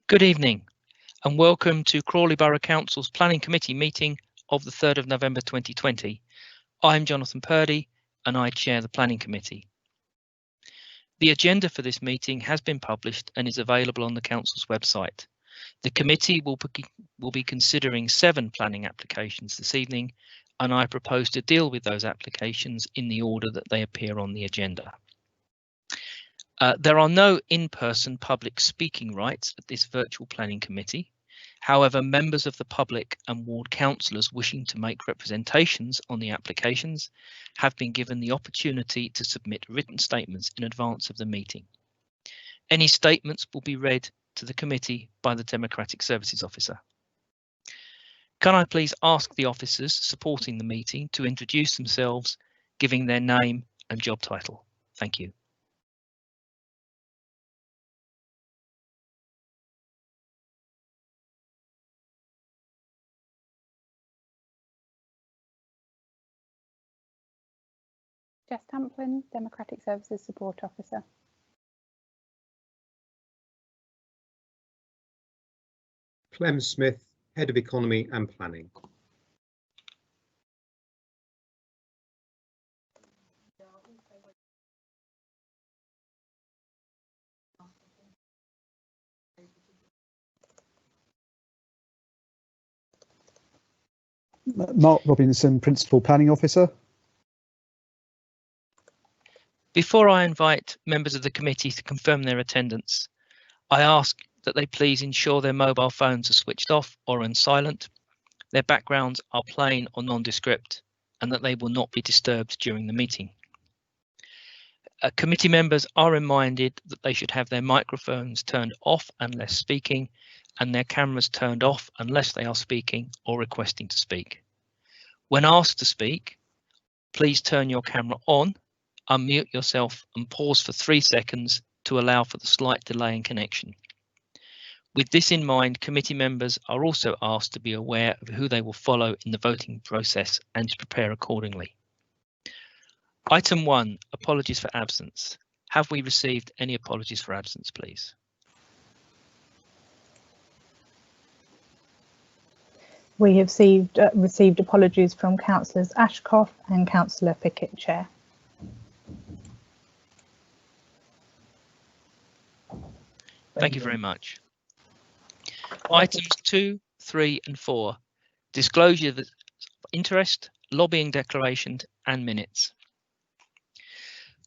Good evening and welcome to Crawley Borough Council's Planning Committee meeting of the 3rd of November 2020. I'm Jonathan Purdy and I chair the Planning Committee. The agenda for this meeting has been published and is available on the Council's website. The committee will be considering 7 planning applications this evening, and I propose to deal with those applications in the order that they appear on the agenda. There are no in-person public speaking rights at this virtual planning committee. However, members of the public and ward councillors wishing to make representations on the applications have been given the opportunity to submit written statements in advance of the meeting. Any statements will be read to the committee by the Democratic Services Officer. Can I please ask the officers supporting the meeting to introduce themselves, giving their name and job title? Thank you. Jess Tamplin, Democratic Services Support Officer. Clem Smith, Head of Economy and Planning. Mark Robinson, Principal Planning Officer. Before I invite members of the committee to confirm their attendance, I ask that they please ensure their mobile phones are switched off or on silent, their backgrounds are plain or nondescript, and that they will not be disturbed during the meeting. Committee members are reminded that they should have their microphones turned off unless speaking, and their cameras turned off unless they are speaking or requesting to speak. When asked to speak, please turn your camera on, unmute yourself and pause for 3 seconds to allow for the slight delay in connection. With this in mind, committee members are also asked to be aware of who they will follow in the voting process and to prepare accordingly. Item 1, apologies for absence. Have we received any apologies for absence, please? We have received apologies from Councillors Ashcroft and Councillor Fickett, Chair. Thank you very much. Items 2, 3 and 4. Disclosure of interest, lobbying declarations and minutes.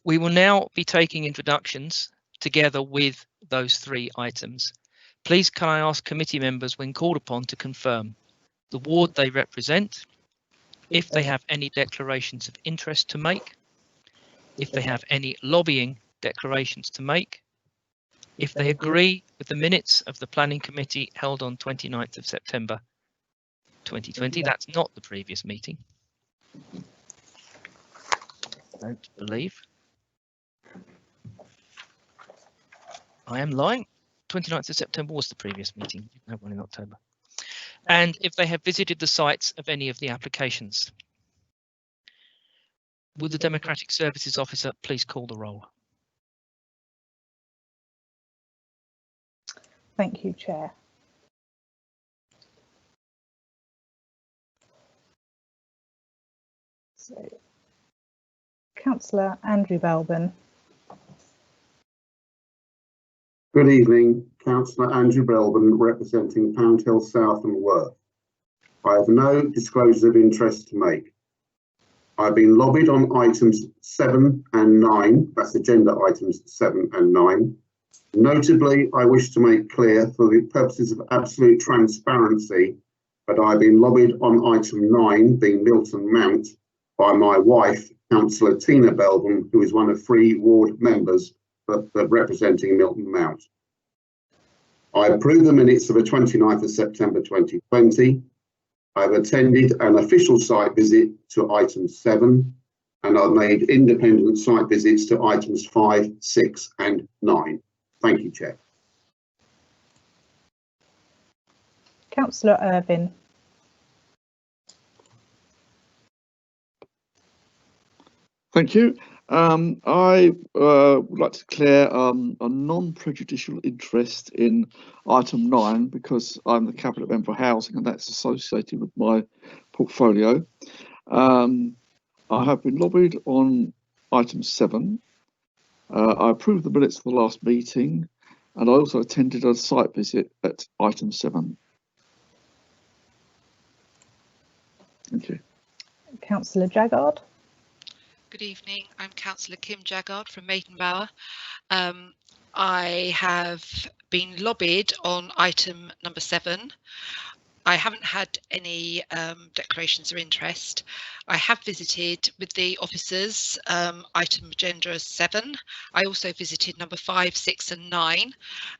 We will now be taking introductions together with those 3 items. Please can I ask committee members when called upon to confirm the ward they represent, if they have any declarations of interest to make, if they have any lobbying declarations to make, if they agree with the minutes of the planning committee held on 29th of September 2020, that's not the previous meeting. Don't believe. I am lying. 29th of September was the previous meeting, no one in October. And if they have visited the sites of any of the applications. Would the Democratic Services Officer please call the roll? Thank you, Chair. So, Councillor Andrew Belbin. Good evening, Councillor Andrew Belbin, representing Pound Hill South and Worth. I have no disclosures of interest to make. I've been lobbied on items 7 and 9, that's agenda items 7 and 9. Notably, I wish to make clear for the purposes of absolute transparency that I've been lobbied on item 9, being Milton Mount, by my wife, Councillor Tina Belbin, who is one of 3 ward members but representing Milton Mount. I approve the minutes of the 29th of September 2020. I've attended an official site visit to item 7 and I've made independent site visits to items 5, 6 and 9. Thank you, Chair. Councillor Irvine. Thank you. I would like to declare a non-prejudicial interest in item 9 because I'm the cabinet member for housing and that's associated with my portfolio. I have been lobbied on item 7. I approved the minutes of the last meeting and I also attended a site visit at item 7. Thank you. Councillor Jaggard. Good evening. I'm Councillor Kim Jaggard from Maidenbower. I have been lobbied on item number 7. I haven't had any declarations of interest. I have visited with the officers item agenda 7. I also visited number 5, 6 and 9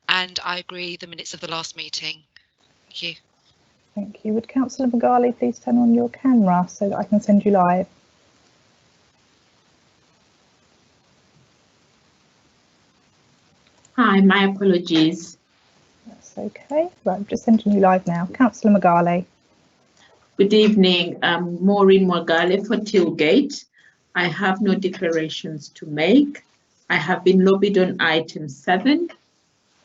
and I agree the minutes of the last meeting. Thank you. Thank you. Would Councillor Magali please turn on your camera so that I can send you live? Hi, my apologies. That's okay. Right, I'm just sending you live now. Councillor Magali. Good evening. Maureen Magali for Tilgate. I have no declarations to make. I have been lobbied on item 7.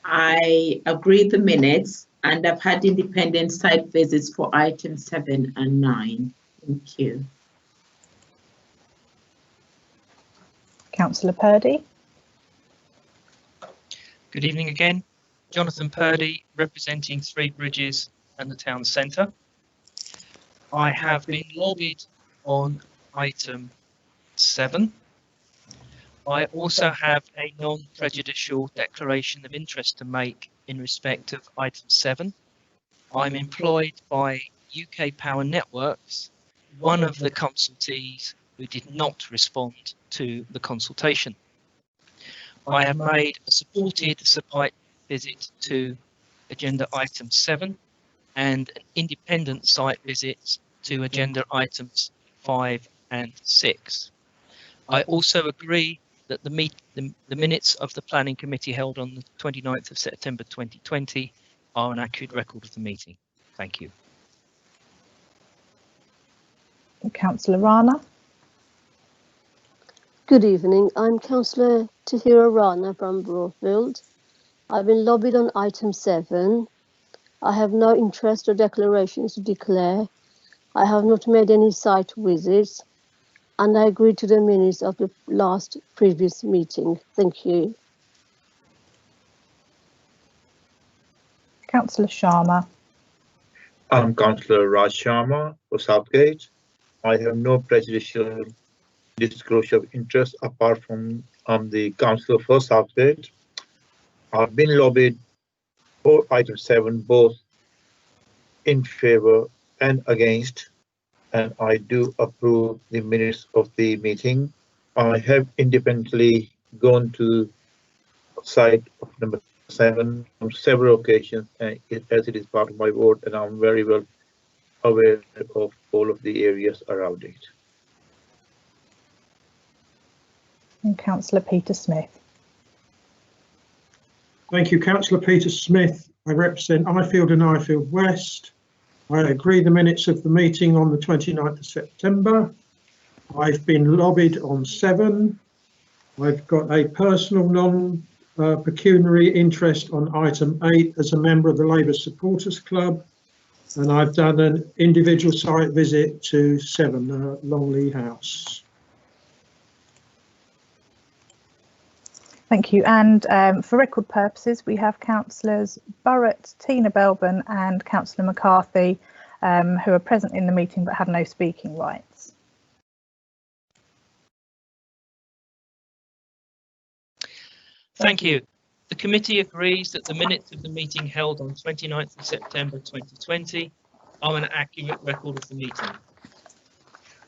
I agree the minutes and I've had independent site visits for item 7 and 9. Thank you. Councillor Purdy. Good evening again. Jonathan Purdy, representing Three Bridges and the town centre. I have been lobbied on item 7. I also have a non-prejudicial declaration of interest to make in respect of item 7. I'm employed by UK Power Networks, one of the consultees who did not respond to the consultation. I have made a supported site visit to agenda item 7 and an independent site visit to agenda items 5 and 6. I also agree that the minutes of the planning committee held on the 29th of September 2020 are an accurate record of the meeting. Thank you. Councillor Rana. Good evening. I'm Councillor Tahira Rana from Broadfield. I've been lobbied on item 7. I have no interest or declarations to declare. I have not made any site visits and I agree to the minutes of the last previous meeting. Thank you. Councillor Sharma. I'm Councillor Raj Sharma for Southgate. I have no prejudicial disclosure of interest apart from the Councillor for Southgate. I've been lobbied for item 7, both in favour and against, and I do approve the minutes of the meeting. I have independently gone to site of number 7 on several occasions, as it is part of my ward, and I'm very well aware of all of the areas around it. And Councillor Peter Smith. Thank you, Councillor Peter Smith. I represent Ifield and Ifield West. I agree the minutes of the meeting on the 29th of September. I've been lobbied on 7. I've got a personal non-pecuniary interest on item 8 as a member of the Labour Supporters Club. And I've done an individual site visit to 7 Longley House. Thank you. And for record purposes, we have Councillors Burrett, Tina Belbin and Councillor McCarthy who are present in the meeting but have no speaking rights. Thank you. The committee agrees that the minutes of the meeting held on 29th of September 2020 are an accurate record of the meeting.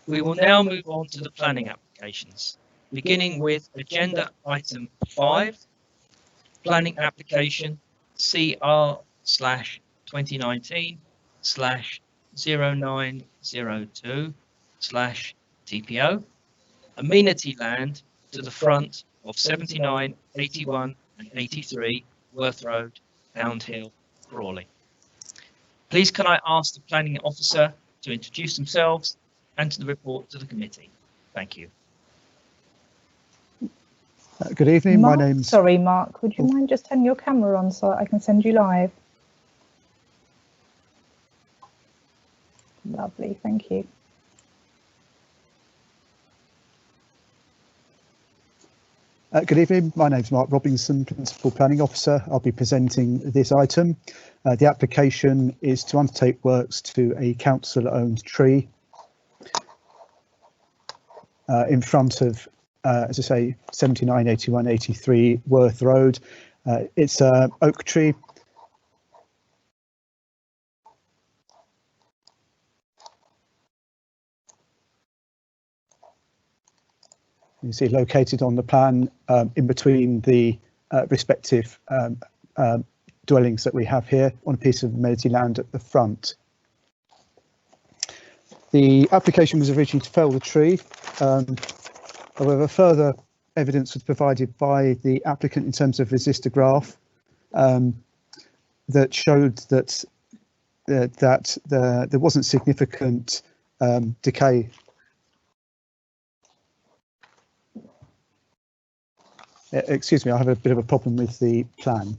We will now move on to the planning applications, beginning with agenda item 5, planning application CR/2019/0902/TPO, amenity land to the front of 79, 81 and 83 Worth Road, Pound Hill, Crawley. Please can I ask the planning officer to introduce themselves and to report to the committee. Thank you. Good evening. Mark, My name's... Sorry, Mark, would you mind just turning your camera on so I can send you live? Lovely, thank you. Good evening. My name's Mark Robinson, Principal Planning Officer. I'll be presenting this item. The application is to undertake works to a council-owned tree in front of, as I say, 79, 81, 83 Worth Road. It's an oak tree. You see located on the plan in between the respective dwellings that we have here on a piece of amenity land at the front. The application was originally to fell the tree. However, further evidence was provided by the applicant in terms of resistor graph that showed that there wasn't significant decay. Excuse me, I have a bit of a problem with the plan.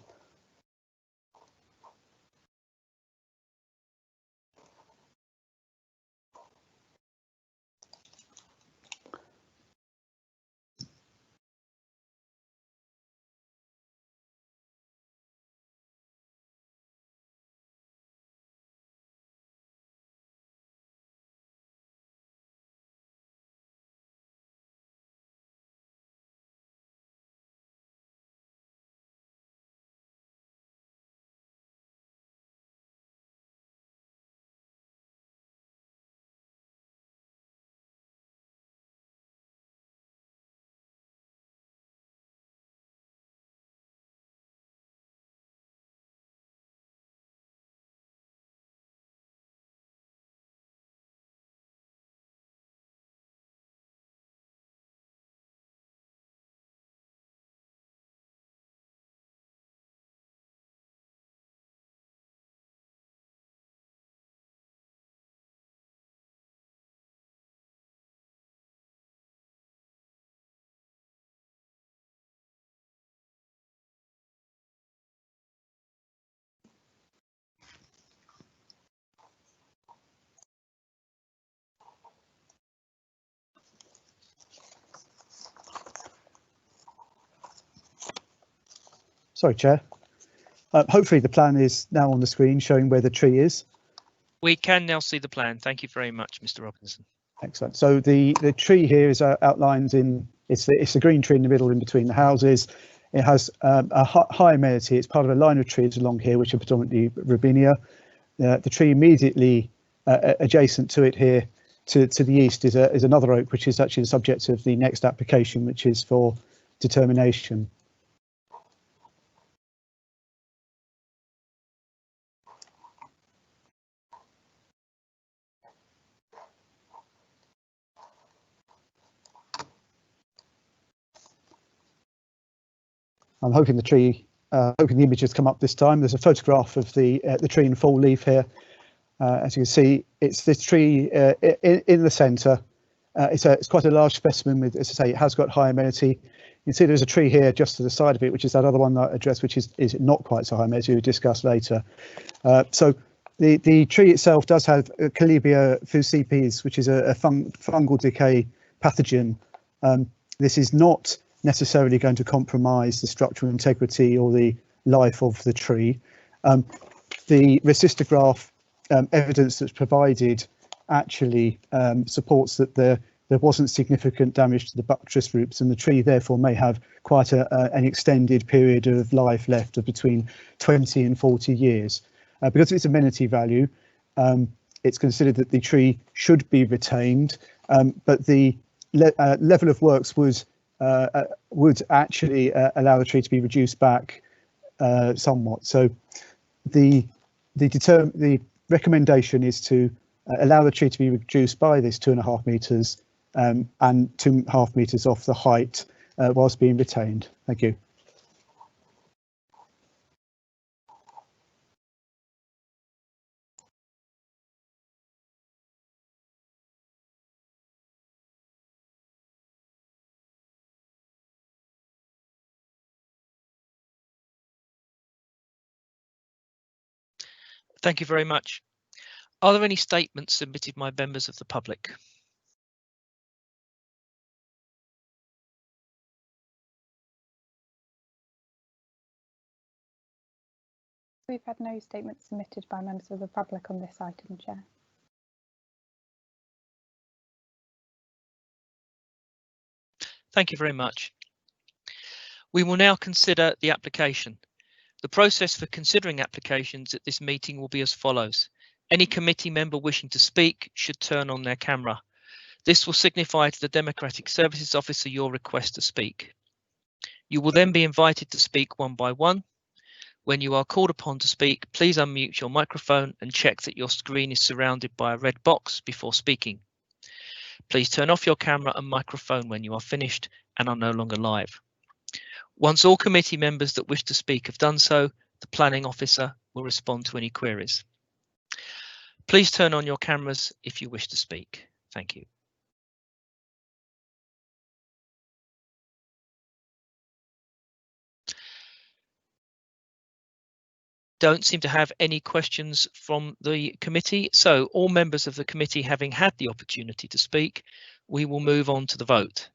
Sorry, Chair. Hopefully the plan is now on the screen showing where the tree is. We can now see the plan. Thank you very much, Mr. Robinson. Excellent. So the tree here is outlined in, it's the green tree in the middle in between the houses. It has a high amenity. It's part of a line of trees along here, which are predominantly Robinia. The tree immediately adjacent to it here to the east is another oak, which is actually the subject of the next application, which is for determination. I'm hoping the image has come up this time. There's a photograph of the tree in full leaf here. As you can see, it's this tree in the centre. It's quite a large specimen with, as I say, it has got high amenity. You can see there's a tree here just to the side of it, which is that other one that I addressed, which is not quite so high amenity, we'll discuss later. So the tree itself does have Calebia fuscipes, which is a fungal decay pathogen. This is not necessarily going to compromise the structural integrity or the life of the tree. The resistor graph evidence that's provided actually supports that there wasn't significant damage to the buttress roots, and the tree therefore may have quite an extended period of life left of between 20 and 40 years. Because of its amenity value, it's considered that the tree should be retained, but the level of works would actually allow the tree to be reduced back somewhat. So the recommendation is to allow the tree to be reduced by this 2.5 metres and 2.5 metres off the height whilst being retained. Thank you. Thank you very much. Are there any statements submitted by members of the public? We've had no statements submitted by members of the public on this item, Chair. Thank you very much. We will now consider the application. The process for considering applications at this meeting will be as follows. Any committee member wishing to speak should turn on their camera. This will signify to the Democratic Services Officer your request to speak. You will then be invited to speak one by one. When you are called upon to speak, please unmute your microphone and check that your screen is surrounded by a red box before speaking. Please turn off your camera and microphone when you are finished and are no longer live. Once all committee members that wish to speak have done so, the planning officer will respond to any queries. Please turn on your cameras if you wish to speak. Thank you. Don't seem to have any questions from the committee, so all members of the committee having had the opportunity to speak, we will move on to the vote.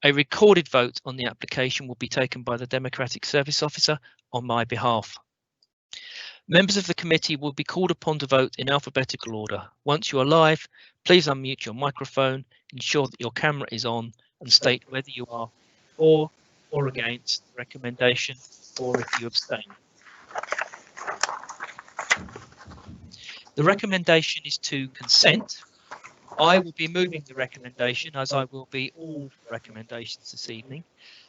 A recorded vote on the application will be taken by the Democratic Service Officer on my behalf. Members of the committee will be called upon to vote in alphabetical order. Once you are live, please unmute your microphone, ensure that your camera is on, and state whether you are for or against the recommendation or if you abstain. The recommendation is to consent. I will be moving the recommendation, as I will be all recommendations this evening,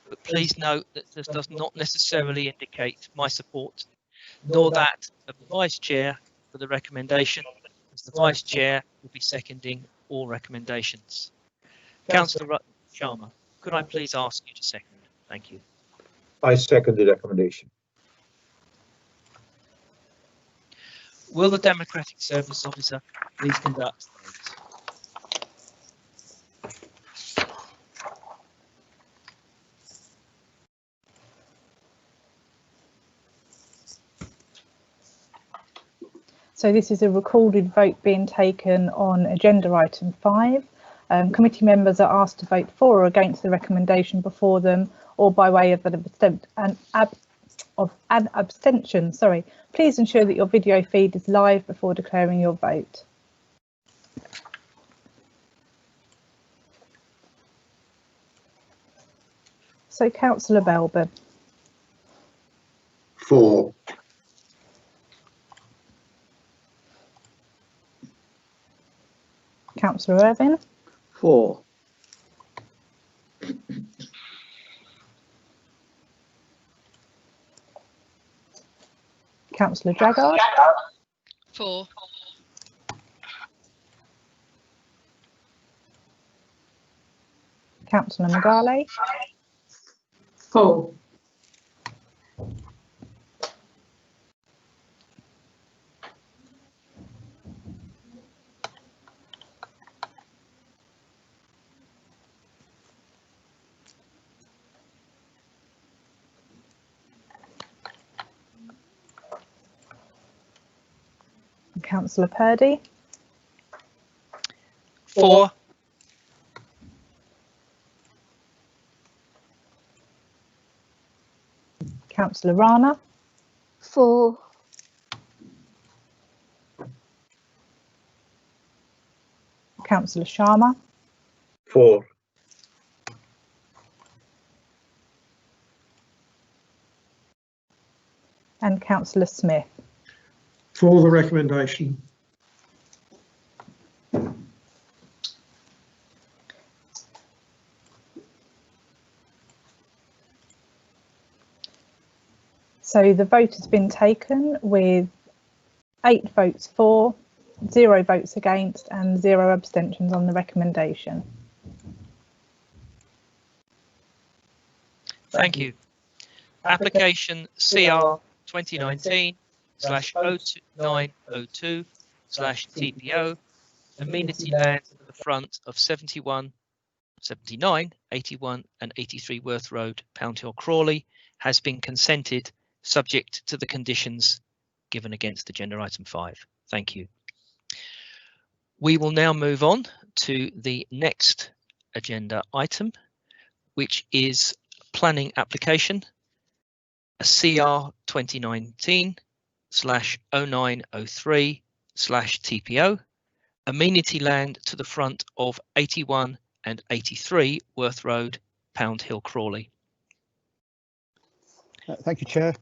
but please note that this does not necessarily indicate my support, nor that of the Vice Chair for the recommendation, as the Vice Chair will be seconding all recommendations. Councillor Sharma, could I please ask you to second? Thank you. I second the recommendation. Will the Democratic Service Officer please conduct the vote? So this is a recorded vote being taken on agenda item 5. Committee members are asked to vote for or against the recommendation before them, or by way of an abstention. Sorry. Please ensure that your video feed is live before declaring your vote. So, Councillor Belbin. For. Councillor Irvine. For. Councillor Draggard. For. Councillor Magale. For. Councillor Purdy. For. Councillor Rana. For. Councillor Sharma. For. And Councillor Smith. For the recommendation. So the vote has been taken with 8 votes for, 0 votes against and 0 abstentions on the recommendation. Thank you. Application CR 2019/0902/TPO, amenity land at the front of 71, 79, 81 and 83 Worth Road, Pound Hill, Crawley, has been consented subject to the conditions given against agenda item 5. Thank you. We will now move on to the next agenda item, which is planning application, a CR 2019/0903/TPO, amenity land to the front of 81 and 83 Worth Road, Pound Hill, Crawley. Thank you, Chair.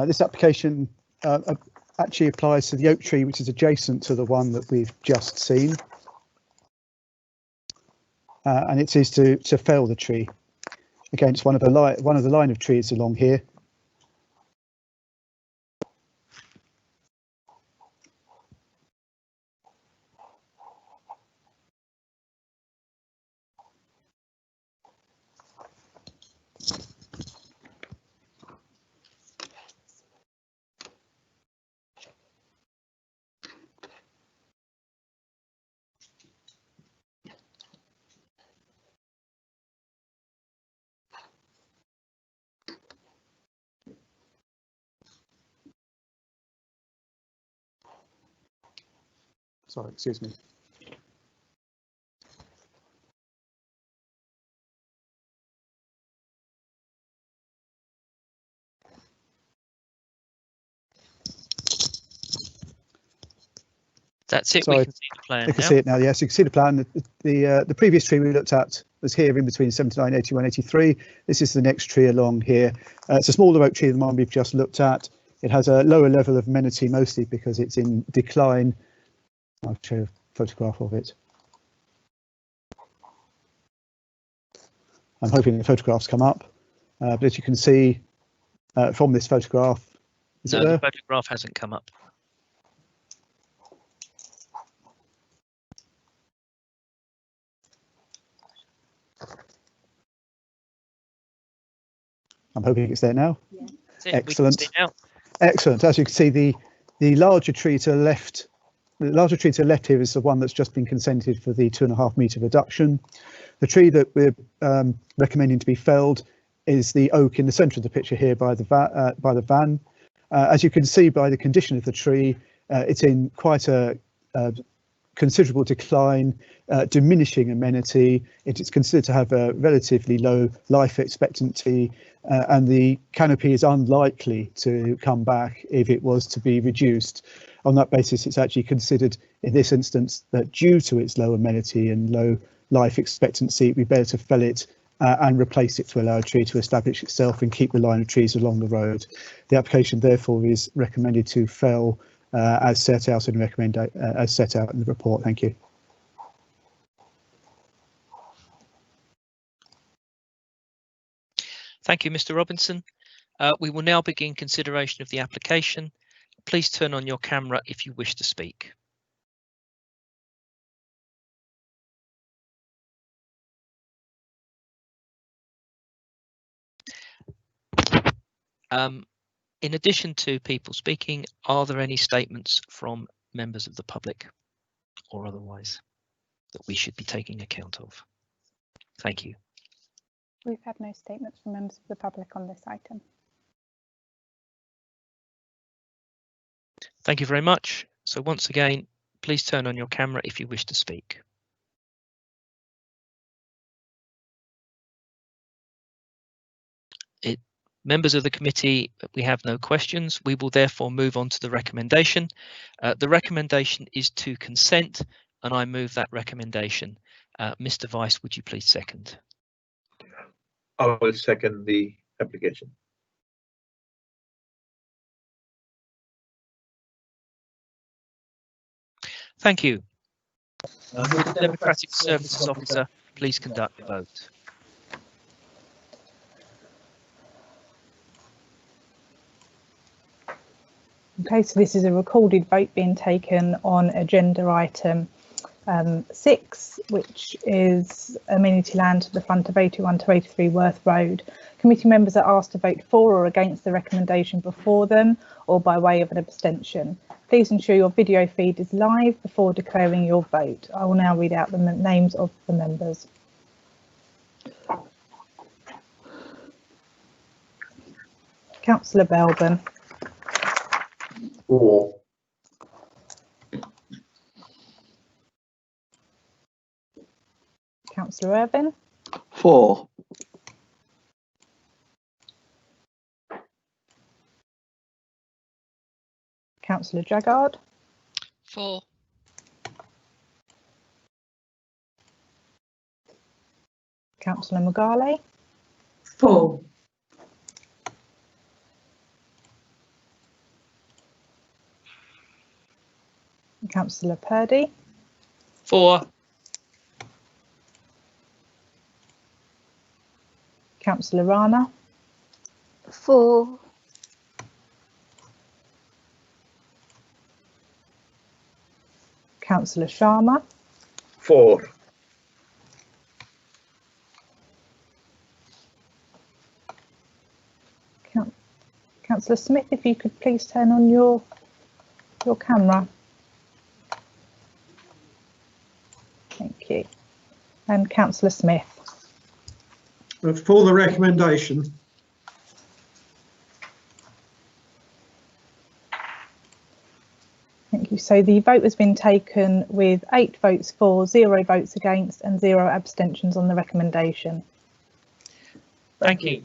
This application actually applies to the oak tree, which is adjacent to the one that we've just seen, and it is to fell the tree. Again, it's one of the line of trees along here. Sorry, excuse me. That's it. Sorry, we can see the plan you can now. see it now. Yes, you can see the plan. The previous tree we looked at was here in between 79, 81, 83. This is the next tree along here. It's a smaller oak tree than the one we've just looked at. It has a lower level of amenity, mostly because it's in decline. I'll show you a photograph of it. I'm hoping the photographs come up, but as you can see from this photograph, No, the photograph hasn't come up. I'm hoping it's there now. Yeah. Excellent. Excellent. As you can see, the larger tree to the left, here is the one that's just been consented for the 2.5 metre reduction. The tree that we're recommending to be felled is the oak in the centre of the picture here by the van. As you can see by the condition of the tree, it's in quite a considerable decline, diminishing amenity. It is considered to have a relatively low life expectancy, and the canopy is unlikely to come back if it was to be reduced. On that basis, it's actually considered in this instance that due to its low amenity and low life expectancy, it'd be better to fell it and replace it to allow a tree to establish itself and keep the line of trees along the road. The application therefore is recommended to fell as set out in the report. Thank you. Thank you, Mr. Robinson. We will now begin consideration of the application. Please turn on your camera if you wish to speak. In addition to people speaking, are there any statements from members of the public or otherwise that we should be taking account of? Thank you. We've had no statements from members of the public on this item. Thank you very much. So once again, please turn on your camera if you wish to speak. Members of the committee, we have no questions. We will therefore move on to the recommendation. The recommendation is to consent, and I move that recommendation. Mr. Vice, would you please second? I will second the application. Thank you. Would the Democratic Services Officer please conduct the vote? Okay, so this is a recorded vote being taken on agenda item 6, which is amenity land to the front of 81 to 83 Worth Road. Committee members are asked to vote for or against the recommendation before them, or by way of an abstention. Please ensure your video feed is live before declaring your vote. I will now read out the names of the members. Councillor Belbin. 4. Councillor Irvine. 4. Councillor Jaggard. 4. Councillor Magali. 4. Councillor Purdy. 4. Councillor Rana. 4. Councillor Sharma. 4. Councillor Smith, if you could please turn on your camera. Thank you. And Councillor Smith. For the recommendation. Thank you. So the vote has been taken with 8 votes for, 0 votes against and 0 abstentions on the recommendation. Thank you.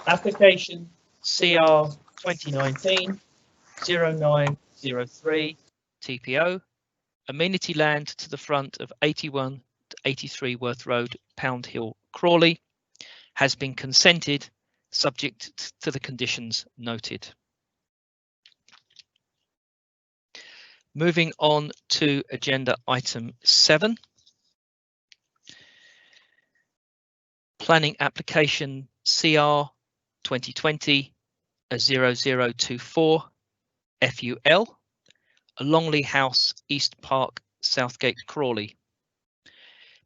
Application CR 2019-0903 TPO, amenity land to the front of 81 to 83 Worth Road, Pound Hill, Crawley, has been consented subject to the conditions noted. Moving on to agenda item 7. Planning application CR 2020-0024 FUL, Longley House, East Park, Southgate, Crawley.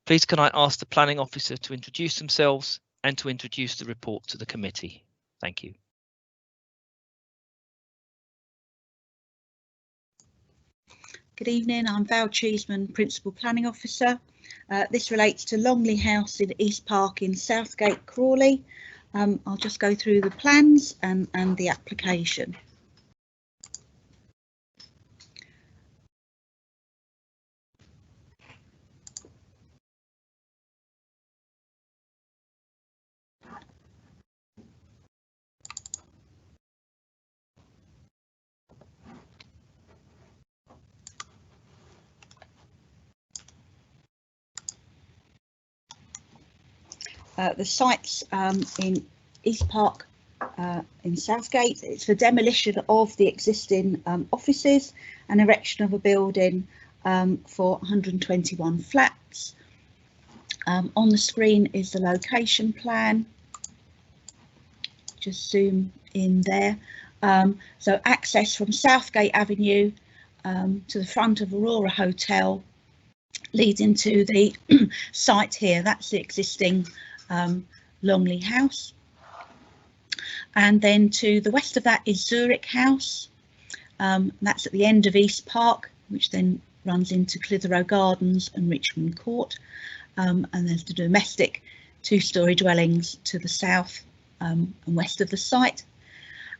Please can I ask the planning officer to introduce themselves and to introduce the report to the committee. Thank you. Good evening, I'm Val Cheeseman, Principal Planning Officer. This relates to Longley House in East Park in Southgate, Crawley. I'll just go through the plans and the application. The site's in East Park in Southgate. It's for demolition of the existing offices and erection of a building for 121 flats. On the screen is the location plan. Just zoom in there. So access from Southgate Avenue to the front of Aurora Hotel leads into the site here. That's the existing Longley House, and then to the west of that is Zurich House. That's at the end of East Park, which then runs into Clitheroe Gardens and Richmond Court, and there's the domestic 2-storey dwellings to the south and west of the site.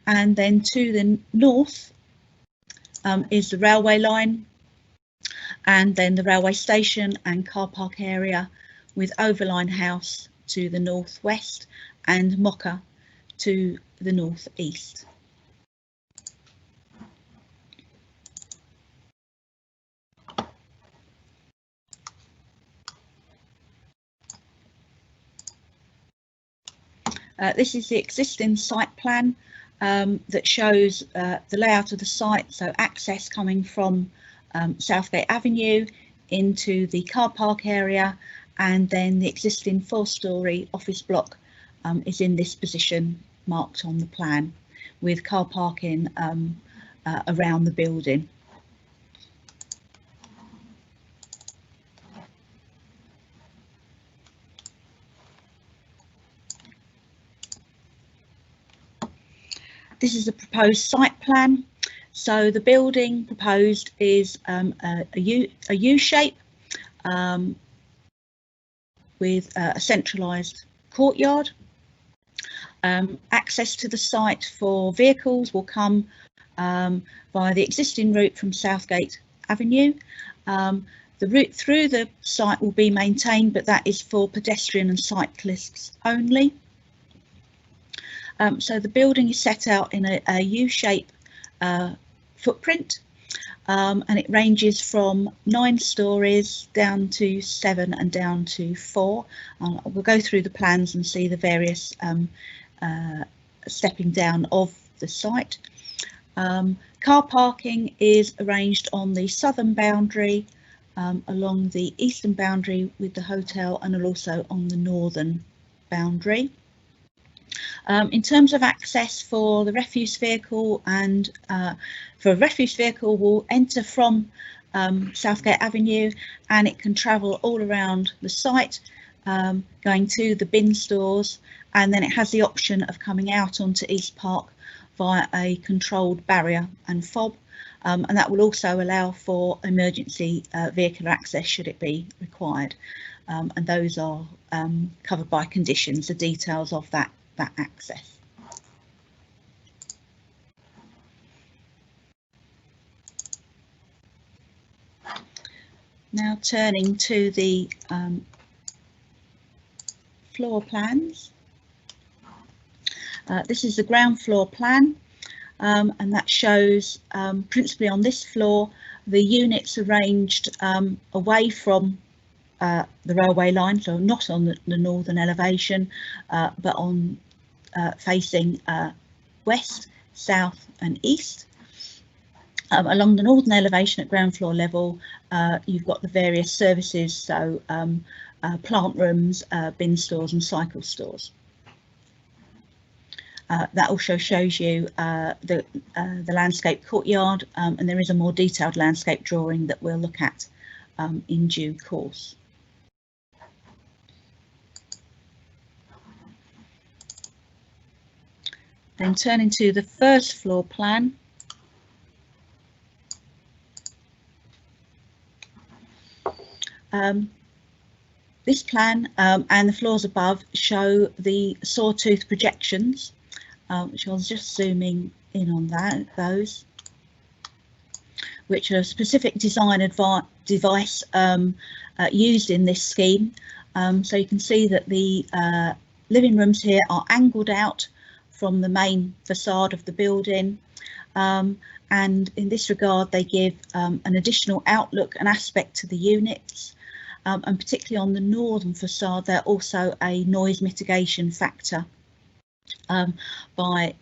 And then to the north is the railway line, and then the railway station and car park area, with Overline House to the northwest and Mocha to the northeast. This is the existing site plan that shows the layout of the site, so access coming from Southgate Avenue into the car park area, and then the existing 4-storey office block is in this position marked on the plan, with car parking around the building. This is a proposed site plan. So the building proposed is a U shape with a centralised courtyard. Access to the site for vehicles will come via the existing route from Southgate Avenue. The route through the site will be maintained, but that is for pedestrian and cyclists only. So the building is set out in a U-shape footprint, and it ranges from 9 stories down to 7 and down to 4. We'll go through the plans and see the various stepping down of the site. Car parking is arranged on the southern boundary, along the eastern boundary with the hotel, and also on the northern boundary. In terms of access for the refuse vehicle, and for a refuse vehicle will enter from Southgate Avenue, and it can travel all around the site, going to the bin stores, and then it has the option of coming out onto East Park via a controlled barrier and fob, and that will also allow for emergency vehicular access should it be required, and those are covered by conditions, the details of that access. Now turning to the floor plans. This is the ground floor plan, and that shows principally on this floor the units arranged away from the railway line, so not on the northern elevation, but on facing west, south and east. Along the northern elevation at ground floor level, you've got the various services, so plant rooms, bin stores and cycle stores. That also shows you the landscape courtyard, and there is a more detailed landscape drawing that we'll look at in due course. Then turning to the first floor plan. This plan and the floors above show the sawtooth projections, which I was just zooming in on those, which are a specific design device used in this scheme. So you can see that the living rooms here are angled out from the main facade of the building, and in this regard they give an additional outlook and aspect to the units, and particularly on the northern facade they're also a noise mitigation factor by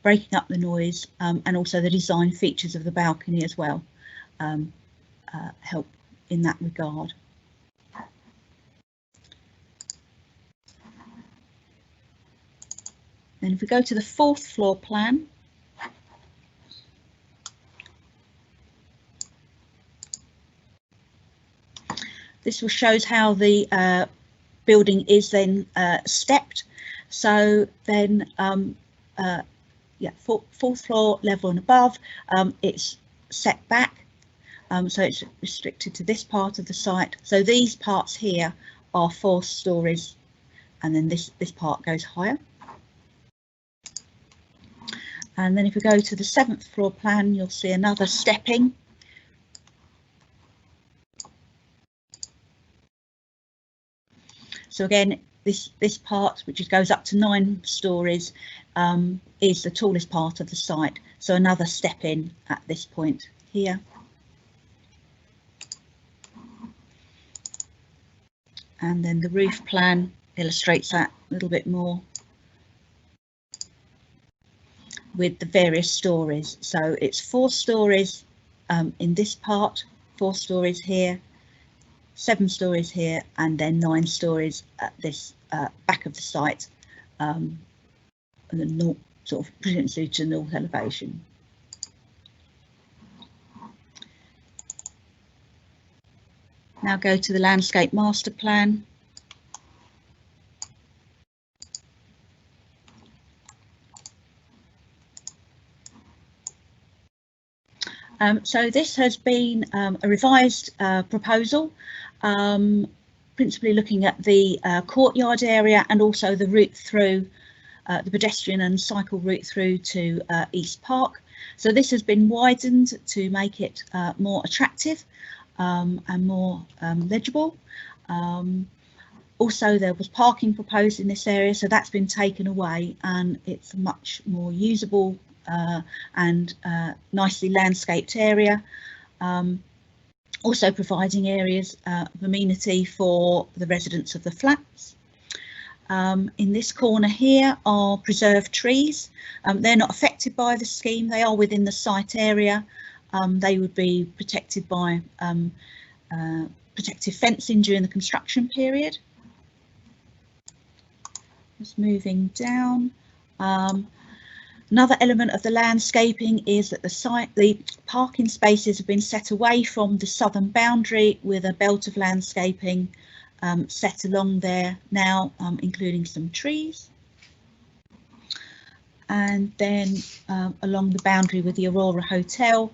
breaking up the noise, and also the design features of the balcony as well help in that regard. Then if we go to the fourth floor plan, this will shows how the building is then stepped. So then, yeah, fourth floor level and above, it's set back, so it's restricted to this part of the site. So these parts here are 4 stories, and then this part goes higher. And then if we go to the 7th floor plan, you'll see another stepping. So again, this part, which goes up to 9 stories, is the tallest part of the site. So another step in at this point here. And then the roof plan illustrates that a little bit more with the various stories. So it's 4 stories in this part, 4 stories here, 7 stories here, and then 9 stories at this back of the site, and the north, sort of presently to the north elevation. Now go to the landscape master plan. So this has been a revised proposal, principally looking at the courtyard area and also the route through, the pedestrian and cycle route through to East Park. So this has been widened to make it more attractive and more legible. Also, there was parking proposed in this area, so that's been taken away and it's a much more usable and nicely landscaped area. Also providing areas of amenity for the residents of the flats. In this corner here are preserved trees. They're not affected by the scheme, they are within the site area. They would be protected by protective fencing during the construction period. Just moving down. Another element of the landscaping is that the parking spaces have been set away from the southern boundary with a belt of landscaping set along there now, including some trees. And then along the boundary with the Aurora Hotel,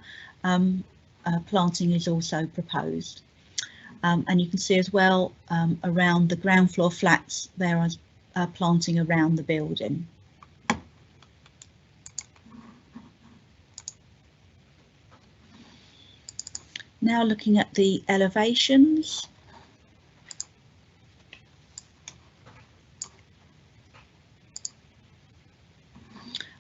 planting is also proposed. And you can see as well around the ground floor flats there is planting around the building. Now looking at the elevations.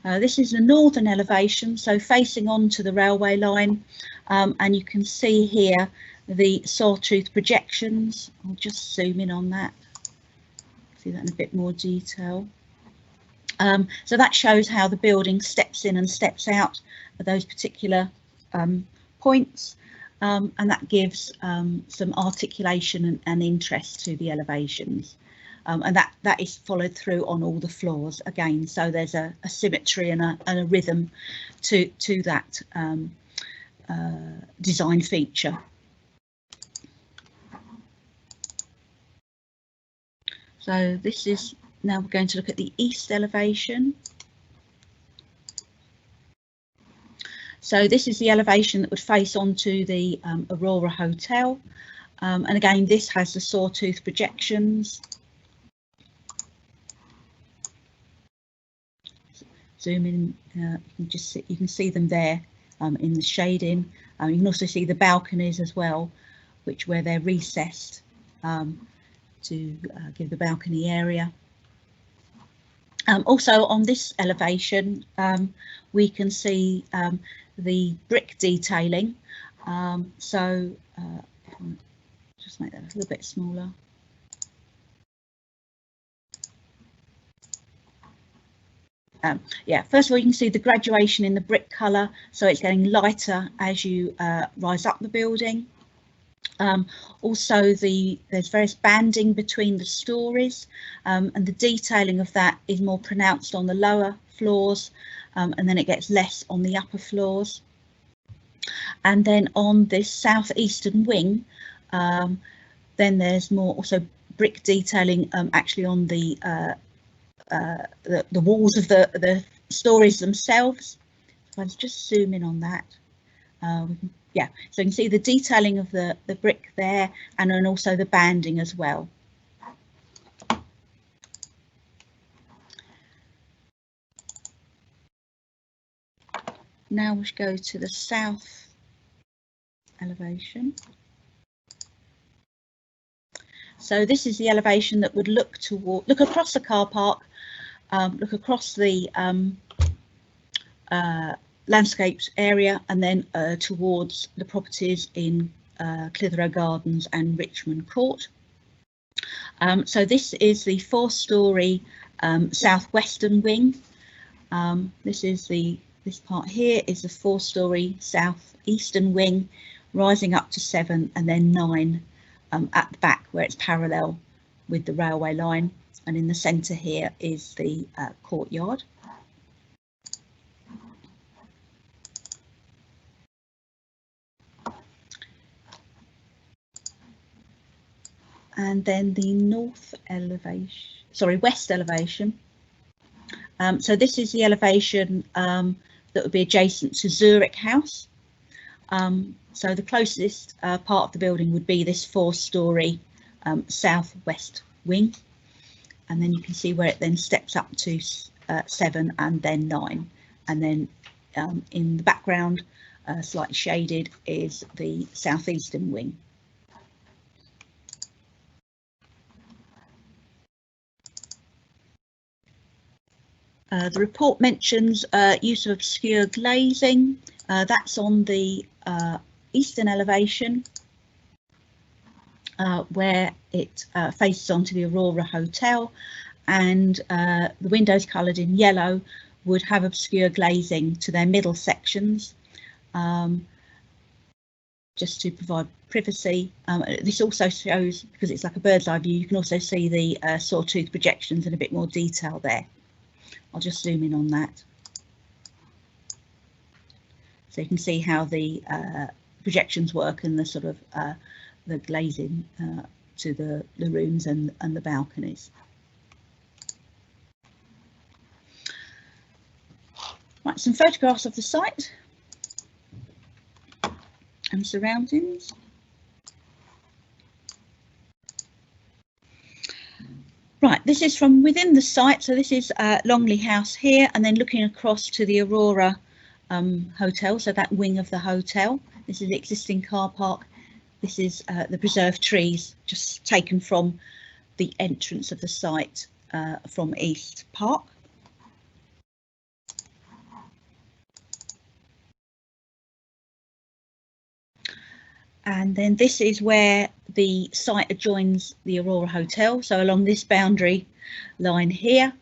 This is the northern elevation, so facing onto the railway line, and you can see here the sawtooth projections. I'll just zoom in on that. See that in a bit more detail. So that shows how the building steps in and steps out at those particular points, and that gives some articulation and interest to the elevations. And that is followed through on all the floors again, so there's a symmetry and a rhythm to that design feature. So this is, now we're going to look at the east elevation. So this is the elevation that would face onto the Aurora Hotel, and again this has the sawtooth projections. Zoom in, you can see them there in the shading. You can also see the balconies as well, where they're recessed to give the balcony area. Also on this elevation we can see the brick detailing, so just make that a little bit smaller. Yeah, first of all you can see the graduation in the brick colour, so it's getting lighter as you rise up the building. Also there's various banding between the stories, and the detailing of that is more pronounced on the lower floors, and then it gets less on the upper floors. And then on this southeastern wing, then there's more also brick detailing actually on the walls of the stories themselves. So I'll just zoom in on that. Yeah, so you can see the detailing of the brick there, and then also the banding as well. Now we should go to the south elevation. So this is the elevation that would look across the car park, look across the landscaped area, and then towards the properties in Clitheroe Gardens and Richmond Court. So this is the 4-storey southwestern wing. This part here is the 4-storey southeastern wing, rising up to 7 and then 9 at the back where it's parallel with the railway line, and in the centre here is the courtyard. And then the west elevation. So this is the elevation that would be adjacent to Zurich House. So the closest part of the building would be this 4-storey southwest wing, and then you can see where it then steps up to 7 and then 9, and then in the background, slightly shaded, is the southeastern wing. The report mentions use of obscure glazing. That's on the eastern elevation, where it faces onto the Aurora Hotel, and the windows coloured in yellow would have obscure glazing to their middle sections, just to provide privacy. This also shows, because it's like a bird's eye view, you can also see the sawtooth projections in a bit more detail there. I'll just zoom in on that. So you can see how the projections work and the sort of the glazing to the rooms and the balconies. Right, some photographs of the site and surroundings. Right, this is from within the site, so this is Longley House here, and then looking across to the Aurora Hotel, so that wing of the hotel. This is the existing car park. This is the preserved trees, just taken from the entrance of the site from East Park. And then this is where the site adjoins the Aurora Hotel, so along this boundary line here,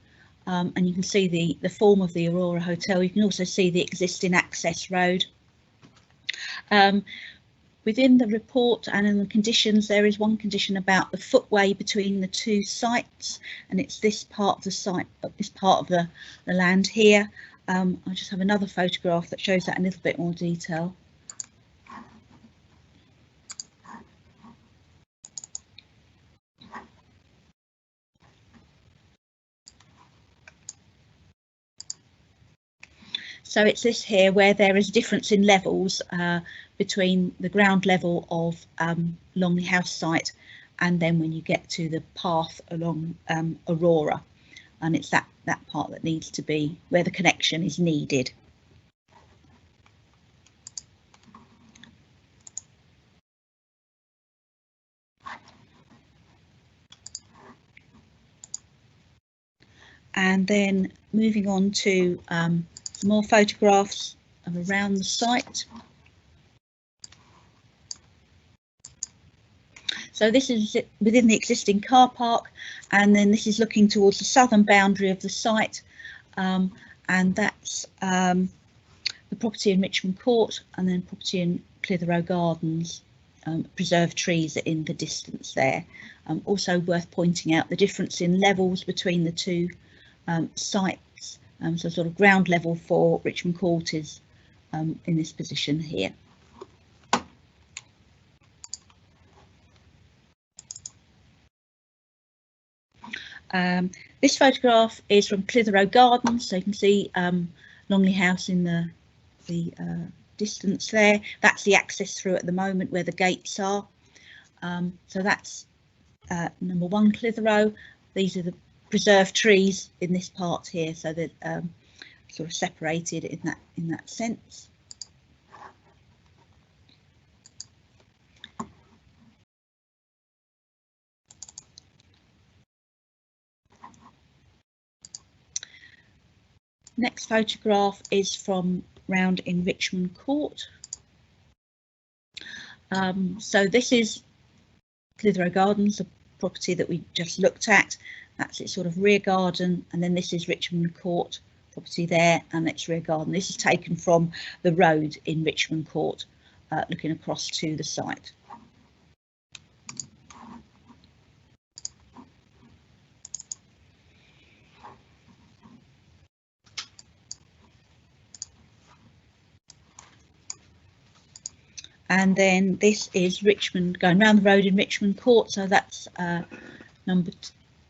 and you can see the form of the Aurora Hotel. You can also see the existing access road. Within the report and in the conditions, there is one condition about the footway between the two sites, and it's this part of the site, this part of the land here. I'll just have another photograph that shows that in a little bit more detail. So it's this here where there is a difference in levels between the ground level of Longley House site and then when you get to the path along Aurora, and it's that part that needs to be where the connection is needed. And then moving on to more photographs of around the site. So this is within the existing car park, and then this is looking towards the southern boundary of the site, and that's the property in Richmond Court, and then property in Clitheroe Gardens. Preserved trees are in the distance there. Also worth pointing out the difference in levels between the two sites. So sort of ground level for Richmond Court is in this position here. This photograph is from Clitheroe Gardens, so you can see Longley House in the distance there. That's the access through at the moment where the gates are. So that's number 1 Clitheroe. These are the preserved trees in this part here, so that sort of separated in that sense. Next photograph is from round in Richmond Court. So this is Clitheroe Gardens, the property that we just looked at. That's its sort of rear garden, and then this is Richmond Court property there and its rear garden. This is taken from the road in Richmond Court, looking across to the site. And then this is Richmond, going round the road in Richmond Court, so that's number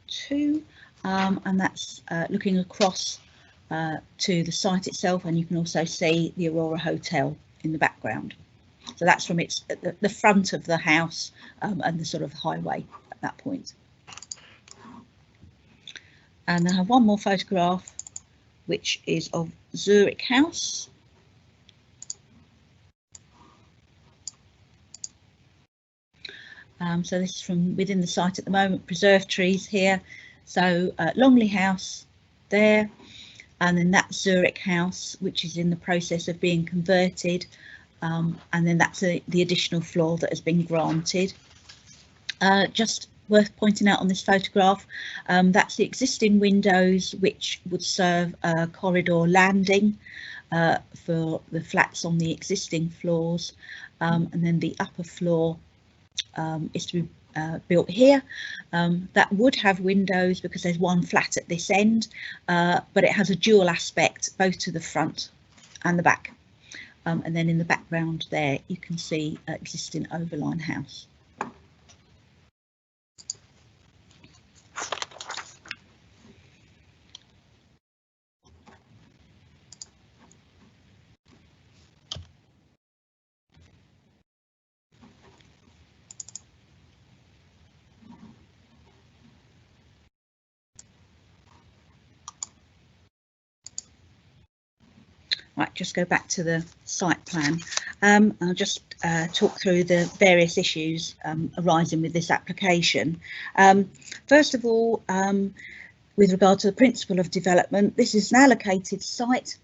2, and that's looking across to the site itself, and you can also see the Aurora Hotel in the background. So that's from the front of the house and the sort of highway at that point. And I have one more photograph, which is of Zurich House. So this is from within the site at the moment, preserved trees here. So Longley House there, and then that's Zurich House, which is in the process of being converted. And then that's the additional floor that has been granted. Just worth pointing out on this photograph, that's the existing windows which would serve a corridor landing for the flats on the existing floors, and then the upper floor is to be built here. That would have windows because there's one flat at this end, but it has a dual aspect both to the front and the back. And then in the background there you can see existing overline house. Right, just go back to the site plan. I'll just talk through the various issues arising with this application. First of all, with regard to the principle of development, this is an allocated site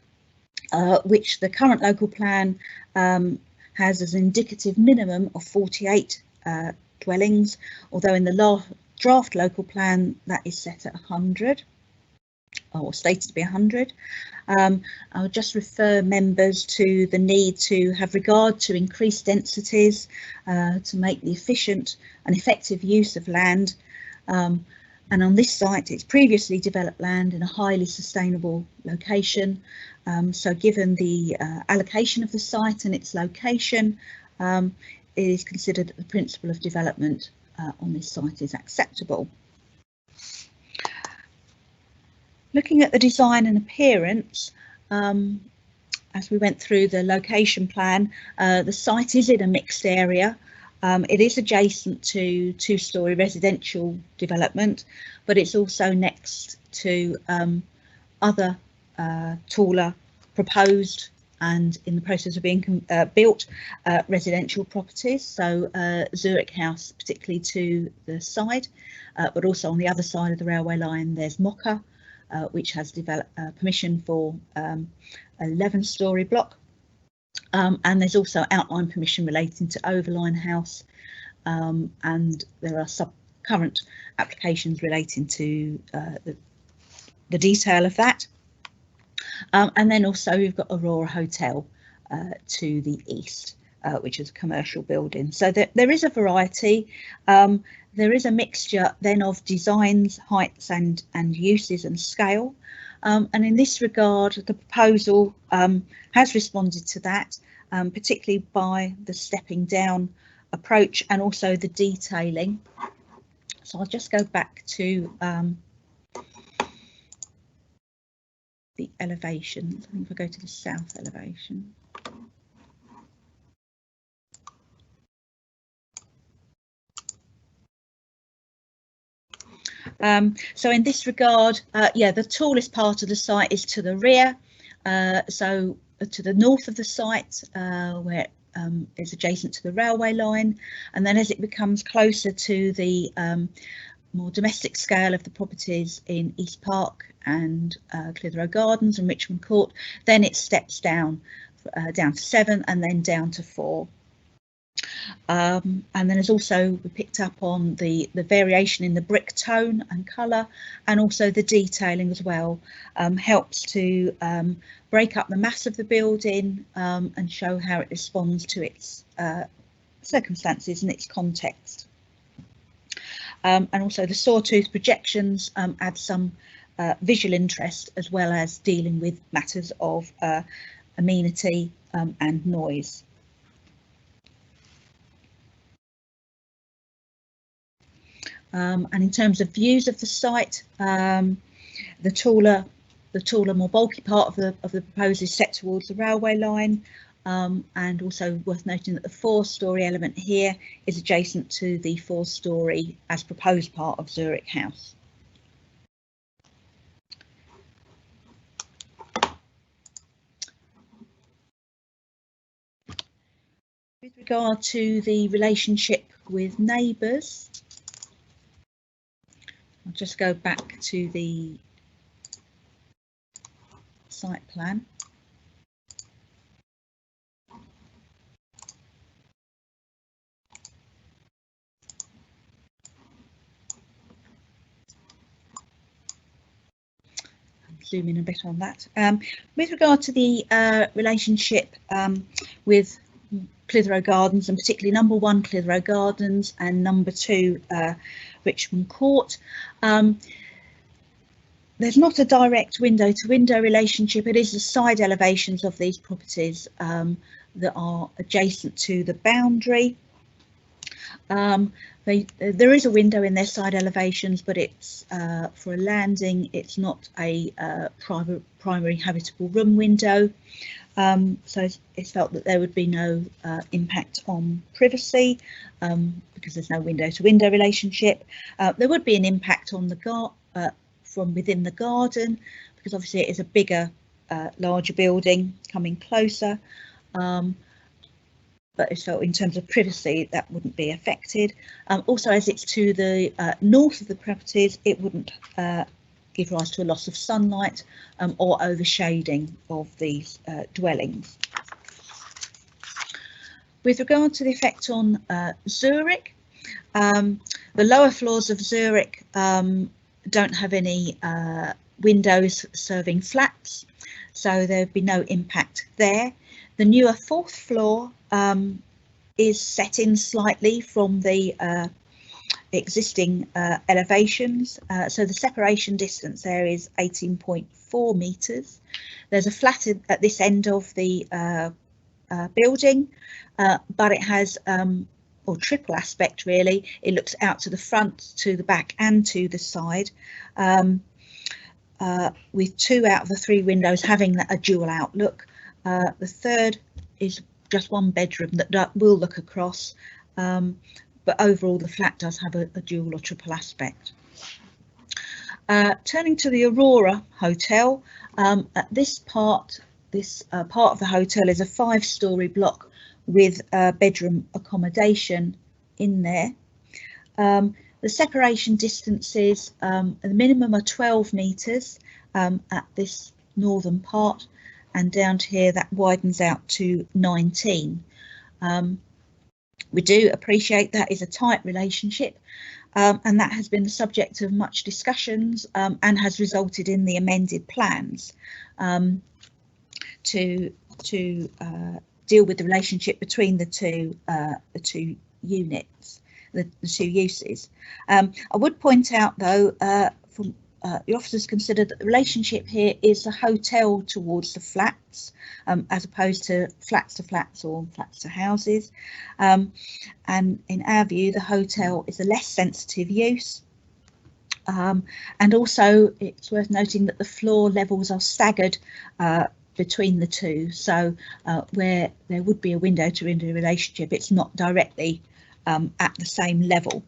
which the current local plan has as an indicative minimum of 48 dwellings, although in the draft local plan that is set at 100, or stated to be 100. I'll just refer members to the need to have regard to increased densities to make the efficient and effective use of land. And on this site, it's previously developed land in a highly sustainable location. So given the allocation of the site and its location, it is considered that the principle of development on this site is acceptable. Looking at the design and appearance, as we went through the location plan, the site is in a mixed area. It is adjacent to two-storey residential development, but it's also next to other taller proposed and in the process of being built residential properties. So Zurich House, particularly to the side, but also on the other side of the railway line, there's Mocha, which has developed permission for 11-storey block, and there's also outline permission relating to Overline House, and there are current applications relating to the detail of that. And then also we've got Aurora Hotel to the east, which is a commercial building. So there is a variety. There is a mixture then of designs, heights and uses and scale. And in this regard, the proposal has responded to that, particularly by the stepping down approach and also the detailing. So I'll just go back to the elevations. I think if I go to the south elevation. So in this regard, yeah, the tallest part of the site is to the rear, so to the north of the site, where it's adjacent to the railway line, and then as it becomes closer to the more domestic scale of the properties in East Park and Clitheroe Gardens and Richmond Court, then it steps down to 7 and then down to 4. And then there's also, we picked up on the variation in the brick tone and colour, and also the detailing as well helps to break up the mass of the building and show how it responds to its circumstances and its context. And also the sawtooth projections add some visual interest, as well as dealing with matters of amenity and noise. And in terms of views of the site, the taller, more bulky part of the proposal is set towards the railway line, and also worth noting that the 4-storey element here is adjacent to the 4-storey as proposed part of Zurich House. With regard to the relationship with neighbours, I'll just go back to the site plan. Zoom in a bit on that. With regard to the relationship with Clitheroe Gardens, and particularly number 1 Clitheroe Gardens and number 2 Richmond Court, there's not a direct window-to-window relationship. It is the side elevations of these properties that are adjacent to the boundary. There is a window in their side elevations, but it's for a landing. It's not a primary habitable room window. So it's felt that there would be no impact on privacy because there's no window-to-window relationship. There would be an impact on the from within the garden, because obviously it is a bigger, larger building coming closer. But it's felt in terms of privacy that wouldn't be affected. Also, as it's to the north of the properties, it wouldn't give rise to a loss of sunlight or overshading of these dwellings. With regard to the effect on Zurich, the lower floors of Zurich don't have any windows serving flats, so there'd be no impact there. The newer 4th floor is set in slightly from the existing elevations, so the separation distance there is 18.4 metres. There's a flat at this end of the building, but it has or triple aspect really. It looks out to the front, to the back and to the side, with 2 out of the 3 windows having a dual outlook. The third is just 1 bedroom that will look across, but overall the flat does have a dual or triple aspect. Turning to the Aurora Hotel, this part of the hotel is a 5-storey block with bedroom accommodation in there. The separation distances, the minimum are 12 metres at this northern part, and down to here that widens out to 19. We do appreciate that is a tight relationship, and that has been the subject of much discussions and has resulted in the amended plans to deal with the relationship between the two units, the 2 uses. I would point out though, from the officers considered that the relationship here is the hotel towards the flats, as opposed to flats or flats to houses. And in our view, the hotel is a less sensitive use. And also it's worth noting that the floor levels are staggered between the 2. So where there would be a window-to-window relationship, it's not directly at the same level.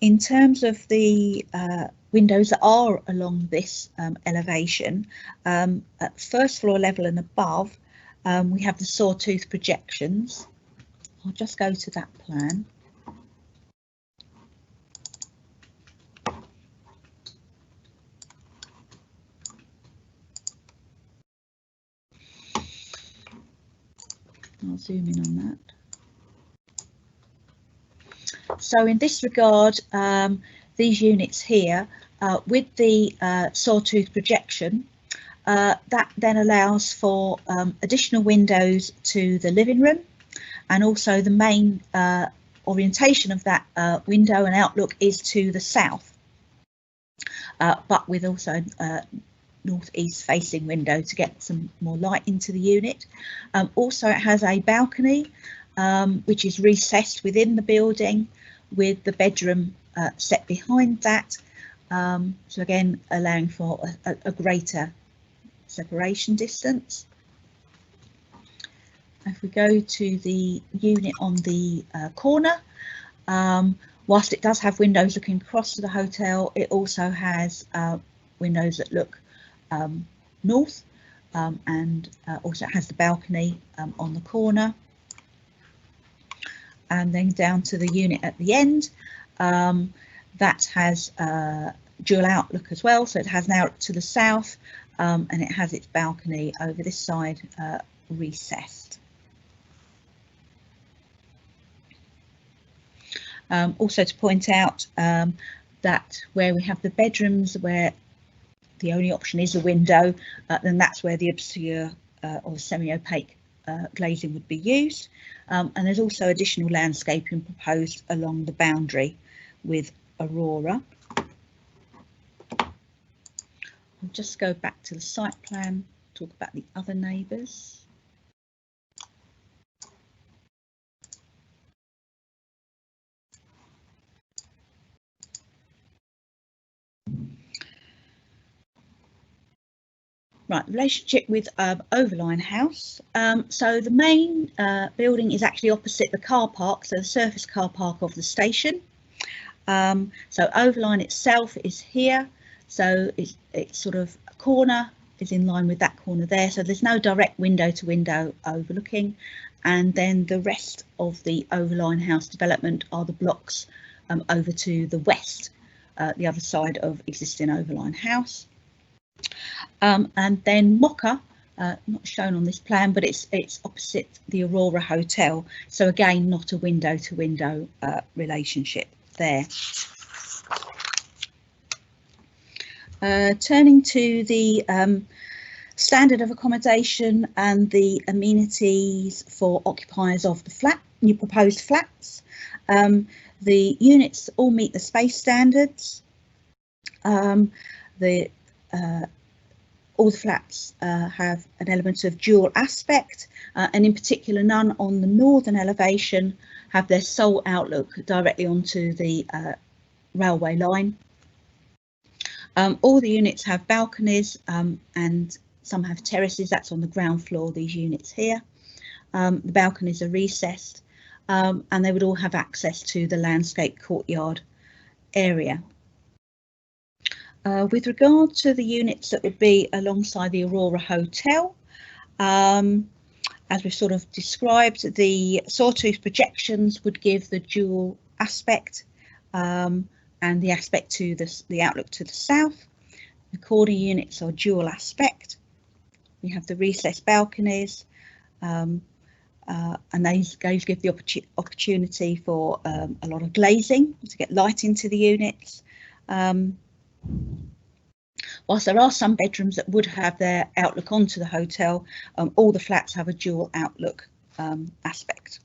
In terms of the windows that are along this elevation, at 1st floor level and above, we have the sawtooth projections. I'll just go to that plan. I'll zoom in on that. So in this regard, these units here, with the sawtooth projection, that then allows for additional windows to the living room, and also the main orientation of that window and outlook is to the south, but with also northeast facing window to get some more light into the unit. Also it has a balcony which is recessed within the building, with the bedroom set behind that, so again allowing for a greater separation distance. if we go to the unit on the corner, whilst it does have windows looking across to the hotel, it also has windows that look north, and also has the balcony on the corner. And then down to the unit at the end, that has dual outlook as well, so it has an outlook to the south, and it has its balcony over this side recessed. Also to point out that where we have the bedrooms where the only option is a window, then that's where the obscure or semi-opaque glazing would be used. And there's also additional landscaping proposed along the boundary with Aurora. I'll just go back to the site plan, talk about the other neighbours. Right, relationship with Overline House. So the main building is actually opposite the car park, so the surface car park of the station. So Overline itself is here, so it's sort of a corner is in line with that corner there, so there's no direct window to window overlooking. And then the rest of the Overline House development are the blocks over to the west, the other side of existing Overline House. And then Mocha, not shown on this plan, but it's opposite the Aurora Hotel, so again not a window to window relationship there. Turning to the standard of accommodation and the amenities for occupiers of the new proposed flats. The units all meet the space standards. All the flats have an element of dual aspect, and in particular none on the northern elevation have their sole outlook directly onto the railway line. All the units have balconies and some have terraces. That's on the ground floor, these units here. The balconies are recessed, and they would all have access to the landscape courtyard area. With regard to the units that would be alongside the Aurora Hotel, as we've sort of described, the sawtooth projections would give the dual aspect and the aspect to the outlook to the south. The corner units are dual aspect. We have the recessed balconies, and those give the opportunity for a lot of glazing to get light into the units. Whilst there are some bedrooms that would have their outlook onto the hotel, all the flats have a dual outlook aspect.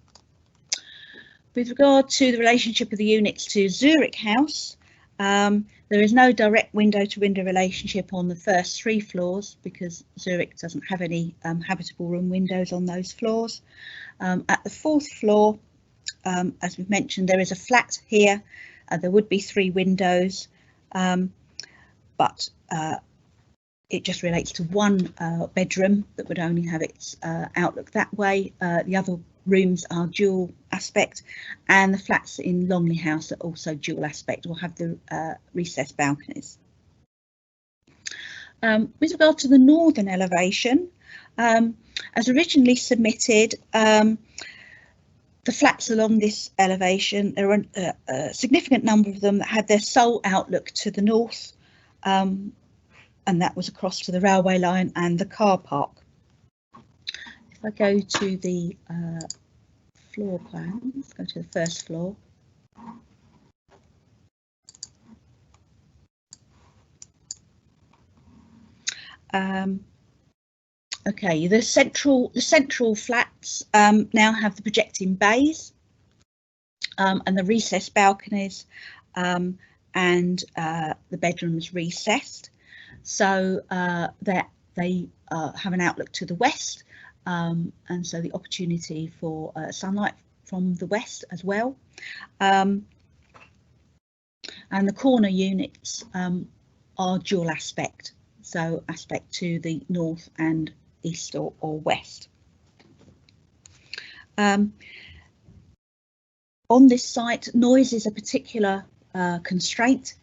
With regard to the relationship of the units to Zurich House, there is no direct window-to-window relationship on the first 3 floors because Zurich doesn't have any habitable room windows on those floors. At the 4th floor, as we've mentioned, there is a flat here. There would be 3 windows. But it just relates to 1 bedroom that would only have its outlook that way. The other rooms are dual aspect, and the flats in Longley House are also dual aspect, will have the recessed balconies. With regard to the northern elevation, as originally submitted, the flats along this elevation, there are a significant number of them that had their sole outlook to the north. And that was across to the railway line and the car park. If I go to the floor plan, let's go to the first floor. Okay, the central flats now have the projecting bays and the recessed balconies. And the bedrooms recessed, so that they have an outlook to the west, and so the opportunity for sunlight from the west as well. And the corner units are dual aspect, so aspect to the north and east or west. On this site, noise is a particular constraint,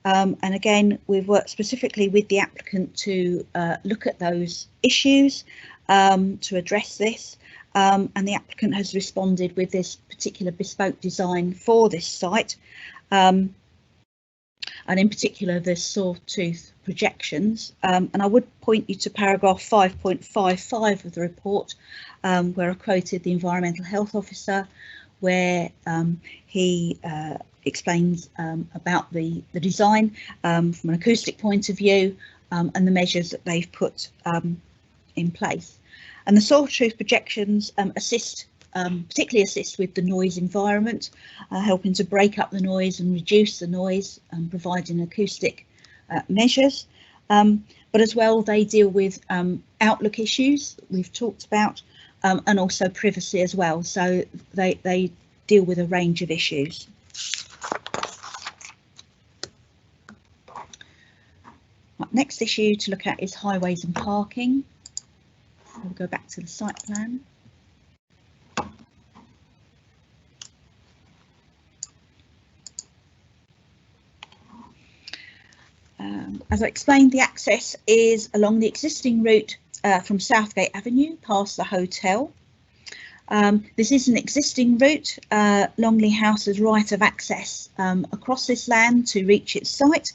and again, we've worked specifically with the applicant to look at those issues to address this, and the applicant has responded with this particular bespoke design for this site, and in particular the sawtooth projections. And I would point you to paragraph 5.55 of the report, where I quoted the Environmental Health Officer, where he explains about the design from an acoustic point of view, and the measures that they've put in place. And the sawtooth projections particularly assist with the noise environment, helping to break up the noise and reduce the noise, providing acoustic measures. But as well, they deal with outlook issues that we've talked about, and also privacy as well. So they deal with a range of issues. Right, next issue to look at is highways and parking. We'll go back to the site plan. As I explained, the access is along the existing route from Southgate Avenue past the hotel. This is an existing route. Longley House has right of access across this land to reach its site.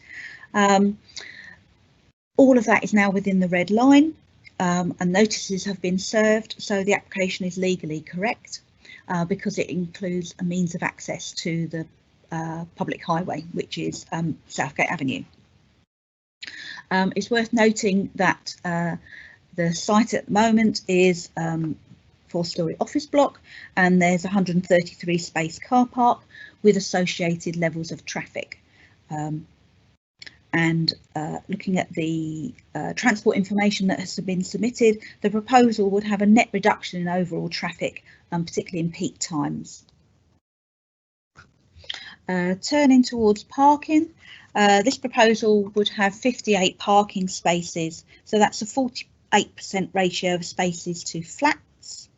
All of that is now within the red line, and notices have been served, so the application is legally correct because it includes a means of access to the public highway, which is Southgate Avenue. It's worth noting that the site at the moment is 4-storey office block, and there's 133 space car park with associated levels of traffic. And looking at the transport information that has been submitted, the proposal would have a net reduction in overall traffic, particularly in peak times. Turning towards parking, this proposal would have 58 parking spaces, so that's a 48% ratio of spaces to flats.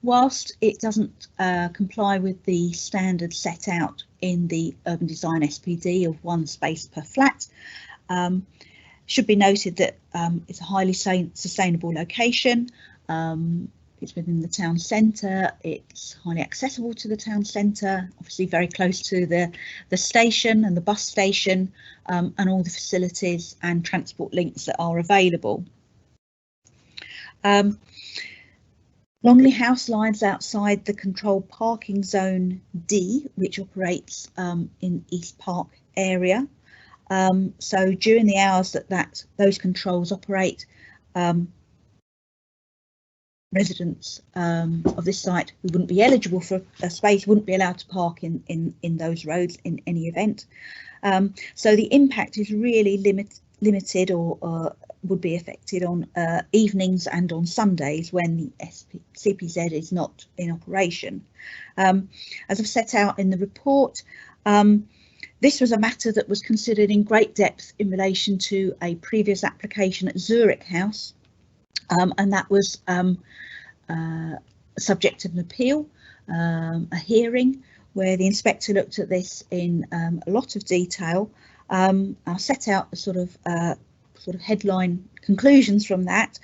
Whilst it doesn't comply with the standard set out in the Urban Design SPD of 1 space per flat, should be noted that it's a highly sustainable location. It's within the town centre, it's highly accessible to the town centre, obviously very close to the station and the bus station, and all the facilities and transport links that are available. Longley House lies outside the controlled parking zone D, which operates in East Park area. So during the hours that those controls operate, residents of this site who wouldn't be eligible for a space wouldn't be allowed to park in those roads in any event. So the impact is really limited or would be affected on evenings and on Sundays when the CPZ is not in operation. As I've set out in the report, this was a matter that was considered in great depth in relation to a previous application at Zurich House, and that was subject of an appeal, a hearing where the inspector looked at this in a lot of detail. I'll set out the sort of headline conclusions from that,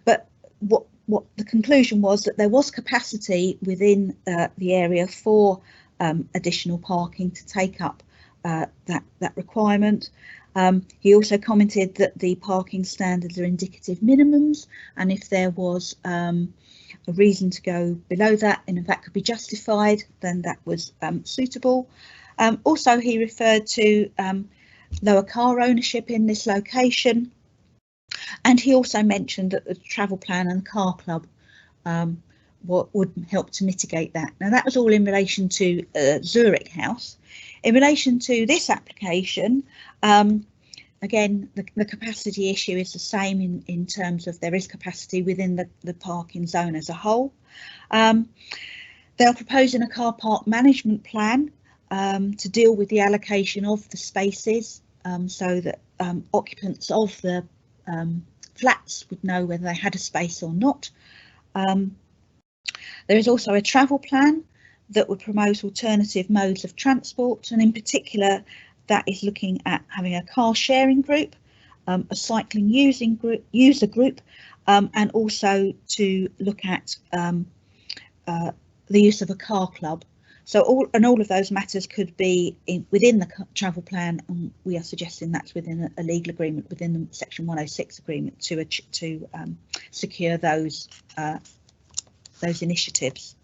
but what the conclusion was that there was capacity within the area for additional parking to take up that requirement. He also commented that the parking standards are indicative minimums, and if there was a reason to go below that and if that could be justified, then that was suitable. Also, he referred to lower car ownership in this location, and he also mentioned that the travel plan and the car club would help to mitigate that. Now, that was all in relation to Zurich House. In relation to this application, again, the capacity issue is the same in terms of there is capacity within the parking zone as a whole. They are proposing a car park management plan to deal with the allocation of the spaces, so that occupants of the flats would know whether they had a space or not. There is also a travel plan that would promote alternative modes of transport, and in particular that is looking at having a car sharing group, a cycling user group, and also to look at the use of a car club. So all of those matters could be within the travel plan, and we are suggesting that's within a legal agreement within the Section 106 agreement to secure those initiatives.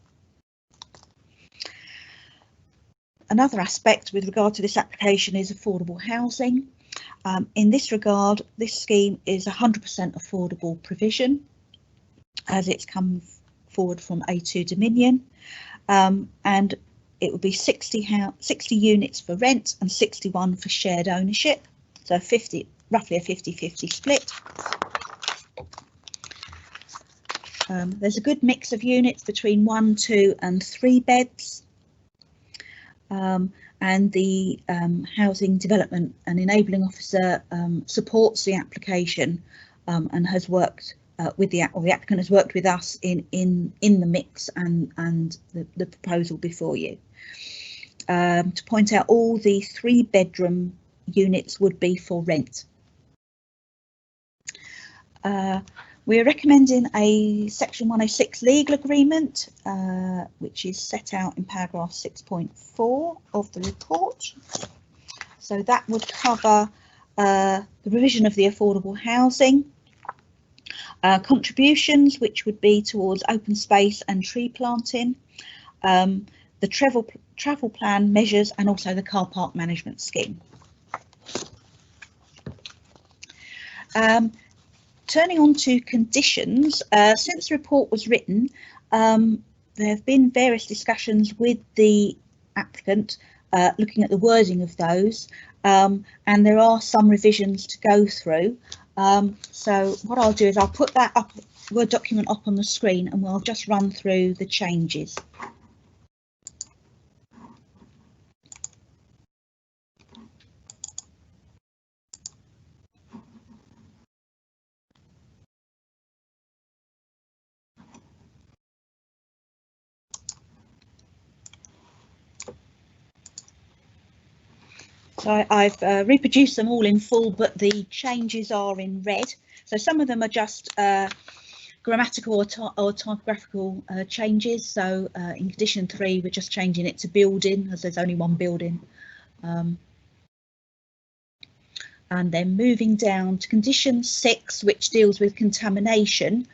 Another aspect with regard to this application is affordable housing. In this regard, this scheme is 100% affordable provision, as it's come forward from A2 Dominion, and it would be 60 units for rent and 61 for shared ownership, so roughly a 50-50 split. There's a good mix of units between 1, 2 and 3 beds. And the Housing Development and Enabling Officer supports the application and has worked with the applicant has worked with us in the mix and the proposal before you. To point out, all the 3-bedroom units would be for rent. We're recommending a Section 106 legal agreement, which is set out in paragraph 6.4 of the report. So that would cover the provision of the affordable housing, contributions which would be towards open space and tree planting, the travel plan measures, and also the car park management scheme. Turning on to conditions, since the report was written, there have been various discussions with the applicant looking at the wording of those, and there are some revisions to go through. So what I'll do is I'll put that Word document up on the screen and we'll just run through the changes. So I've reproduced them all in full, but the changes are in red. So some of them are just grammatical or typographical changes. So in condition 3, we're just changing it to building, as there's only one building. And then moving down to condition 6, which deals with contamination.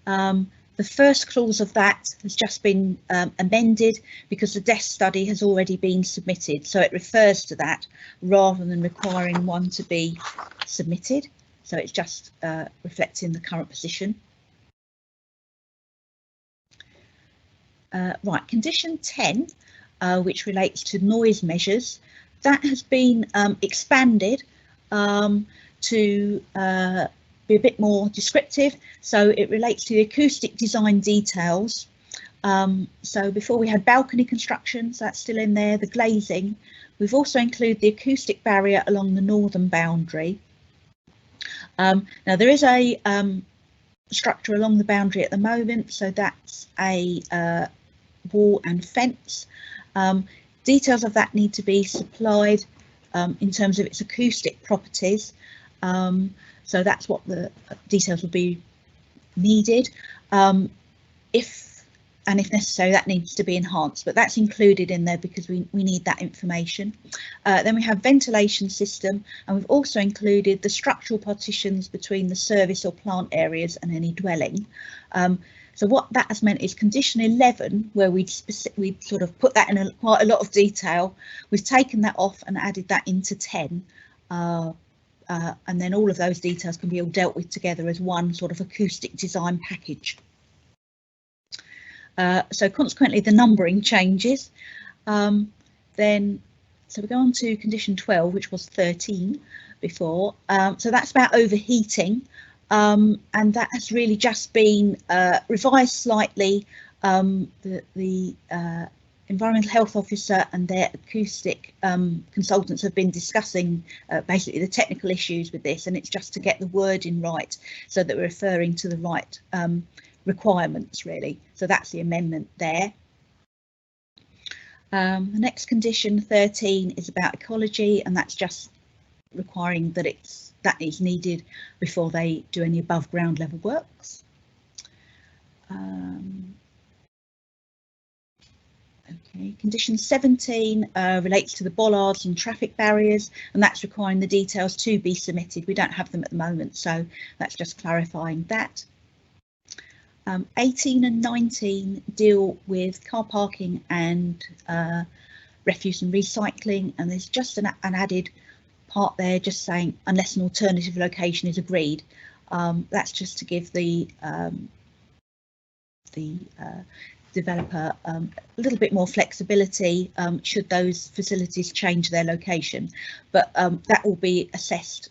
The first clause of that has just been amended because the desk study has already been submitted, so it refers to that rather than requiring one to be submitted. So it's just reflecting the current position. Right, condition 10, which relates to noise measures, that has been expanded to be a bit more descriptive, so it relates to the acoustic design details. So before we had balcony construction, so that's still in there, the glazing. We've also included the acoustic barrier along the northern boundary. Now there is a structure along the boundary at the moment, so that's a wall and fence. Details of that need to be supplied in terms of its acoustic properties. So that's what the details will be needed. If necessary, that needs to be enhanced, but that's included in there because we need that information. Then we have ventilation system, and we've also included the structural partitions between the service or plant areas and any dwelling. So what that has meant is condition 11, where we sort of put that in quite a lot of detail, we've taken that off and added that into 10. And then all of those details can be all dealt with together as one sort of acoustic design package. So consequently, the numbering changes. So we go on to condition 12, which was 13 before. So that's about overheating, and that has really just been revised slightly. The Environmental Health Officer and their acoustic consultants have been discussing basically the technical issues with this, and it's just to get the wording right so that we're referring to the right requirements really. So that's the amendment there. The next condition 13 is about ecology, and that's just requiring that that is needed before they do any above ground level works. Okay, condition 17 relates to the bollards and traffic barriers, and that's requiring the details to be submitted. We don't have them at the moment, so that's just clarifying that. 18 and 19 deal with car parking and refuse and recycling, and there's just an added part there just saying unless an alternative location is agreed. That's just to give the developer a little bit more flexibility should those facilities change their location, but that will be assessed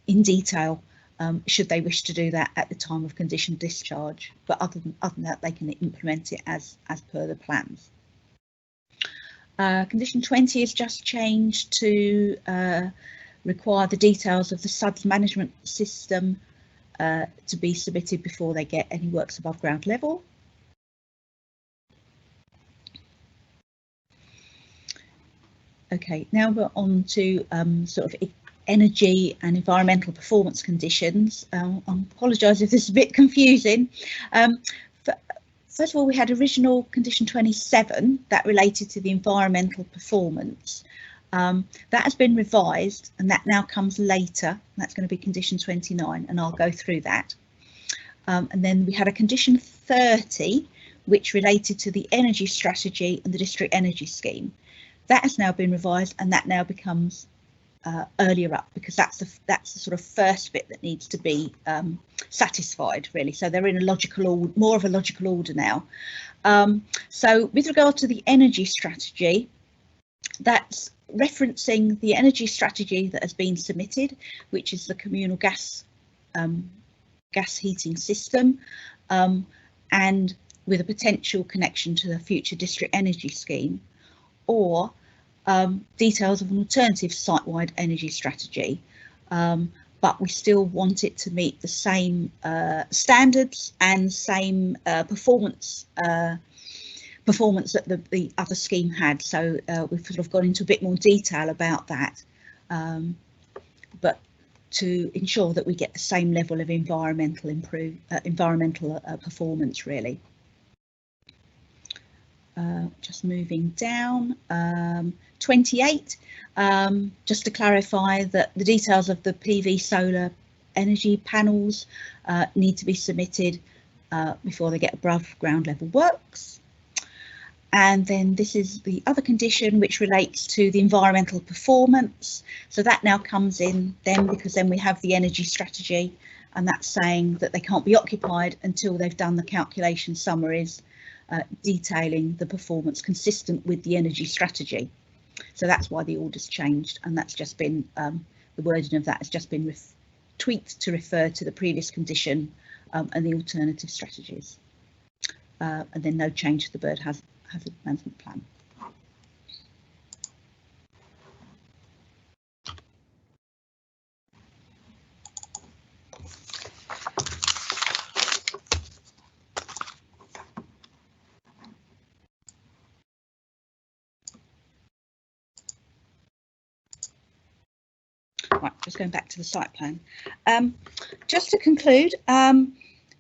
in detail should they wish to do that at the time of condition discharge, but other than that they can implement it as per the plans. Condition 20 is just changed to require the details of the SUDS management system to be submitted before they get any works above ground level. Okay, now we're on to sort of energy and environmental performance conditions. I apologise if this is a bit confusing. First of all, we had original condition 27 that related to the environmental performance. That has been revised and that now comes later. That's going to be condition 29, and I'll go through that. And then we had a condition 30 which related to the energy strategy and the district energy scheme. That has now been revised, and that now becomes earlier up, because that's the sort of first bit that needs to be satisfied really. So they're in a logical, more of a logical order now. So with regard to the energy strategy, that's referencing the energy strategy that has been submitted, which is the communal gas heating system, and with a potential connection to the future district energy scheme, or details of an alternative site-wide energy strategy, but we still want it to meet the same standards and same performance that the other scheme had. So we've sort of gone into a bit more detail about that, but to ensure that we get the same level of environmental performance really. Just moving down, 28, just to clarify that the details of the PV solar energy panels need to be submitted before they get above ground level works. And then this is the other condition which relates to the environmental performance. So that now comes in then, because then we have the energy strategy, and that's saying that they can't be occupied until they've done the calculation summaries detailing the performance consistent with the energy strategy. So that's why the order's changed, and that's just been the wording of that has just been tweaked to refer to the previous condition and the alternative strategies, and then no change to the bird hazard management plan. Right, just going back to the site plan. Just to conclude,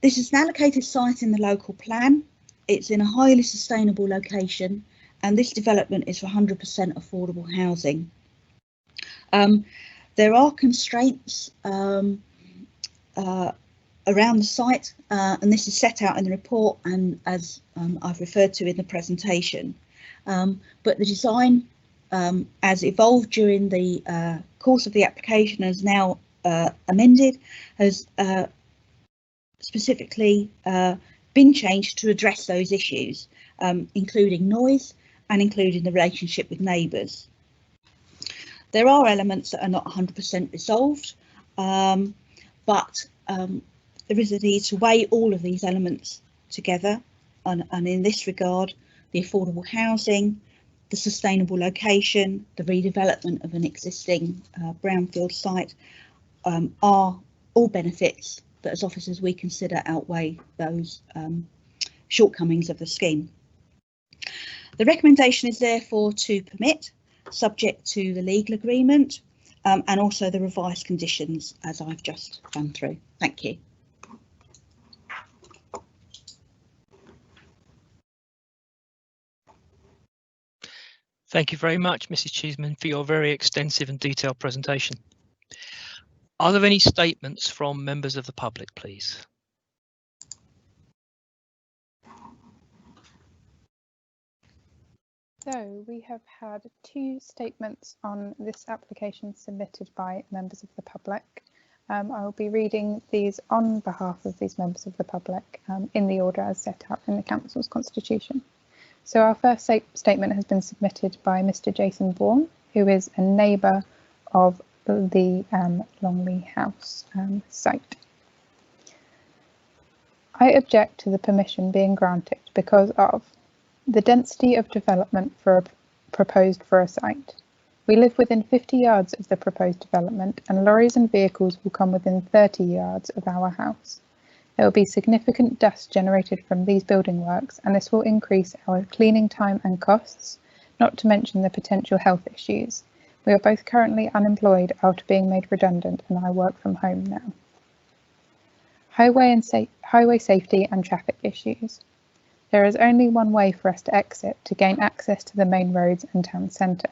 this is an allocated site in the local plan. It's in a highly sustainable location, and this development is for 100% affordable housing. There are constraints around the site, and this is set out in the report and as I've referred to in the presentation. But the design as evolved during the course of the application has now amended, has specifically been changed to address those issues, including noise and including the relationship with neighbours. There are elements that are not 100% resolved, but there is a need to weigh all of these elements together, and in this regard, the affordable housing, the sustainable location, the redevelopment of an existing brownfield site are all benefits that as officers we consider outweigh those shortcomings of the scheme. The recommendation is therefore to permit, subject to the legal agreement and also the revised conditions as I've just gone through. Thank you. Thank you very much, Mrs. Cheeseman, for your very extensive and detailed presentation. Are there any statements from members of the public, please? So we have had 2 statements on this application submitted by members of the public. I will be reading these on behalf of these members of the public in the order as set out in the Council's constitution. So our first statement has been submitted by Mr. Jason Bourne, who is a neighbour of the Longley House site. I object to the permission being granted because of the density of development proposed for a site. We live within 50 yards of the proposed development and lorries and vehicles will come within 30 yards of our house. There will be significant dust generated from these building works and this will increase our cleaning time and costs, not to mention the potential health issues. We are both currently unemployed after being made redundant and I work from home now. Highway safety and traffic issues. There is only one way for us to exit to gain access to the main roads and town centre.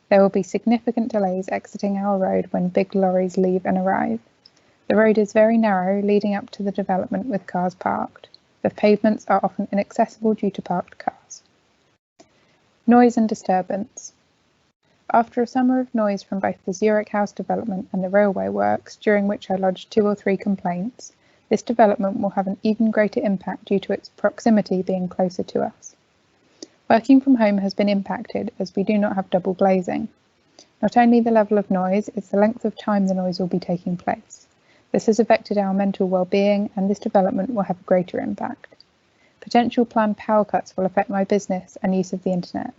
There will be significant delays exiting our road when big lorries leave and arrive. The road is very narrow leading up to the development with cars parked. The pavements are often inaccessible due to parked cars. Noise and disturbance. After a summer of noise from both the Zurich House development and the railway works, during which I lodged 2 or 3 complaints, this development will have an even greater impact due to its proximity being closer to us. Working from home has been impacted as we do not have double glazing. Not only the level of noise, it's the length of time the noise will be taking place. This has affected our mental well-being and this development will have a greater impact. Potential planned power cuts will affect my business and use of the internet.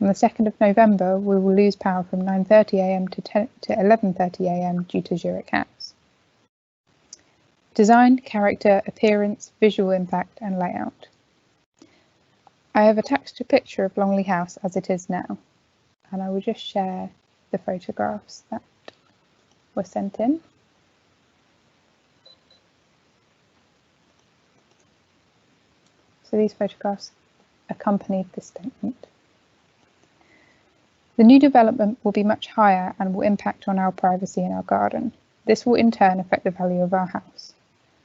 On the 2nd of November, we will lose power from 9:30 AM to 11:30 AM due to Zurich House. Design, character, appearance, visual impact and layout. I have attached a picture of Longley House as it is now, and I will just share the photographs that were sent in. So these photographs accompanied the statement. The new development will be much higher and will impact on our privacy in our garden. This will in turn affect the value of our house.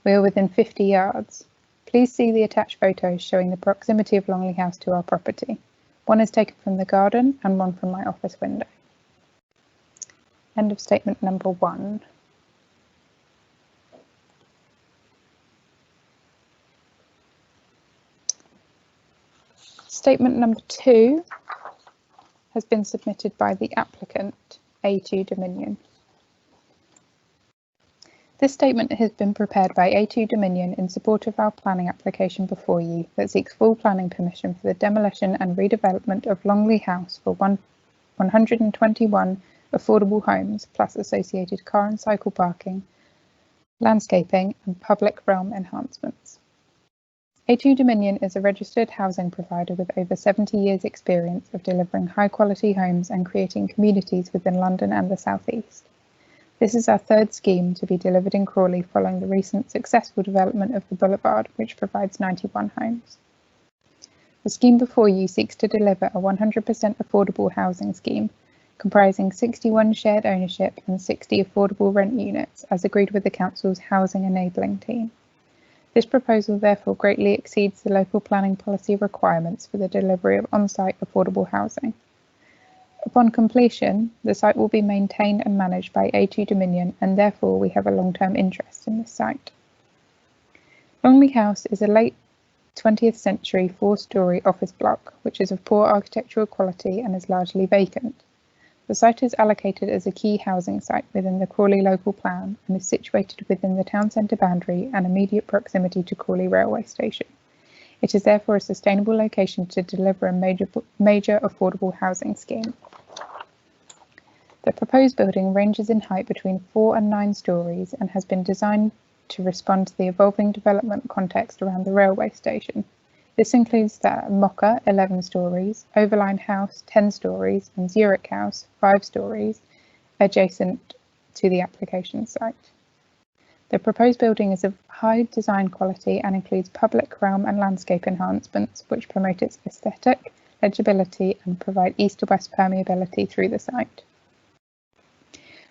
We are within 50 yards. Please see the attached photos showing the proximity of Longley House to our property. One is taken from the garden and one from my office window. End of statement number 1. Statement number 2 has been submitted by the applicant, A2 Dominion. This statement has been prepared by A2 Dominion in support of our planning application before you that seeks full planning permission for the demolition and redevelopment of Longley House for 121 affordable homes plus associated car and cycle parking, landscaping and public realm enhancements. A2 Dominion is a registered housing provider with over 70 years' experience of delivering high-quality homes and creating communities within London and the South East. This is our 3rd scheme to be delivered in Crawley following the recent successful development of the Boulevard, which provides 91 homes. The scheme before you seeks to deliver a 100% affordable housing scheme, comprising 61 shared ownership and 60 affordable rent units, as agreed with the Council's Housing Enabling Team. This proposal therefore greatly exceeds the local planning policy requirements for the delivery of on-site affordable housing. Upon completion, the site will be maintained and managed by A2 Dominion and therefore we have a long-term interest in this site. Longley House is a late 20th century 4-storey office block which is of poor architectural quality and is largely vacant. The site is allocated as a key housing site within the Crawley local plan and is situated within the town centre boundary and immediate proximity to Crawley railway station. It is therefore a sustainable location to deliver a major affordable housing scheme. The proposed building ranges in height between 4 and 9 stories and has been designed to respond to the evolving development context around the railway station. This includes the Mocha 11 stories, Overline House 10 stories and Zurich House 5 stories adjacent to the application site. The proposed building is of high design quality and includes public realm and landscape enhancements which promote its aesthetic, legibility and provide east to west permeability through the site.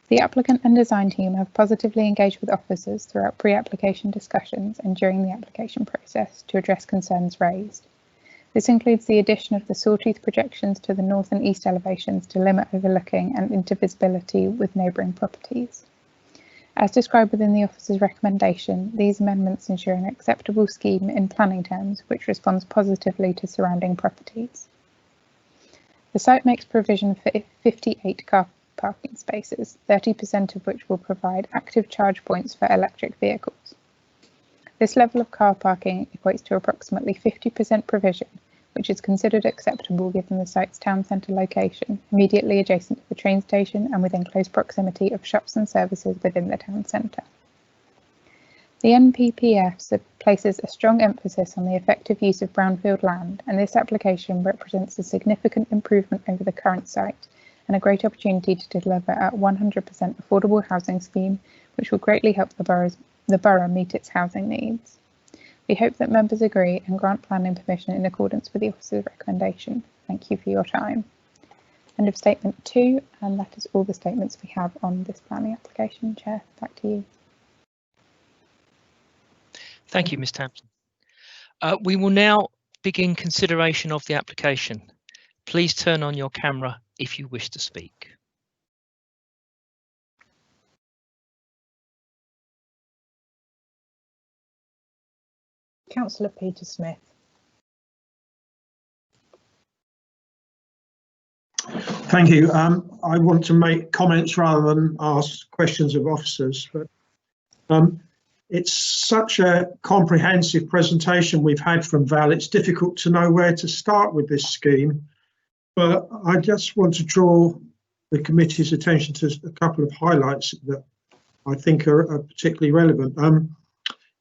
The applicant and design team have positively engaged with officers throughout pre-application discussions and during the application process to address concerns raised. This includes the addition of the sawtooth projections to the north and east elevations to limit overlooking and intervisibility with neighbouring properties. As described within the officer's recommendation, these amendments ensure an acceptable scheme in planning terms which responds positively to surrounding properties. The site makes provision for 58 car parking spaces, 30% of which will provide active charge points for electric vehicles. This level of car parking equates to approximately 50% provision, which is considered acceptable given the site's town centre location, immediately adjacent to the train station and within close proximity of shops and services within the town centre. The NPPF places a strong emphasis on the effective use of brownfield land, and this application represents a significant improvement over the current site and a great opportunity to deliver a 100% affordable housing scheme, which will greatly help the borough meet its housing needs. We hope that members agree and grant planning permission in accordance with the officer's recommendation. Thank you for your time. End of statement 2, and that is all the statements we have on this planning application. Chair, back to you. Thank you, Ms. Tampson. We will now begin consideration of the application. Please turn on your camera if you wish to speak. Councillor Peter Smith. Thank you. I want to make comments rather than ask questions of officers, but it's such a comprehensive presentation we've had from Val, it's difficult to know where to start with this scheme. But I just want to draw the committee's attention to a couple of highlights that I think are particularly relevant.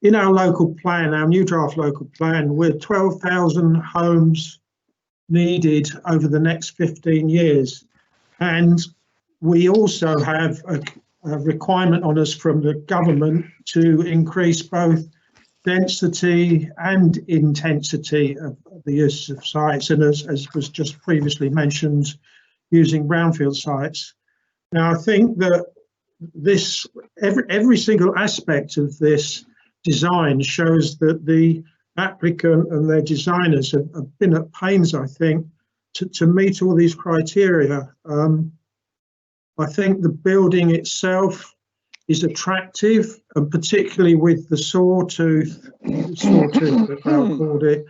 In our local plan, our new draft local plan, we're 12,000 homes needed over the next 15 years. And we also have a requirement on us from the government to increase both density and intensity of the use of sites, and as was just previously mentioned, using brownfield sites. Now, I think that this every single aspect of this design shows that the applicant and their designers have been at pains, I think, to meet all these criteria. I think the building itself is attractive, and particularly with the sawtooth that Val called it.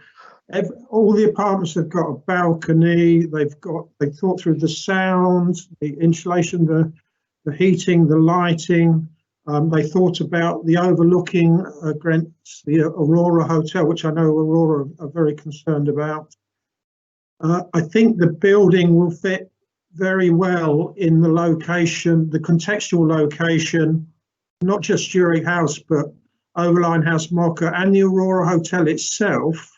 All the apartments have got a balcony. They thought through the sound, the insulation, the heating, the lighting. They thought about the overlooking against the Aurora Hotel, which I know Aurora are very concerned about. I think the building will fit very well in the location, the contextual location, not just Zurich House, but Overline House, Mocha, and the Aurora Hotel itself,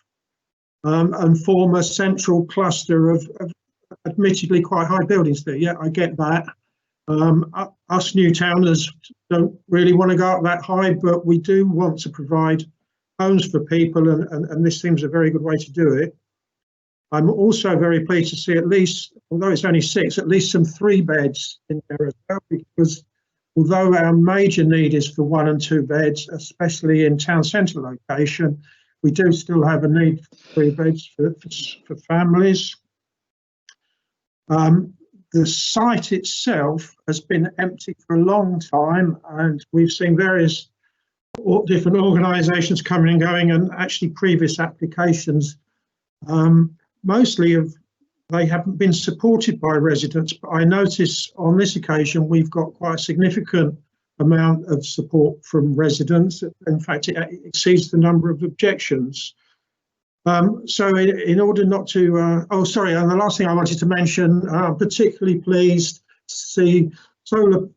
and form a central cluster of admittedly quite high buildings there. Yeah, I get that. Us Newtowners don't really want to go up that high, but we do want to provide homes for people, and this seems a very good way to do it. I'm also very pleased to see, at least, although it's only 6, at least some 3 beds in there as well, because although our major need is for 1 and 2 beds, especially in town centre location, we do still have a need for 3 beds for families. The site itself has been empty for a long time, and we've seen various different organisations coming and going, and actually previous applications. Mostly they haven't been supported by residents, but I notice on this occasion we've got quite a significant amount of support from residents. In fact, it exceeds the number of objections. So in order not to, and the last thing I wanted to mention, I'm particularly pleased to see solar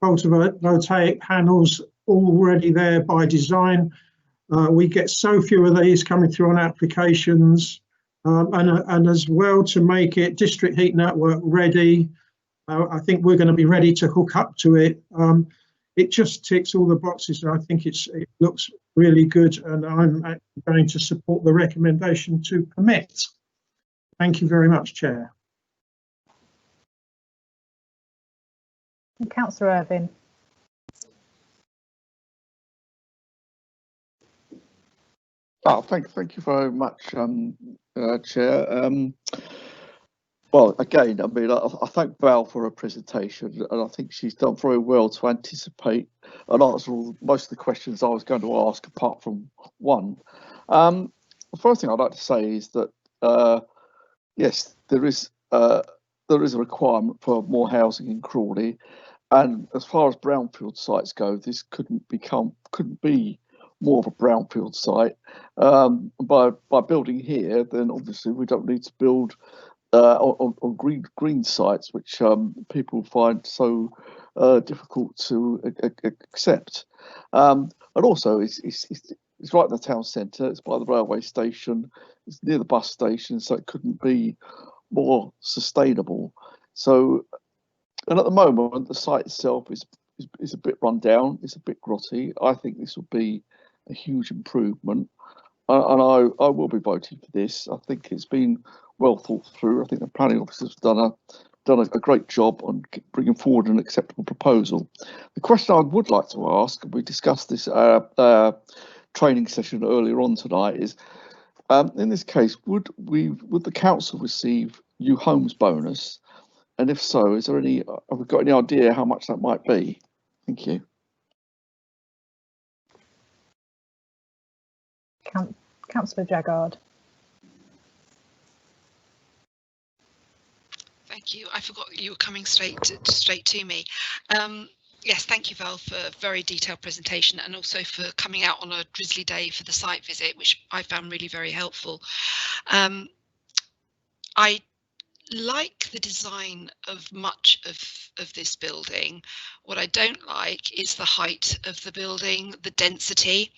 photovoltaic panels already there by design. We get so few of these coming through on applications, and as well, to make it district heat network ready, I think we're going to be ready to hook up to it. It just ticks all the boxes, and I think it looks really good, and I'm going to support the recommendation to permit. Thank you very much, Chair. And Councillor Irvine. Oh, thank you very much, Chair. Well, again, I mean, I thank Val for her presentation, and I think she's done very well to anticipate and answer most of the questions I was going to ask, apart from one. The first thing I'd like to say is that yes, there is a requirement for more housing in Crawley, and as far as brownfield sites go, this couldn't be more of a brownfield site. By building here, then obviously we don't need to build on green sites, which people find so difficult to accept. And also, it's right in the town centre. It's by the railway station. It's near the bus station, so it couldn't be more sustainable. So, and at the moment, the site itself is a bit run down. It's a bit grotty. I think this will be a huge improvement, and I will be voting for this. I think it's been well thought through. I think the planning officers have done a great job on bringing forward an acceptable proposal. The question I would like to ask, and we discussed this training session earlier on tonight, is in this case, would the council receive new homes bonus? And if so, have we got any idea how much that might be? Thank you. Councillor Jaggard. Thank you. I forgot you were coming straight to me. Yes, thank you, Val, for a very detailed presentation, and also for coming out on a drizzly day for the site visit, which I found really very helpful. I like the design of much of this building. What I don't like is the height of the building, the density.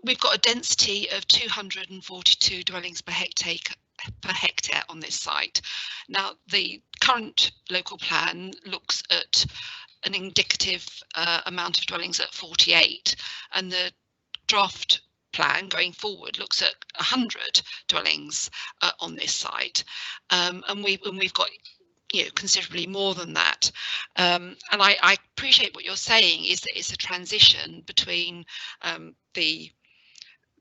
We've got a density of 242 dwellings per hectare on this site. Now, the current local plan looks at an indicative amount of dwellings at 48, and the draft plan going forward looks at 100 dwellings on this site, and we've got considerably more than that. And I appreciate what you're saying, is that it's a transition between the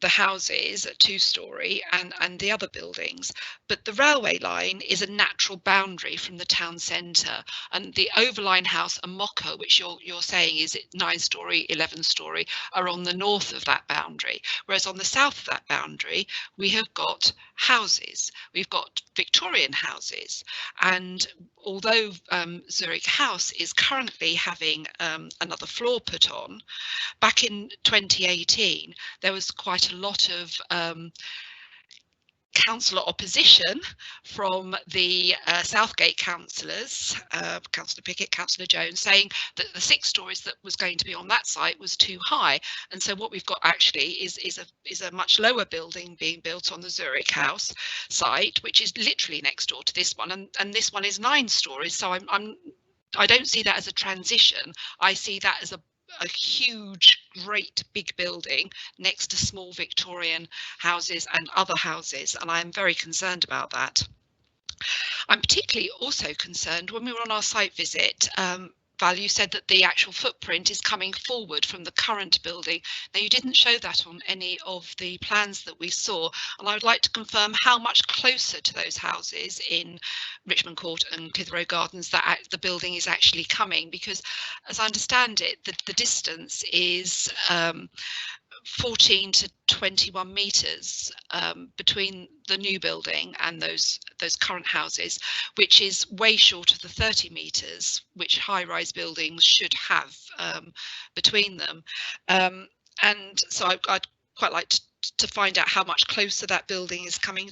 houses at 2-storey and the other buildings, but the railway line is a natural boundary from the town centre, and the overline house and Mocha, which you're saying is 9-storey, 11-storey, are on the north of that boundary, whereas on the south of that boundary we have got houses. We've got Victorian houses, and although Zurich House is currently having another floor put on, back in 2018 there was quite a lot of councillor opposition from the Southgate councillors, Councillor Pickett, Councillor Jones, saying that the 6 stories that was going to be on that site was too high. And so what we've got actually is a much lower building being built on the Zurich House site, which is literally next door to this one, and this one is 9 stories. So I don't see that as a transition. I see that as a huge, great big building next to small Victorian houses and other houses, and I am very concerned about that. I'm particularly also concerned when we were on our site visit. Val, you said that the actual footprint is coming forward from the current building. Now, you didn't show that on any of the plans that we saw, and I would like to confirm how much closer to those houses in Richmond Court and Clitheroe Gardens that the building is actually coming, because as I understand it, the distance is 14 to 21 metres between the new building and those current houses, which is way short of the 30 metres which high-rise buildings should have between them. And so I'd quite like to find out how much closer that building is coming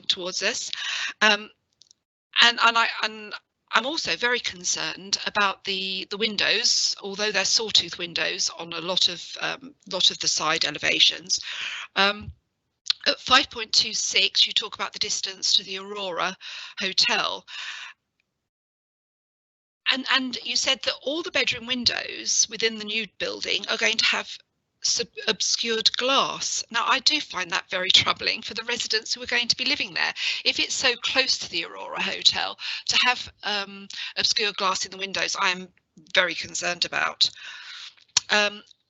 towards us. And I'm also very concerned about the windows, although they're sawtooth windows on a lot of the side elevations. At 5.26, you talk about the distance to the Aurora Hotel. And you said that all the bedroom windows within the new building are going to have obscured glass. Now, I do find that very troubling for the residents who are going to be living there. If it's so close to the Aurora Hotel, to have obscured glass in the windows, I am very concerned about.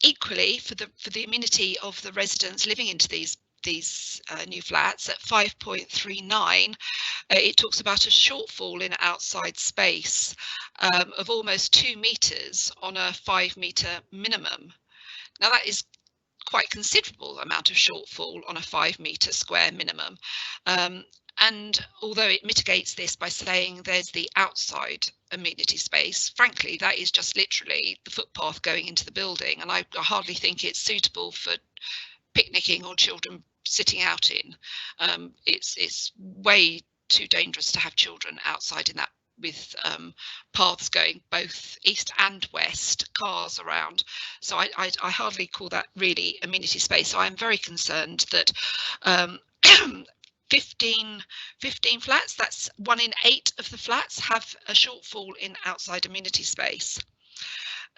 Equally, for the amenity of the residents living into these new flats, at 5.39, it talks about a shortfall in outside space of almost 2 metres on a 5 metre minimum. Now, that is quite considerable amount of shortfall on a 5 metre square minimum. And although it mitigates this by saying there's the outside amenity space, frankly, that is just literally the footpath going into the building. And I hardly think it's suitable for picnicking or children sitting out in. It's way too dangerous to have children outside in that, with paths going both east and west, cars around. So I hardly call that really amenity space. So I'm very concerned that 15 flats, that's 1 in 8 of the flats, have a shortfall in outside amenity space.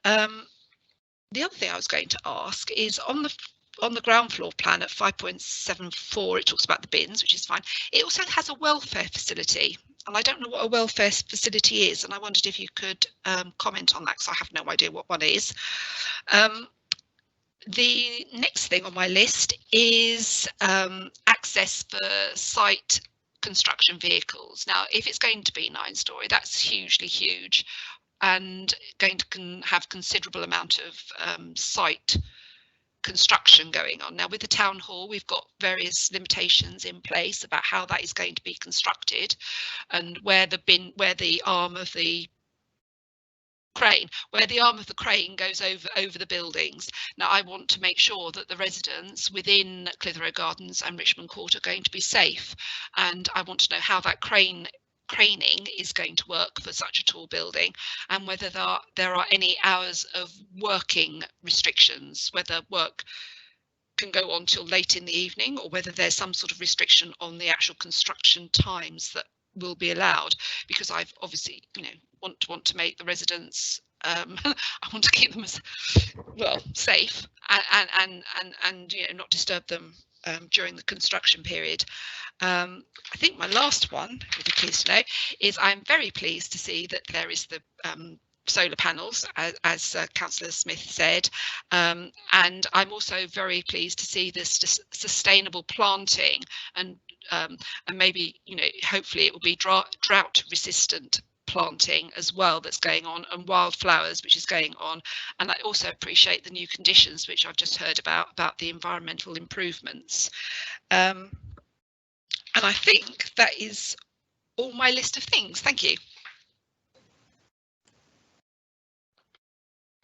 The other thing I was going to ask is on the ground floor plan at 5.74, it talks about the bins, which is fine. It also has a welfare facility, and I don't know what a welfare facility is, and I wondered if you could comment on that, because I have no idea what one is. The next thing on my list is access for site construction vehicles. Now, if it's going to be 9-storey, that's hugely huge and going to have considerable amount of site construction going on. Now, with the town hall, we've got various limitations in place about how that is going to be constructed, and where the arm of the crane goes over the buildings. Now, I want to make sure that the residents within Clitheroe Gardens and Richmond Court are going to be safe, and I want to know how that craning is going to work for such a tall building, and whether there are any hours of working restrictions, whether work can go on till late in the evening, or whether there's some sort of restriction on the actual construction times that will be allowed, because I've obviously, want to make the residents I want to keep them as well safe and not disturb them during the construction period. I think my last one, you'll be pleased to know, is I'm very pleased to see that there is the solar panels, as Councillor Smith said, and I'm also very pleased to see this sustainable planting, and maybe hopefully it will be drought resistant planting as well that's going on, and wildflowers which is going on. And I also appreciate the new conditions which I've just heard about the environmental improvements. And I think that is all my list of things. Thank you.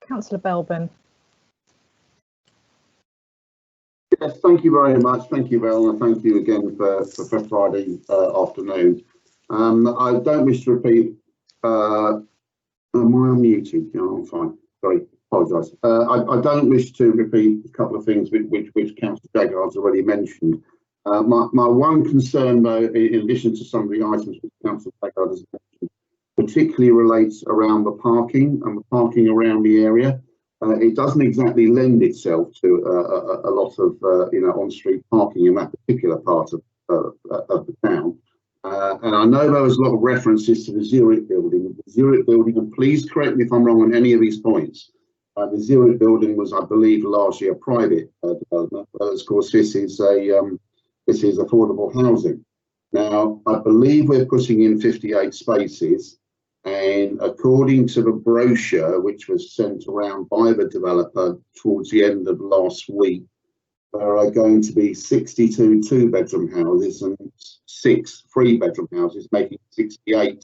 Councillor Belbin. Yes, thank you very much. Thank you, Val, and thank you again for Friday afternoon. I don't wish to repeat. Am I unmuted? No, I'm fine. Sorry, apologise. I don't wish to repeat a couple of things which Councillor Jagger has already mentioned. My one concern, though, in addition to some of the items which Councillor Jagger has mentioned, particularly relates around the parking and the parking around the area. It doesn't exactly lend itself to a lot of on-street parking in that particular part of the town. And I know there was a lot of references to the Zurich building. The Zurich building, and please correct me if I'm wrong on any of these points. The Zurich building was, I believe, largely a private development. Of course, this is affordable housing. Now, I believe we're putting in 58 spaces, and according to the brochure which was sent around by the developer towards the end of last week, there are going to be 62 two-bedroom houses and 6 three-bedroom houses, making 68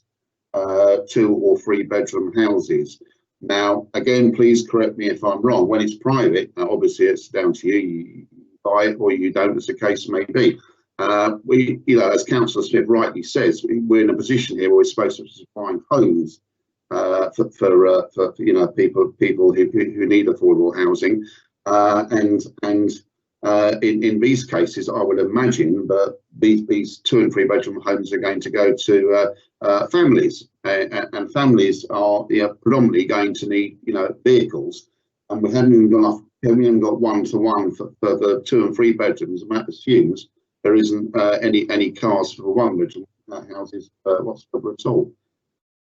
2 or 3 bedroom houses. Now, again, please correct me if I'm wrong. When it's private, obviously it's down to you. You buy it or you don't, as the case may be. as Councillor Smith rightly says, we're in a position here where we're supposed to be supplying homes for people who need affordable housing, in these cases, I would imagine that these 2 and 3 bedroom homes are going to go to families, and families are predominantly going to need vehicles, and we haven't even got 1-to-1 for the 2 and 3 bedrooms, and that assumes there isn't any cars for the 1 bedroom houses whatsoever at all.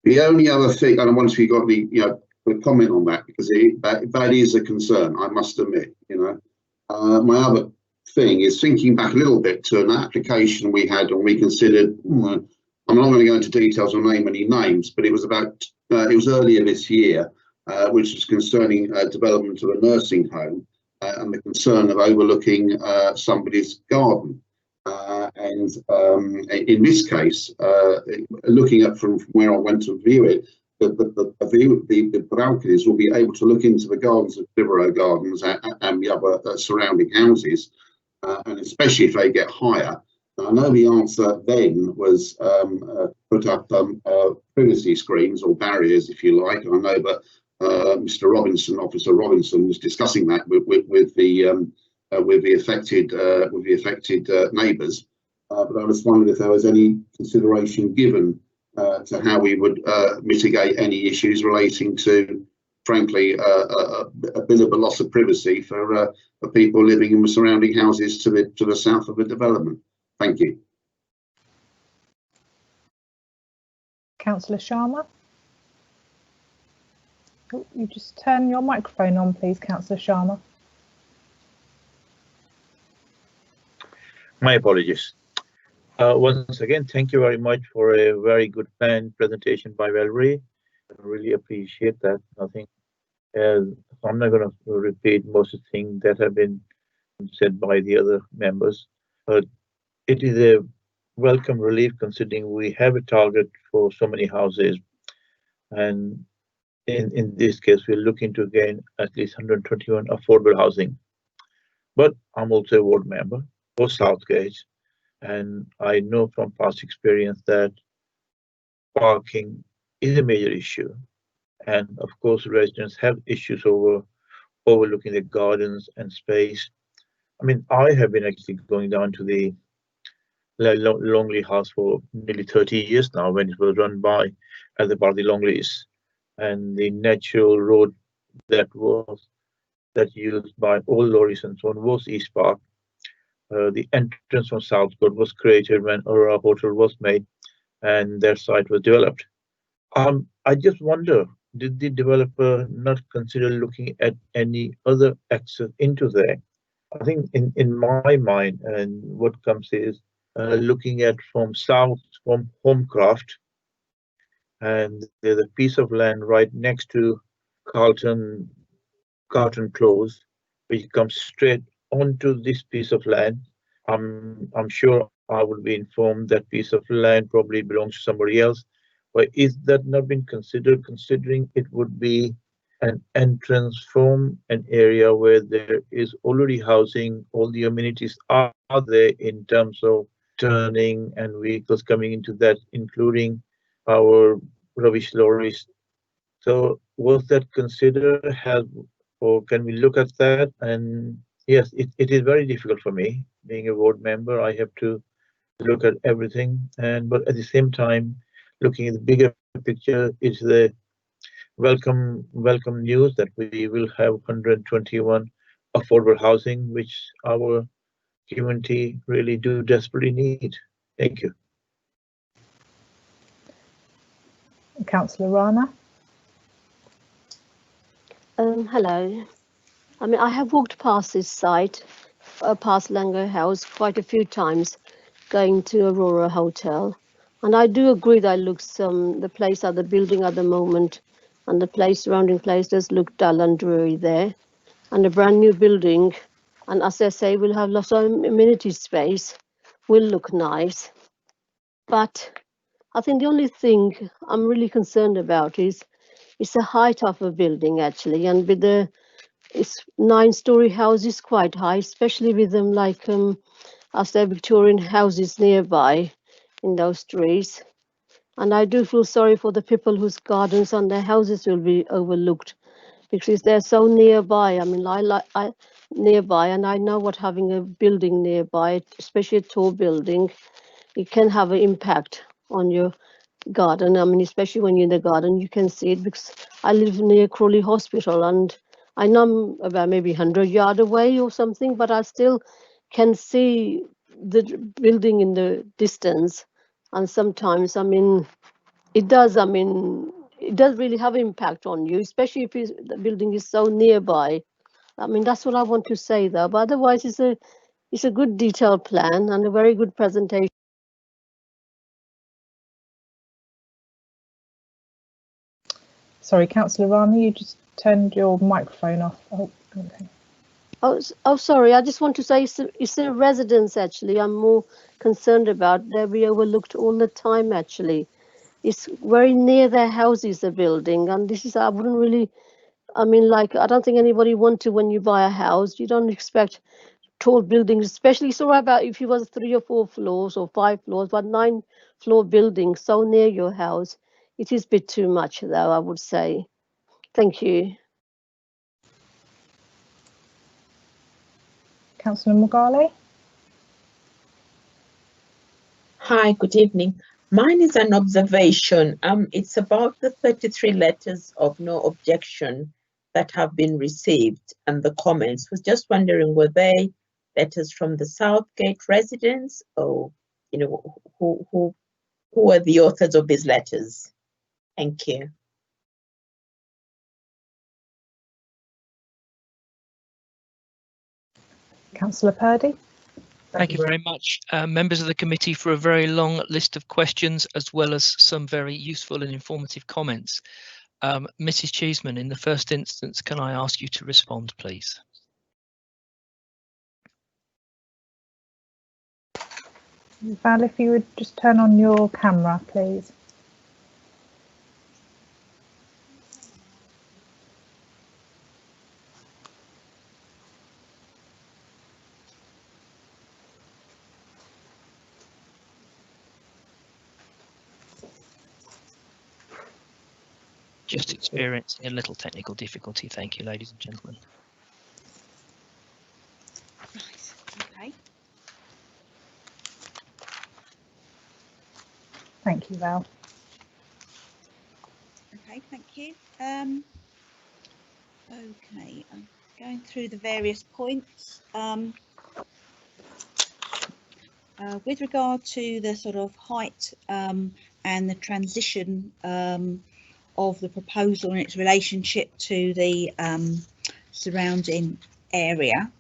The only other thing, and I wonder if you got any comment on that, because that is a concern, I must admit. My other thing is thinking back a little bit to an application we had when we considered, I'm not going to go into details or name any names, but it was earlier this year, which was concerning development of a nursing home and the concern of overlooking somebody's garden. And in this case, looking at from where I went to view it, the balconies will be able to look into the gardens of Clitheroe Gardens and the other surrounding houses, and especially if they get higher. I know the answer then was put up privacy screens or barriers, if you like. I know that Mr. Robinson, Officer Robinson, was discussing that with the affected neighbours. But I just wondered if there was any consideration given to how we would mitigate any issues relating to, frankly, a bit of a loss of privacy for people living in the surrounding houses to the south of the development. Thank you. Councillor Sharma. Oh, you just turn your microphone on, please, Councillor Sharma. My apologies. Once again, thank you very much for a very good planned presentation by Valerie. I really appreciate that. I think I'm not going to repeat most of the things that have been said by the other members, but it is a welcome relief considering we have a target for so many houses, and in this case we're looking to gain at least 121 affordable housing. But I'm also a ward member for Southgate, and I know from past experience that parking is a major issue, and of course residents have issues overlooking the gardens and space. I mean, I have been actually going down to the Longley house for nearly 30 years now, when it was run by as a part of the Longleys, and the natural road that used by all lorries and so on was East Park. The entrance from Southgate was created when Aurora Hotel was made and their site was developed. I just wonder, did the developer not consider looking at any other access into there? I think in my mind, and what comes is looking at from south, from Homecraft, and there's a piece of land right next to Carlton Close, which comes straight onto this piece of land. I'm sure I would be informed that piece of land probably belongs to somebody else, but is that not been considered, considering it would be an entrance from an area where there is already housing, all the amenities are there in terms of turning and vehicles coming into that, including our rubbish lorries. So was that considered, or can we look at that? And yes, it is very difficult for me being a ward member. I have to look at everything, but at the same time, looking at the bigger picture, it's the welcome news that we will have 121 affordable housing, which our community really do desperately need. Thank you. Councillor Rana. Hello. I mean, I have walked past this site, past Lango House, quite a few times, going to Aurora Hotel, and I do agree that it looks the place at the building at the moment, and the surrounding place does look dull and dreary there, and a brand new building, and as I say, we'll have lots of amenity space, will look nice, but I think the only thing I'm really concerned about is the height of a building actually, and with it's 9-story house is quite high, especially with them like as there are Victorian houses nearby in those streets. And I do feel sorry for the people whose gardens and their houses will be overlooked, because they're so nearby. I mean, I nearby, and I know what having a building nearby, especially a tall building, it can have an impact on your garden. I mean, especially when you're in the garden, you can see it, because I live near Crawley Hospital, and I know I'm about maybe 100 yards away or something, but I still can see the building in the distance. And sometimes, I mean, it does really have impact on you, especially if the building is so nearby. I mean, that's what I want to say, though. But otherwise, it's a good detailed plan and a very good presentation. Sorry, Councillor Rana, you just turned your microphone off. Oh, okay. Oh, sorry. I just want to say it's the residents, actually, I'm more concerned about. They'll be overlooked all the time, actually. It's very near their houses, the building. And this is, I wouldn't really, I mean, like, I don't think anybody want to, when you buy a house, you don't expect tall buildings, especially, so about if it was 3 or 4 floors or 5 floors, but 9-floor building so near your house, it is a bit too much, though, I would say. Thank you. Councillor Mughali. Hi, good evening. Mine is an observation. It's about the 33 letters of no objection that have been received and the comments. Was just wondering, were they letters from the Southgate residents, or who were the authors of these letters? Thank you. Councillor Purdy. Thank you very much, members of the committee, for a very long list of questions, as well as some very useful and informative comments. Mrs. Cheeseman, in the first instance, can I ask you to respond, please? Val, if you would just turn on your camera, please. Just experiencing a little technical difficulty. Thank you, ladies and gentlemen. Right, okay. Thank you, Val. Okay, thank you. Okay, I'm going through the various points. With regard to the sort of height and the transition of the proposal and its relationship to the surrounding area.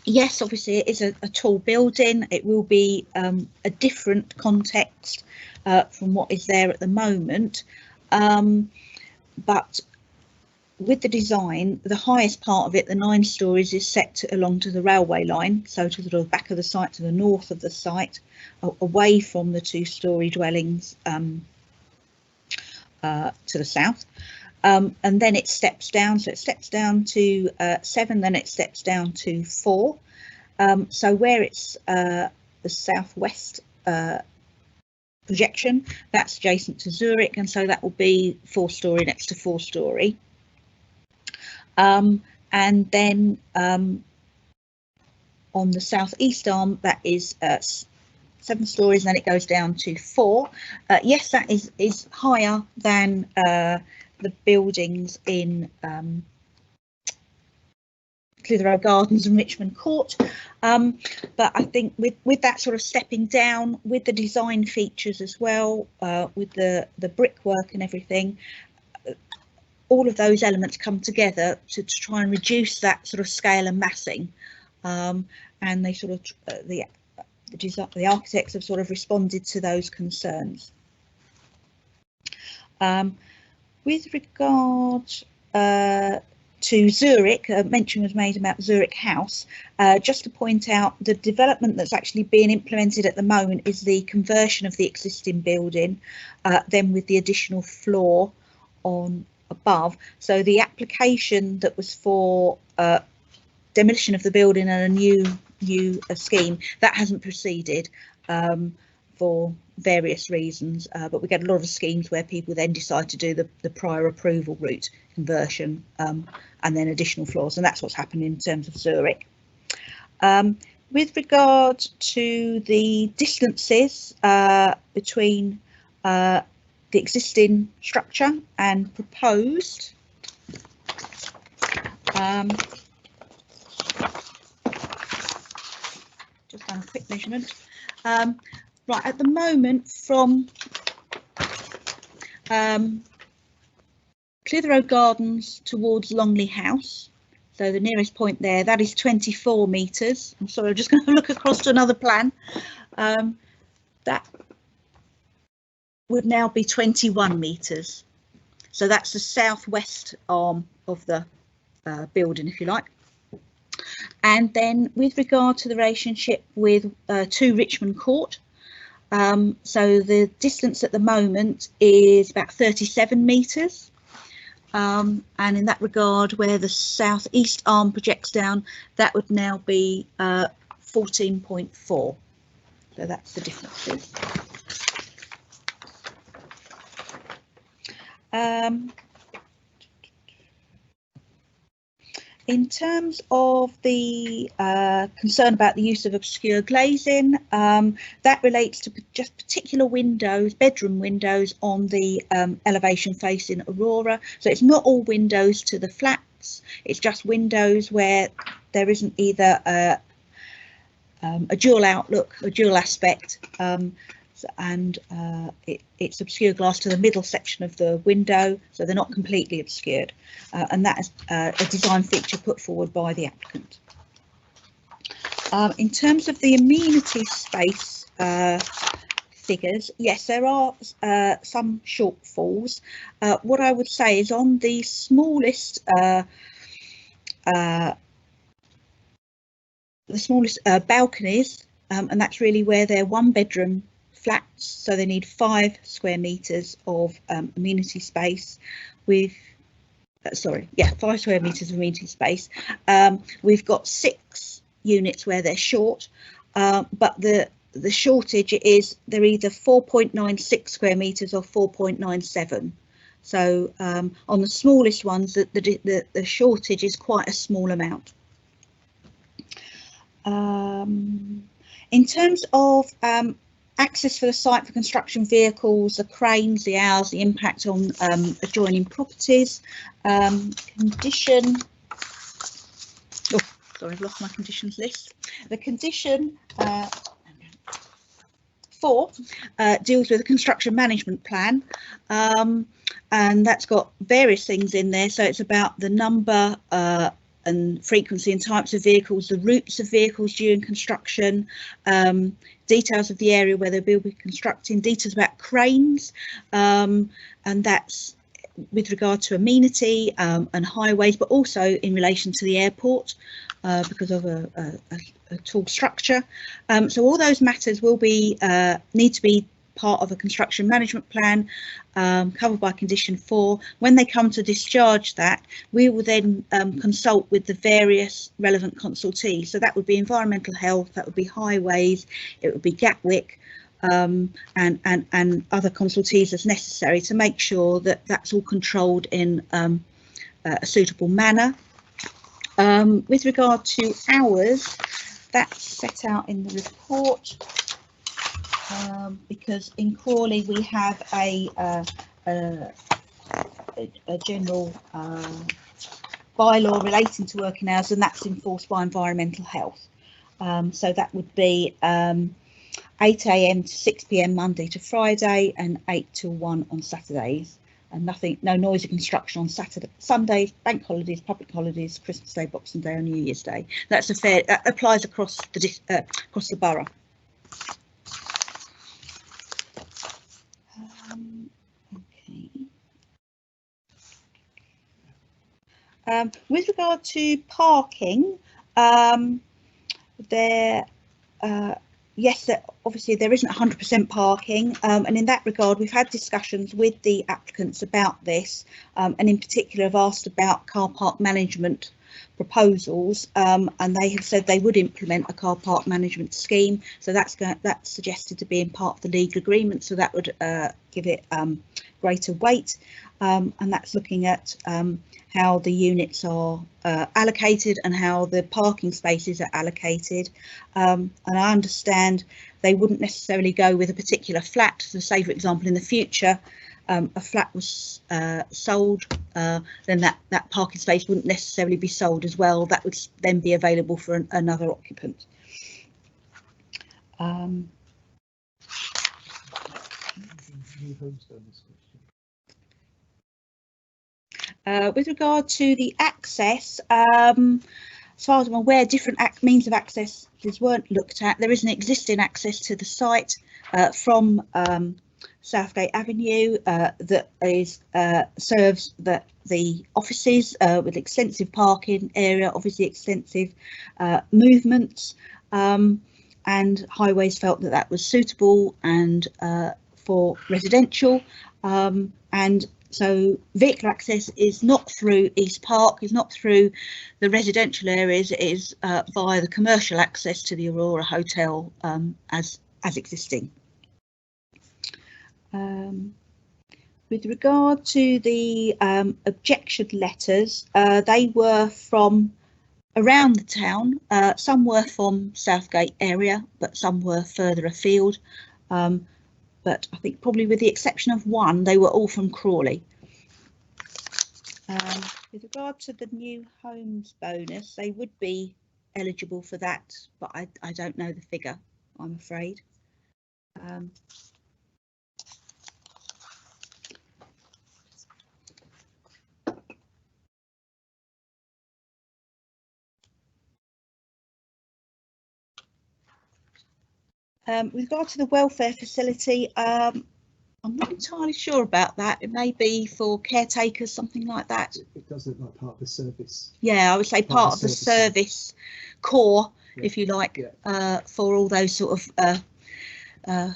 Yes, obviously it is a tall building. It will be a different context from what is there at the moment. But with the design, the highest part of it, the 9 stories, is set along to the railway line, so to the back of the site, to the north of the site, away from the 2-storey dwellings to the south. And then it steps down, so it steps down to 7, then it steps down to 4. So where it's the southwest projection, that's adjacent to Zurich, and so that will be 4-storey next to 4-storey. And then on the southeast arm, that is 7 stories, and then it goes down to 4. Yes, that is higher than the buildings in Clitheroe Gardens and Richmond Court, but I think with that sort of stepping down, with the design features as well, with the brickwork and everything, all of those elements come together to try and reduce that sort of scale and massing, and they sort of the architects have sort of responded to those concerns. With regard to Zurich, mention was made about Zurich House. Just to point out, the development that's actually being implemented at the moment is the conversion of the existing building, then with the additional floor on above. So the application that was for demolition of the building and a new new scheme. That hasn't proceeded for various reasons, but we get a lot of schemes where people then decide to do the prior approval route conversion and then additional floors, and that's what's happened in terms of Zurich. With regard to the distances between the existing structure and proposed, just done a quick measurement. Right, at the moment from Clitheroe Gardens towards Longley House, so the nearest point there, that is 24 metres. I'm sorry, I'm just going to look across to another plan. That would now be 21 metres. So that's the southwest arm of the building, if you like. And then with regard to the relationship with 2 Richmond Court, so the distance at the moment is about 37 metres. And in that regard, where the southeast arm projects down, that would now be 14.4. So that's the differences. In terms of the concern about the use of obscure glazing, that relates to just particular windows, bedroom windows on the elevation facing Aurora. So it's not all windows to the flats, it's just windows where there isn't either a dual outlook, a dual aspect, and it's obscure glass to the middle section of the window, so they're not completely obscured, and that is a design feature put forward by the applicant. In terms of the amenity space figures, yes, there are some shortfalls. What I would say is on the smallest balconies, and that's really where they're 1-bedroom flats, so they need 5 square metres of amenity space. With 5 square metres of amenity space. We've got 6 units where they're short, but the shortage is they're either 4.96 square metres or 4.97. So on the smallest ones, the shortage is quite a small amount. In terms of access for the site for construction vehicles, the cranes, the hours, the impact on adjoining properties, condition. Oh, sorry, I've lost my conditions list. The condition 4 deals with a construction management plan, and that's got various things in there. So it's about the number and frequency and types of vehicles, the routes of vehicles during construction, details of the area where they will be constructing, details about cranes, and that's with regard to amenity and highways, but also in relation to the airport because of a tall structure. So all those matters will be need to be part of a construction management plan covered by condition 4. When they come to discharge that, we will then consult with the various relevant consultees. So that would be environmental health, that would be highways, it would be Gatwick, and other consultees as necessary to make sure that that's all controlled in a suitable manner. With regard to hours, that's set out in the report. Because in Crawley we have a general bylaw relating to working hours, and that's enforced by environmental health. So that would be 8 AM to 6 PM Monday to Friday and 8 till 1 on Saturdays, and no noisy construction on Sundays, bank holidays, public holidays, Christmas Day, Boxing Day, and New Year's Day. That applies across the borough. With regard to parking, obviously there isn't 100% parking, and in that regard we've had discussions with the applicants about this, and in particular have asked about car park management proposals, and they have said they would implement a car park management scheme. So that's suggested to be in part of the legal agreement. So that would give it greater weight, and that's looking at how the units are allocated and how the parking spaces are allocated. And I understand they wouldn't necessarily go with a particular flat. So say, for example, in the future, a flat was sold, then that parking space wouldn't necessarily be sold as well. That would then be available for another occupant. With regard to the access, as far as I'm aware, different means of access weren't looked at. There is an existing access to the site from Southgate Avenue that is serves the offices with extensive parking area, obviously extensive movements, and Highways felt that was suitable and for residential, and so vehicle access is not through East Park, is not through the residential areas, it is via the commercial access to the Aurora Hotel as existing. With regard to the objection letters, they were from around the town. Some were from Southgate area, but some were further afield. But I think probably with the exception of one, they were all from Crawley. With regard to the new homes bonus, they would be eligible for that, but I don't know the figure, I'm afraid. With regard to the welfare facility, I'm not entirely sure about that. It may be for caretakers, something like that. It does look like part of the service. Yeah, I would say part of the service core, yeah, if you like, yeah, for all those sort of,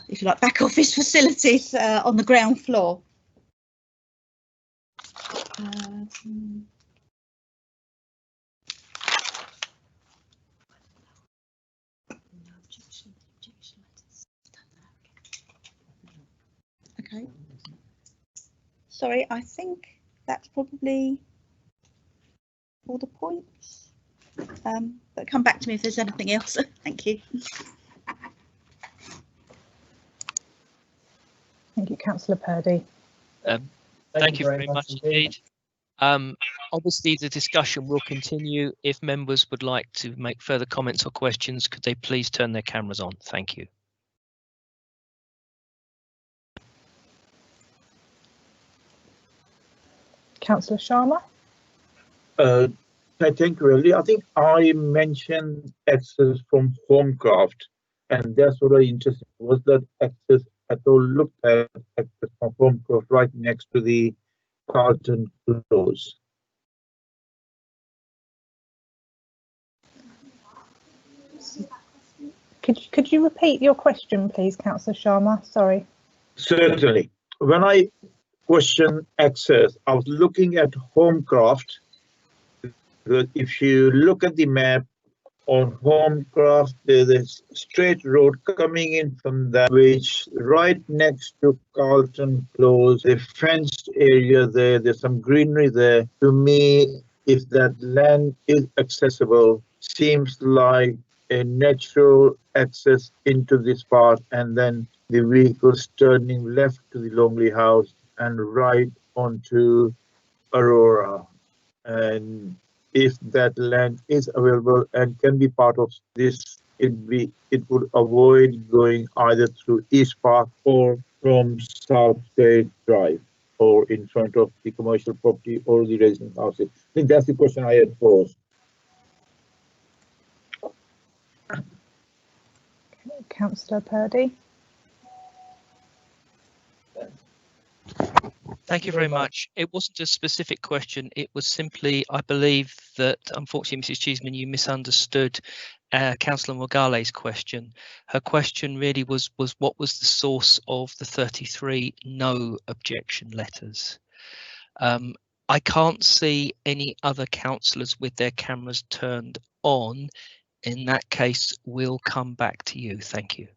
if you like, back office facilities on the ground floor. Okay. Sorry, I think that's probably all the points. But come back to me if there's anything else. Thank you. Thank you, Councillor Purdy. Thank you very much indeed. Obviously, the discussion will continue. If members would like to make further comments or questions, could they please turn their cameras on? Thank you. Councillor Sharma. I think really, I think I mentioned access from Homecraft, and that's what I interested was that access at all looked at access from Homecraft right next to the Carlton Close. Could you repeat your question, please, Councillor Sharma? Sorry. Certainly. When I question access, I was looking at Homecraft. If you look at the map on Homecraft, there's a straight road coming in from that, which right next to Carlton Close, a fenced area there, there's some greenery there. To me, if that land is accessible, seems like a natural access into this part, and then the vehicles turning left to the Longley house and right onto Aurora. And if that land is available and can be part of this, it would avoid going either through East Park or from Southgate Drive or in front of the commercial property or the resident houses. I think that's the question I had posed. Councillor Purdy. Thank you very much. It wasn't a specific question. It was simply, I believe that, unfortunately, Mrs. Cheeseman, you misunderstood Councillor Mogale's question. Her question really was what was the source of the 33 no objection letters? I can't see any other councillors with their cameras turned on. In that case, we'll come back to you. Thank you.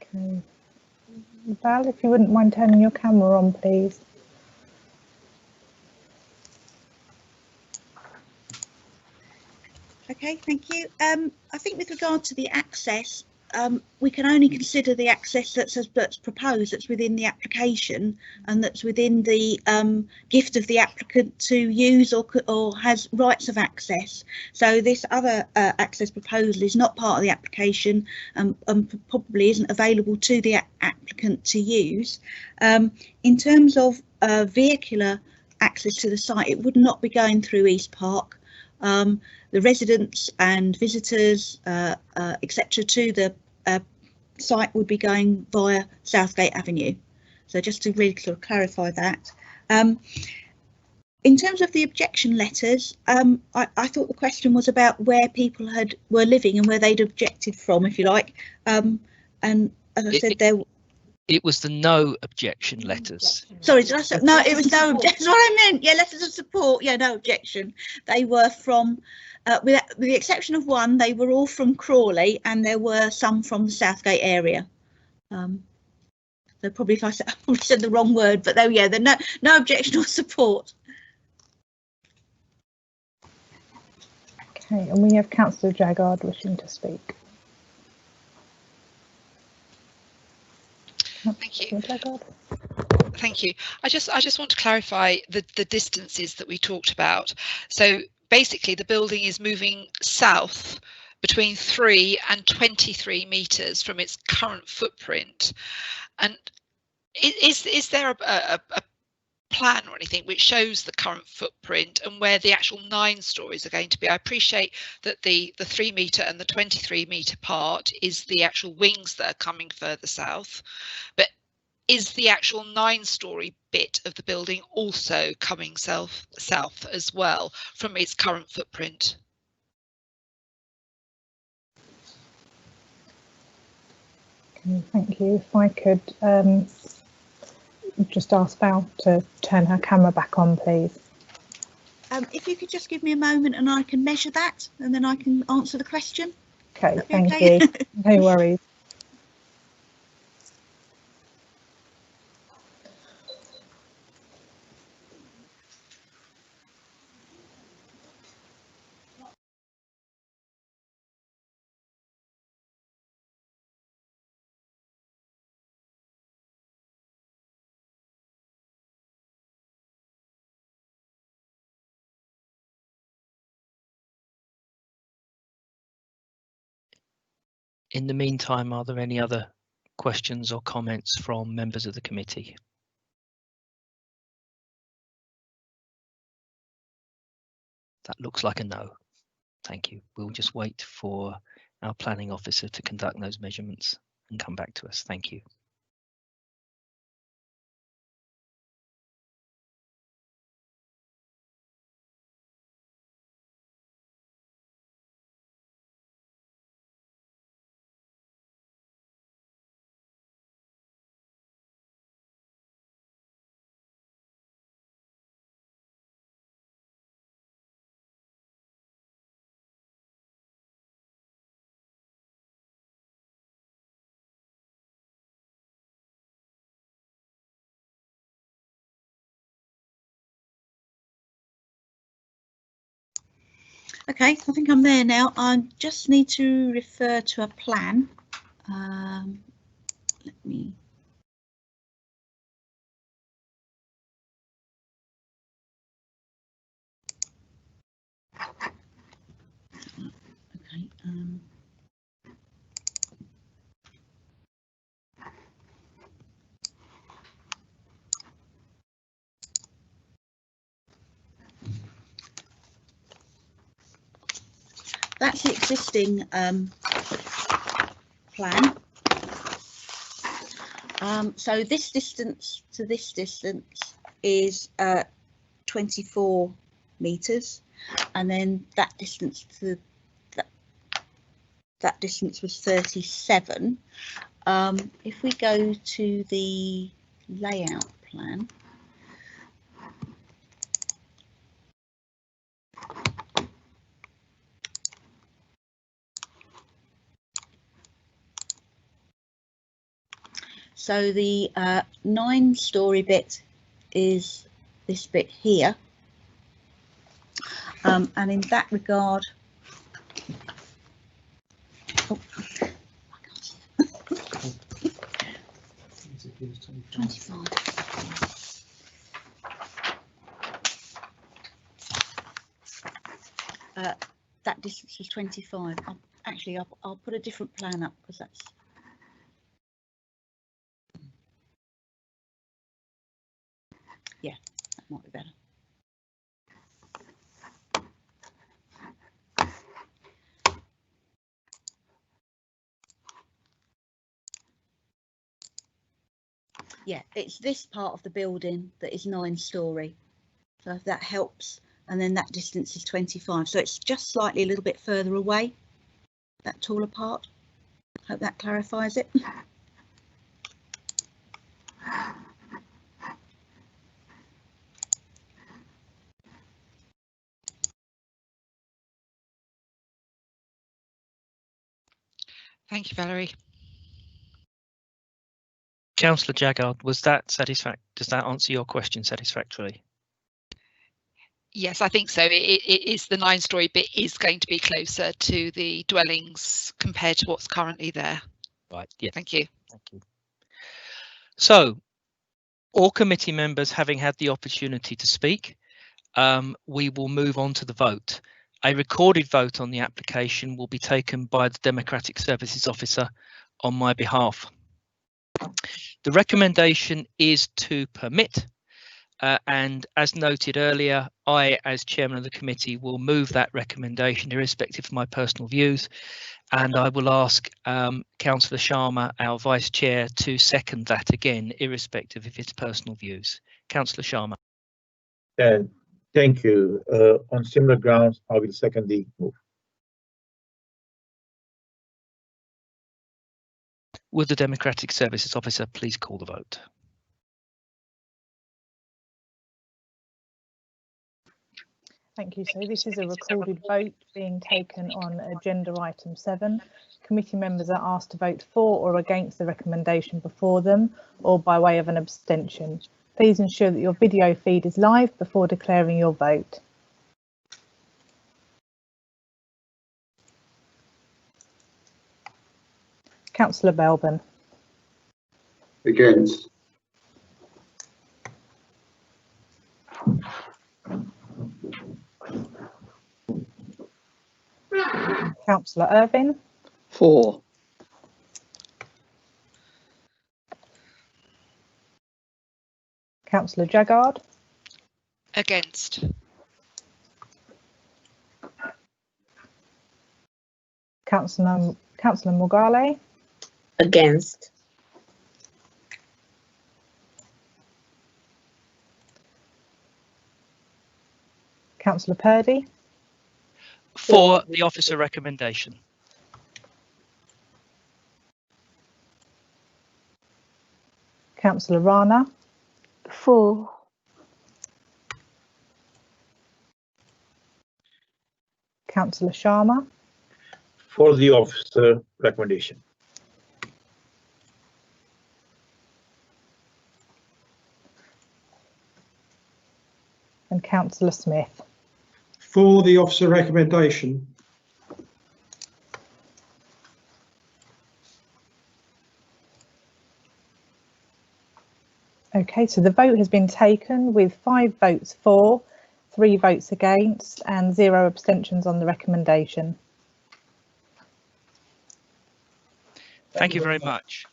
Okay. Val, if you wouldn't mind turning your camera on, please. Okay, thank you. I think with regard to the access, we can only consider the access that's proposed, that's within the application and that's within the gift of the applicant to use or has rights of access. So this other access proposal is not part of the application and probably isn't available to the applicant to use. In terms of vehicular access to the site, it would not be going through East Park. The residents and visitors, etc., to the site would be going via Southgate Avenue. So just to really sort of clarify that. In terms of the objection letters, I thought the question was about where people were living and where they'd objected from, if you like. And as I said, it was the no objection letters. Sorry, did I say no? It was no objection. That's what I meant. Yeah, letters of support. Yeah, no objection. They were from, with the exception of one, they were all from Crawley, and there were some from the Southgate area. So probably if I said the wrong word, but yeah, no objection or support. Okay, and we have Councillor Jaggard wishing to speak. Thank you. Thank you. I just want to clarify the distances that we talked about. So basically the building is moving south between 3 and 23 metres from its current footprint. And is there a plan or anything which shows the current footprint and where the actual 9 stories are going to be? I appreciate that the 3 metre and the 23 metre part is the actual wings that are coming further south, but is the actual 9-story bit of the building also coming south as well from its current footprint? Okay, thank you. If I could just ask Val to turn her camera back on, please. If you could just give me a moment and I can measure that and then I can answer the question. Okay, thank you. No worries. In the meantime, are there any other questions or comments from members of the committee? That looks like a no. Thank you. We'll just wait for our planning officer to conduct those measurements and come back to us. Thank you. Okay, I think I'm there now. I just need to refer to a plan. Let me. Okay. That's the existing plan. So this distance to this distance is 24 metres, and then that distance to that distance was 37. If we go to the layout plan, so the 9-storey bit is this bit here, and in that regard, oh, 25. That distance was 25. I'll put a different plan up because that's. Yeah, that might be better. Yeah, it's this part of the building that is 9-storey. So if that helps, and then that distance is 25. So it's just slightly a little bit further away, that taller part. Hope that clarifies it. Thank you, Valerie. Councillor Jaggard, was that does that answer your question satisfactorily? Yes, I think so. It is the 9-storey bit is going to be closer to the dwellings compared to what's currently there. Right. Yeah. Thank you. Thank you. So, all committee members having had the opportunity to speak, we will move on to the vote. A recorded vote on the application will be taken by the Democratic Services Officer on my behalf. The recommendation is to permit, and as noted earlier, I, as chairman of the committee, will move that recommendation irrespective of my personal views, and I will ask Councillor Sharma, our vice chair, to second that again, irrespective of his personal views. Councillor Sharma. Thank you. On similar grounds, I will second the move. Would the Democratic Services Officer please call the vote? Thank you. So this is a recorded vote being taken on agenda item 7. Committee members are asked to vote for or against the recommendation before them, or by way of an abstention. Please ensure that your video feed is live before declaring your vote. Councillor Belbin. Against. Councillor Irvine. For. Councillor Jaggard. Against. Councillor Morgale. Against. Councillor Purdy. For the officer recommendation. Councillor Rana. For. Councillor Sharma. For the officer recommendation. And Councillor Smith. For the officer recommendation. Okay, so the vote has been taken with 5 votes for, 3 votes against and 0 abstentions on the recommendation. Thank you very much.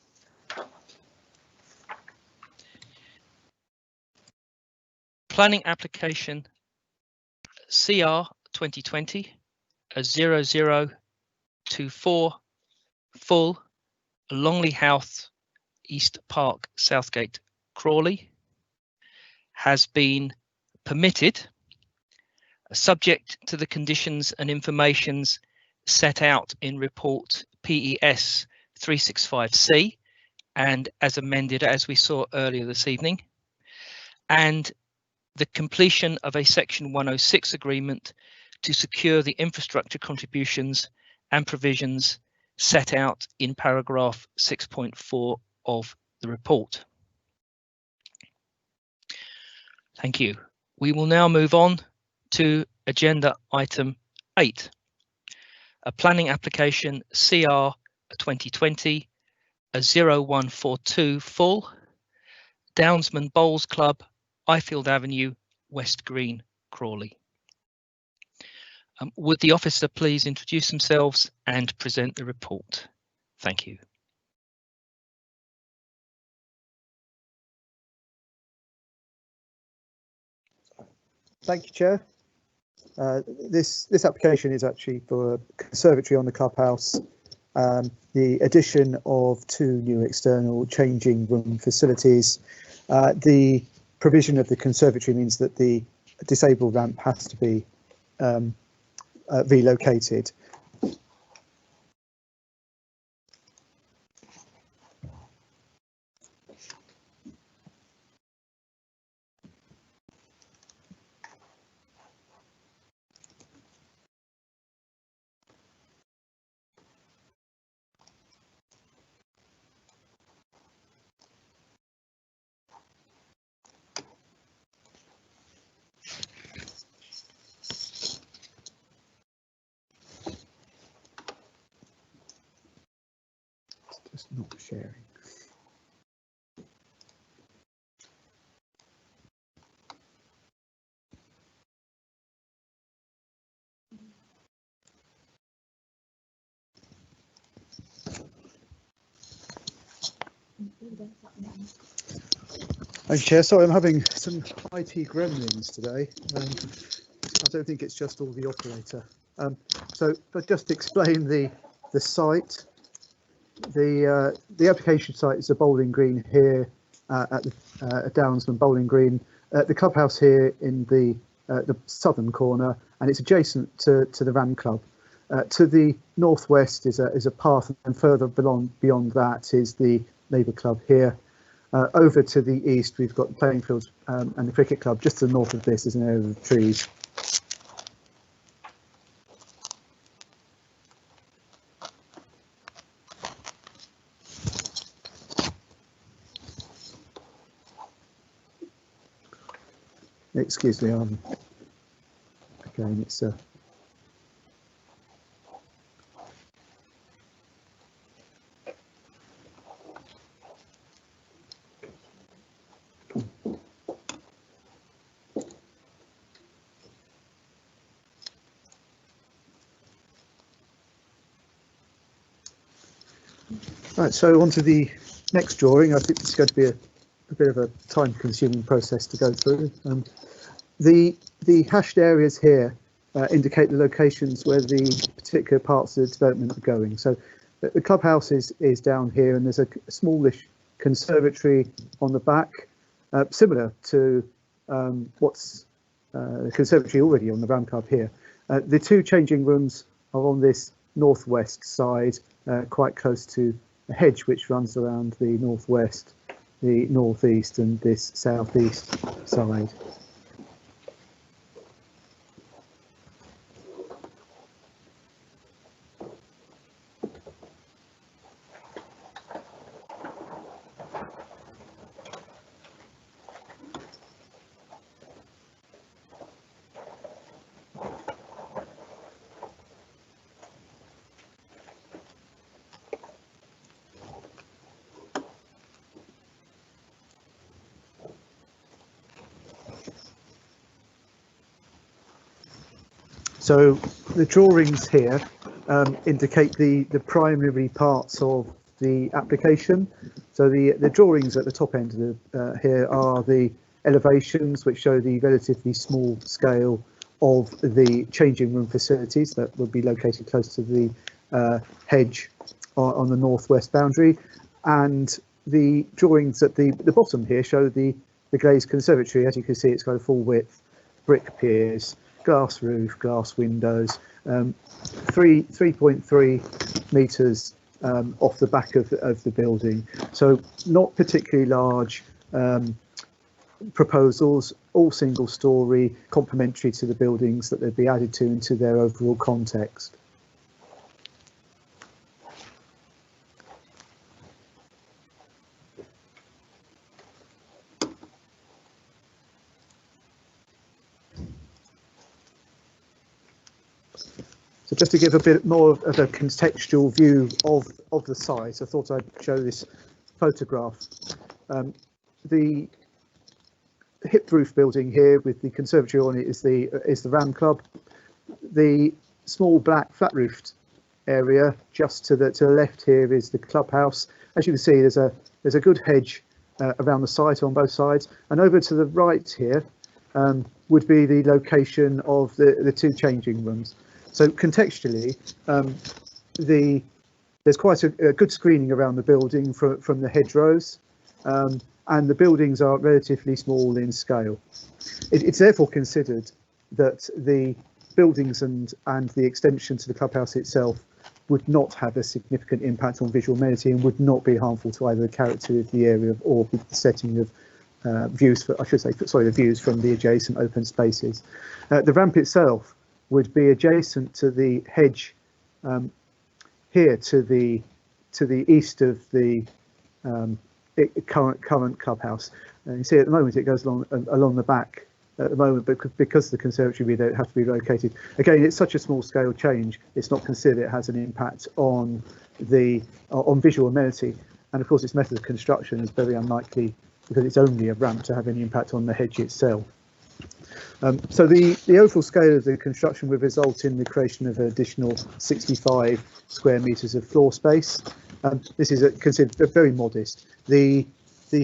Planning application CR 2020 0024 full Longley House, East Park, Southgate, Crawley has been permitted, subject to the conditions and informations set out in report PES 365C and as amended as we saw earlier this evening, and the completion of a Section 106 agreement to secure the infrastructure contributions and provisions set out in paragraph 6.4 of the report. Thank you. We will now move on to agenda item 8, a planning application CR 2020 0142 full, Downsman Bowls Club, Ifield Avenue, West Green, Crawley. Would the officer please introduce themselves and present the report? Thank you. Thank you, Chair. This application is actually for a conservatory on the clubhouse, the addition of 2 new external changing room facilities. The provision of the conservatory means that the disabled ramp has to be relocated. Just not sharing. Thank you, Chair. Sorry, I'm having some IT gremlins today. I don't think it's just all the operator. So just to explain the site. The application site is a bowling green here at the Downsman bowling green. The clubhouse here in the southern corner, and it's adjacent to the Ram Club. To the northwest is a path, and further beyond that is the Labour Club here. Over to the east, we've got the playing fields and the cricket club. Just to the north of this is an area of trees. Excuse me, again, it's right, so on to the next drawing. I think it's going to be a bit of a time-consuming process to go through. The hashed areas here indicate the locations where the particular parts of the development are going. So the clubhouse is down here, and there's a smallish conservatory on the back, similar to what's the conservatory already on the Ram Club here. The 2 changing rooms are on this northwest side, quite close to a hedge which runs around the northwest, the northeast, and this southeast side. So the drawings here indicate the primary parts of the application. So the drawings at the top end of the, here are the elevations, which show the relatively small scale of the changing room facilities that will be located close to the hedge on the northwest boundary. And the drawings at the bottom here show the glazed conservatory. As you can see, it's got a full width brick piers glass roof, glass windows, 3.3 metres off the back of the building. So not particularly large proposals, all single story, complementary to the buildings that they'd be added to into their overall context. So just to give a bit more of a contextual view of the site, I thought I'd show this photograph. The hip roof building here with the conservatory on it is the Ram Club. The small black flat roofed area just to the left here is the clubhouse. As you can see, there's a good hedge around the site on both sides, and over to the right here would be the location of the two changing rooms. So contextually, there's quite a good screening around the building from the hedgerows, and the buildings are relatively small in scale. It's therefore considered that the buildings and the extension to the clubhouse itself would not have a significant impact on visual amenity and would not be harmful to either the character of the area or the setting of views, the views from the adjacent open spaces. The ramp itself would be adjacent to the hedge here to the east of the current clubhouse. And you see at the moment it goes along the back at the moment, but because the conservatory we don't have to be located. Again, it's such a small scale change, it's not considered it has an impact on visual amenity, and of course its method of construction is very unlikely because it's only a ramp to have any impact on the hedge itself. So the overall scale of the construction would result in the creation of an additional 65 square metres of floor space. This is considered very modest. The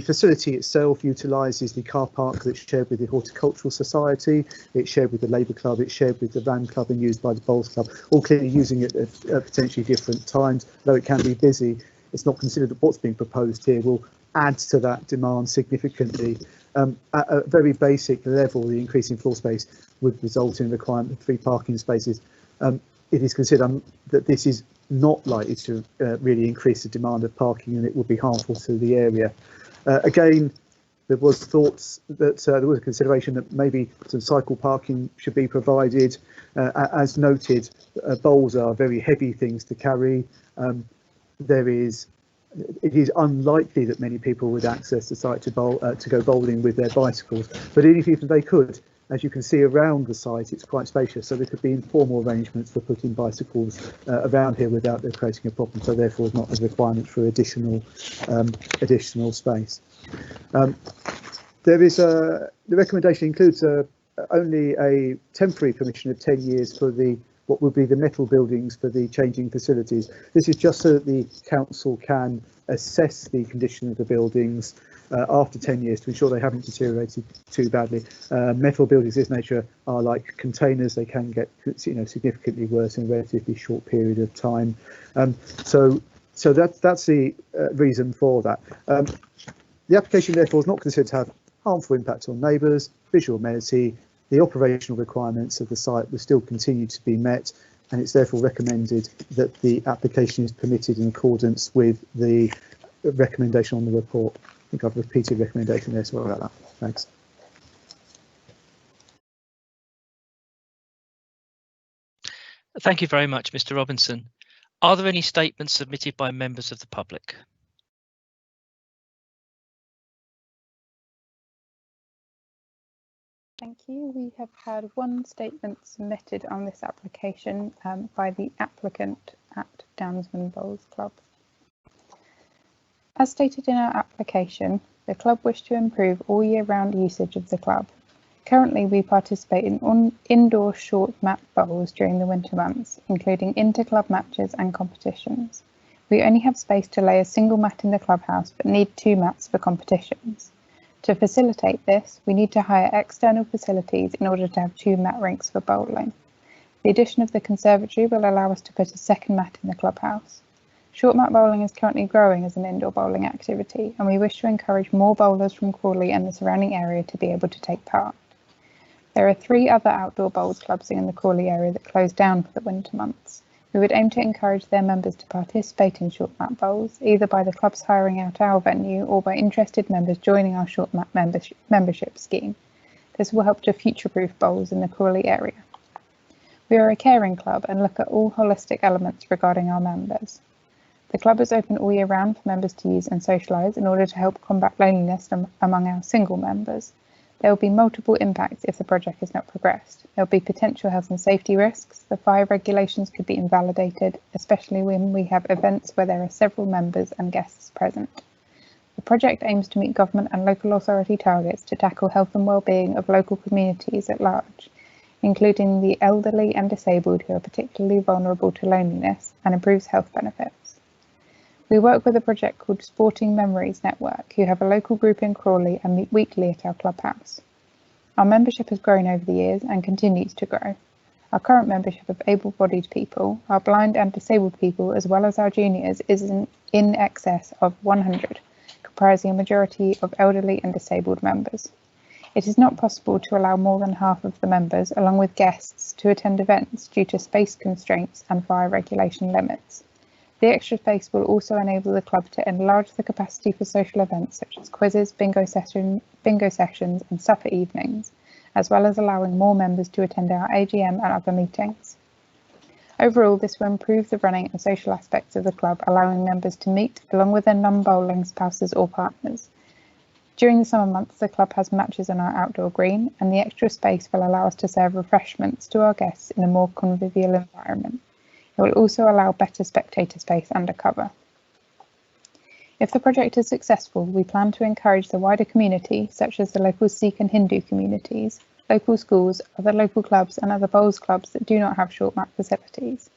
facility itself utilises the car park that's shared with the Horticultural Society, it's shared with the Labour Club, it's shared with the Ram Club and used by the Bowls Club, all clearly using it at potentially different times. Though it can be busy, it's not considered that what's being proposed here will add to that demand significantly. At a very basic level, the increase in floor space would result in requirement of 3 parking spaces. It is considered that this is not likely to really increase the demand of parking, and it would be harmful to the area. Again, there was thoughts that there was a consideration that maybe some cycle parking should be provided. As noted, bowls are very heavy things to carry. It is unlikely that many people would access the site to go bowling with their bicycles, but even if they could, as you can see around the site, it's quite spacious, so there could be informal arrangements for putting bicycles around here without there creating a problem, so therefore it's not a requirement for additional space. The recommendation includes only a temporary permission of 10 years for what would be the metal buildings for the changing facilities. This is just so that the council can assess the condition of the buildings after 10 years to ensure they haven't deteriorated too badly. Metal buildings of this nature are like containers; they can get significantly worse in a relatively short period of time. So that's the reason for that. The application therefore is not considered to have harmful impact on neighbours, visual amenity. The operational requirements of the site will still continue to be met, and it's therefore recommended that the application is permitted in accordance with the recommendation on the report. I think I've repeated recommendation there, sorry about that. Thanks. Thank you very much, Mr. Robinson. Are there any statements submitted by members of the public? Thank you. We have had one statement submitted on this application by the applicant at Downsman Bowls Club. As stated in our application, the club wish to improve all year round usage of the club. Currently, we participate in indoor short mat bowls during the winter months, including inter-club matches and competitions. We only have space to lay a single mat in the clubhouse, but need 2 mats for competitions. To facilitate this, we need to hire external facilities in order to have 2 mat rinks for bowling. The addition of the conservatory will allow us to put a second mat in the clubhouse. Short mat bowling is currently growing as an indoor bowling activity, and we wish to encourage more bowlers from Crawley and the surrounding area to be able to take part. There are 3 other outdoor bowls clubs in the Crawley area that closed down for the winter months. We would aim to encourage their members to participate in short mat bowls, either by the clubs hiring out our venue or by interested members joining our short mat membership scheme. This will help to future-proof bowls in the Crawley area. We are a caring club and look at all holistic elements regarding our members. The club is open all year round for members to use and socialise in order to help combat loneliness among our single members. There will be multiple impacts if the project is not progressed. There will be potential health and safety risks. The fire regulations could be invalidated, especially when we have events where there are several members and guests present. The project aims to meet government and local authority targets to tackle health and well-being of local communities at large, including the elderly and disabled who are particularly vulnerable to loneliness, and improves health benefits. We work with a project called Sporting Memories Network, who have a local group in Crawley and meet weekly at our clubhouse. Our membership has grown over the years and continues to grow. Our current membership of able-bodied people, our blind and disabled people, as well as our juniors, is in excess of 100, comprising a majority of elderly and disabled members. It is not possible to allow more than half of the members, along with guests, to attend events due to space constraints and fire regulation limits. The extra space will also enable the club to enlarge the capacity for social events such as quizzes, bingo sessions and supper evenings, as well as allowing more members to attend our AGM and other meetings. Overall, this will improve the running and social aspects of the club, allowing members to meet along with their non-bowling spouses or partners. During the summer months, the club has matches on our outdoor green, and the extra space will allow us to serve refreshments to our guests in a more convivial environment. It will also allow better spectator space under cover. If the project is successful, we plan to encourage the wider community, such as the local Sikh and Hindu communities, local schools, other local clubs and other bowls clubs that do not have short mat facilities.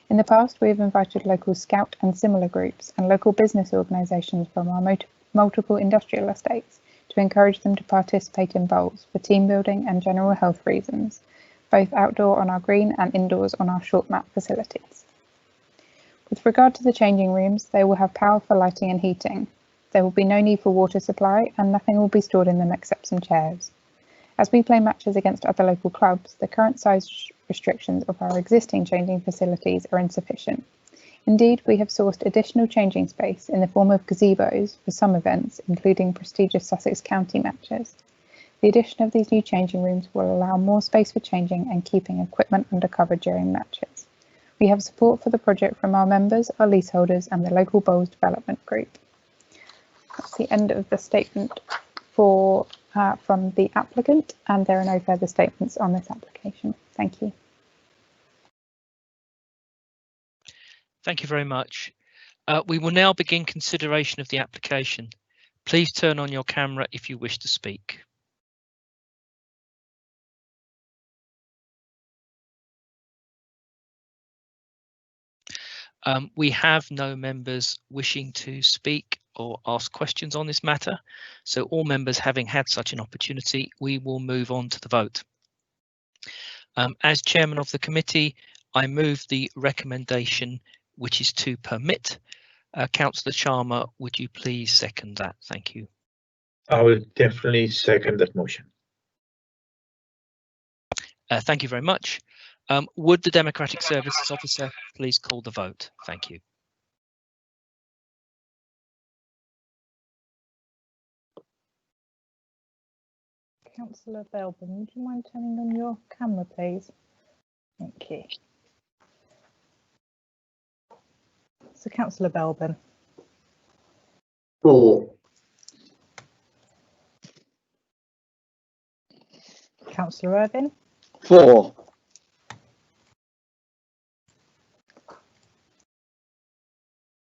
In the past, we have invited local Scout and similar groups and local business organisations from our multiple industrial estates to encourage them to participate in bowls for team building and general health reasons, both outdoor on our green and indoors on our short mat facilities. With regard to the changing rooms, they will have power for lighting and heating. There will be no need for water supply and nothing will be stored in them except some chairs. As we play matches against other local clubs, the current size restrictions of our existing changing facilities are insufficient. Indeed, we have sourced additional changing space in the form of gazebos for some events, including prestigious Sussex County matches. The addition of these new changing rooms will allow more space for changing and keeping equipment under cover during matches. We have support for the project from our members, our leaseholders and the local bowls development group. That's the end of the statement from the applicant, and there are no further statements on this application. Thank you. Thank you very much. We will now begin consideration of the application. Please turn on your camera if you wish to speak. We have no members wishing to speak or ask questions on this matter, so all members having had such an opportunity, we will move on to the vote. As chairman of the committee, I move the recommendation, which is to permit. Councillor Sharma, would you please second that? Thank you. I will definitely second that motion. Thank you very much. Would the Democratic Services Officer please call the vote? Thank you. Councillor Belbin, would you mind turning on your camera, please? Thank you. So, Councillor Belbin. 4. Councillor Irvine. 4.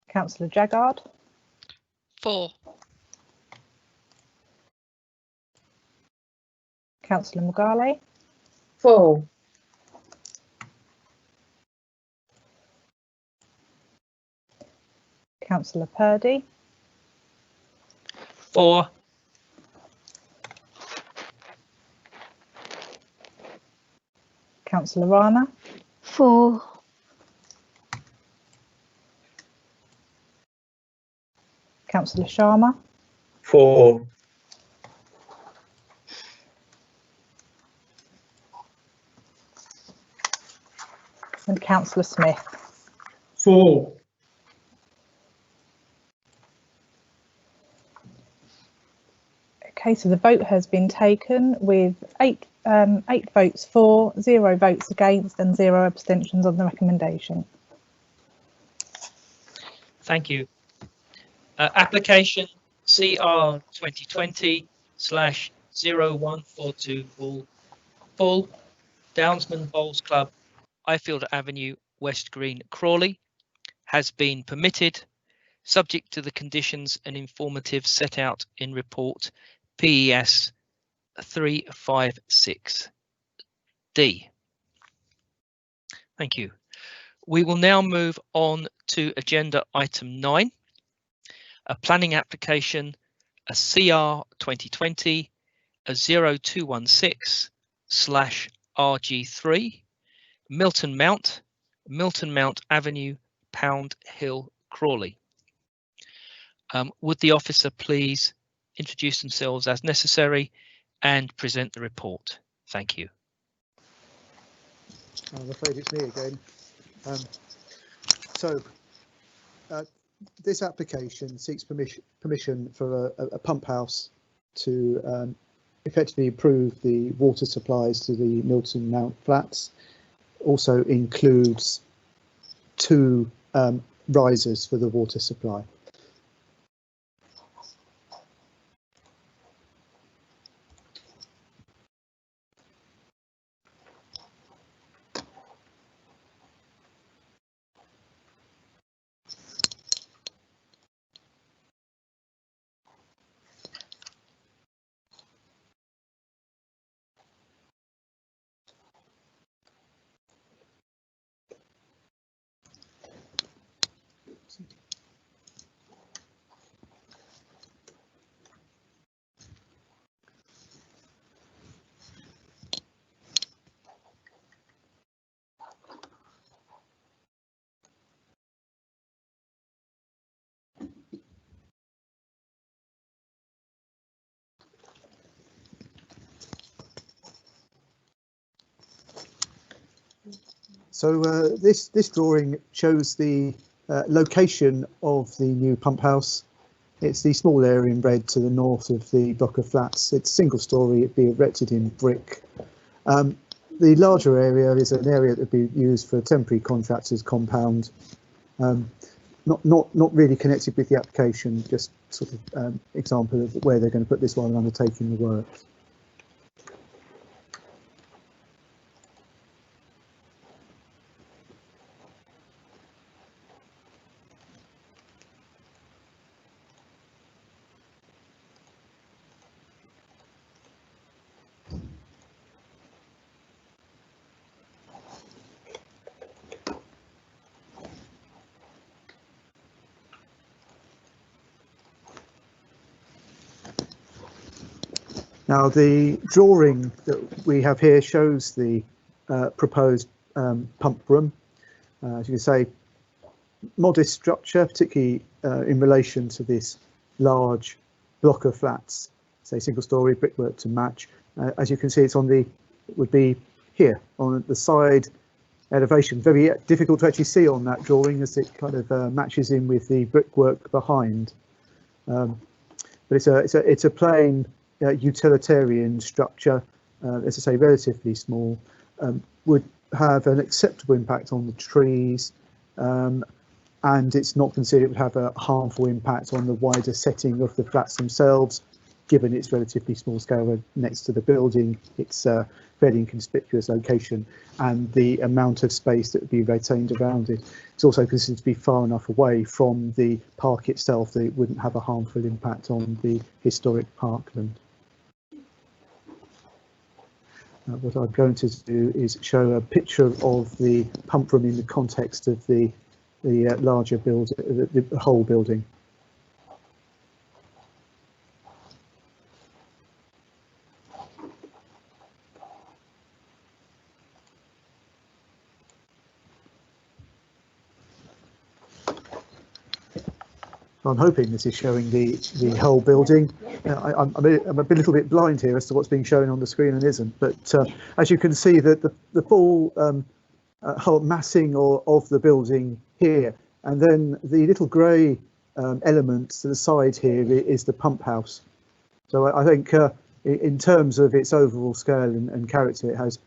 Councillor Jaggard. 4. Councillor Mugale. 4. Councillor Purdy. 4. Councillor Rana. 4. Councillor Sharma. 4. Councillor Smith. 4. Okay, so the vote has been taken with 8 votes for, 0 votes against and 0 abstentions on the recommendation. Thank you. Application CR 2020/0142 full Downsman Bowls Club, Ifield Avenue, West Green, Crawley, has been permitted, subject to the conditions and informative set out in report PES 356D. Thank you. We will now move on to agenda item 9, a planning application, a CR 2020/0216/RG3, Milton Mount Avenue, Pound Hill, Crawley. Would the officer please introduce themselves as necessary and present the report? Thank you. I'm afraid it's me again. This application seeks permission for a pump house to effectively improve the water supplies to the Milton Mount flats. Also includes 2 risers for the water supply. So this drawing shows the location of the new pump house. It's the small area in red to the north of the block of flats. It's single storey, it'd be erected in brick. The larger area is an area that would be used for a temporary contractors compound. Not really connected with the application, just sort of example of where they're going to put this while undertaking the work. Now the drawing that we have here shows the proposed pump room. As you can say, modest structure, particularly in relation to this large block of flats, say single storey brickwork to match. As you can see, it's on the, would be here on the side elevation. Very difficult to actually see on that drawing as it kind of matches in with the brickwork behind. But it's a plain utilitarian structure, as I say, relatively small, would have an acceptable impact on the trees, and it's not considered it would have a harmful impact on the wider setting of the flats themselves, given its relatively small scale next to the building, its fairly inconspicuous location, and the amount of space that would be retained around it. It's also considered to be far enough away from the park itself that it wouldn't have a harmful impact on the historic parkland. What I'm going to do is show a picture of the pump room in the context of the larger building, the whole building. I'm hoping this is showing the whole building. I'm a little bit blind here as to what's being shown on the screen and isn't, but as you can see, that the full whole massing of the building here, and then the little grey element to the side here is the pump house. So I think in terms of its overall scale and character, it has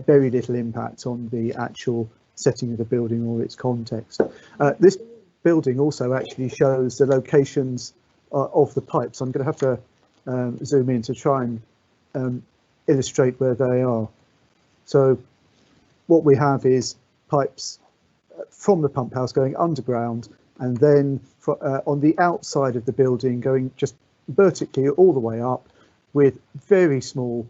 very little impact on the actual setting of the building or its context. This building also actually shows the locations of the pipes. I'm going to have to zoom in to try and illustrate where they are. So what we have is pipes from the pump house going underground, and then on the outside of the building going just vertically all the way up, with very small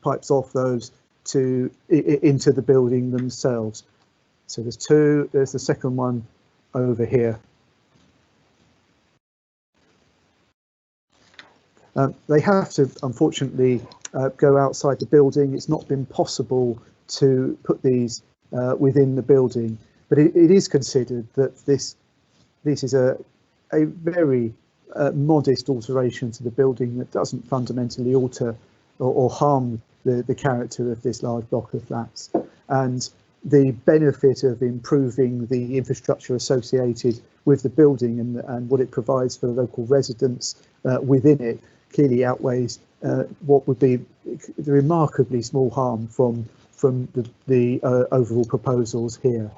pipes off those to into the building themselves. So there's two. There's the second one over here. They have to, unfortunately, go outside the building. It's not been possible to put these within the building, but it is considered that this is a very modest alteration to the building that doesn't fundamentally alter or harm the character of this large block of flats. And the benefit of improving the infrastructure associated with the building and what it provides for the local residents within it clearly outweighs what would be the remarkably small harm from the overall proposals here.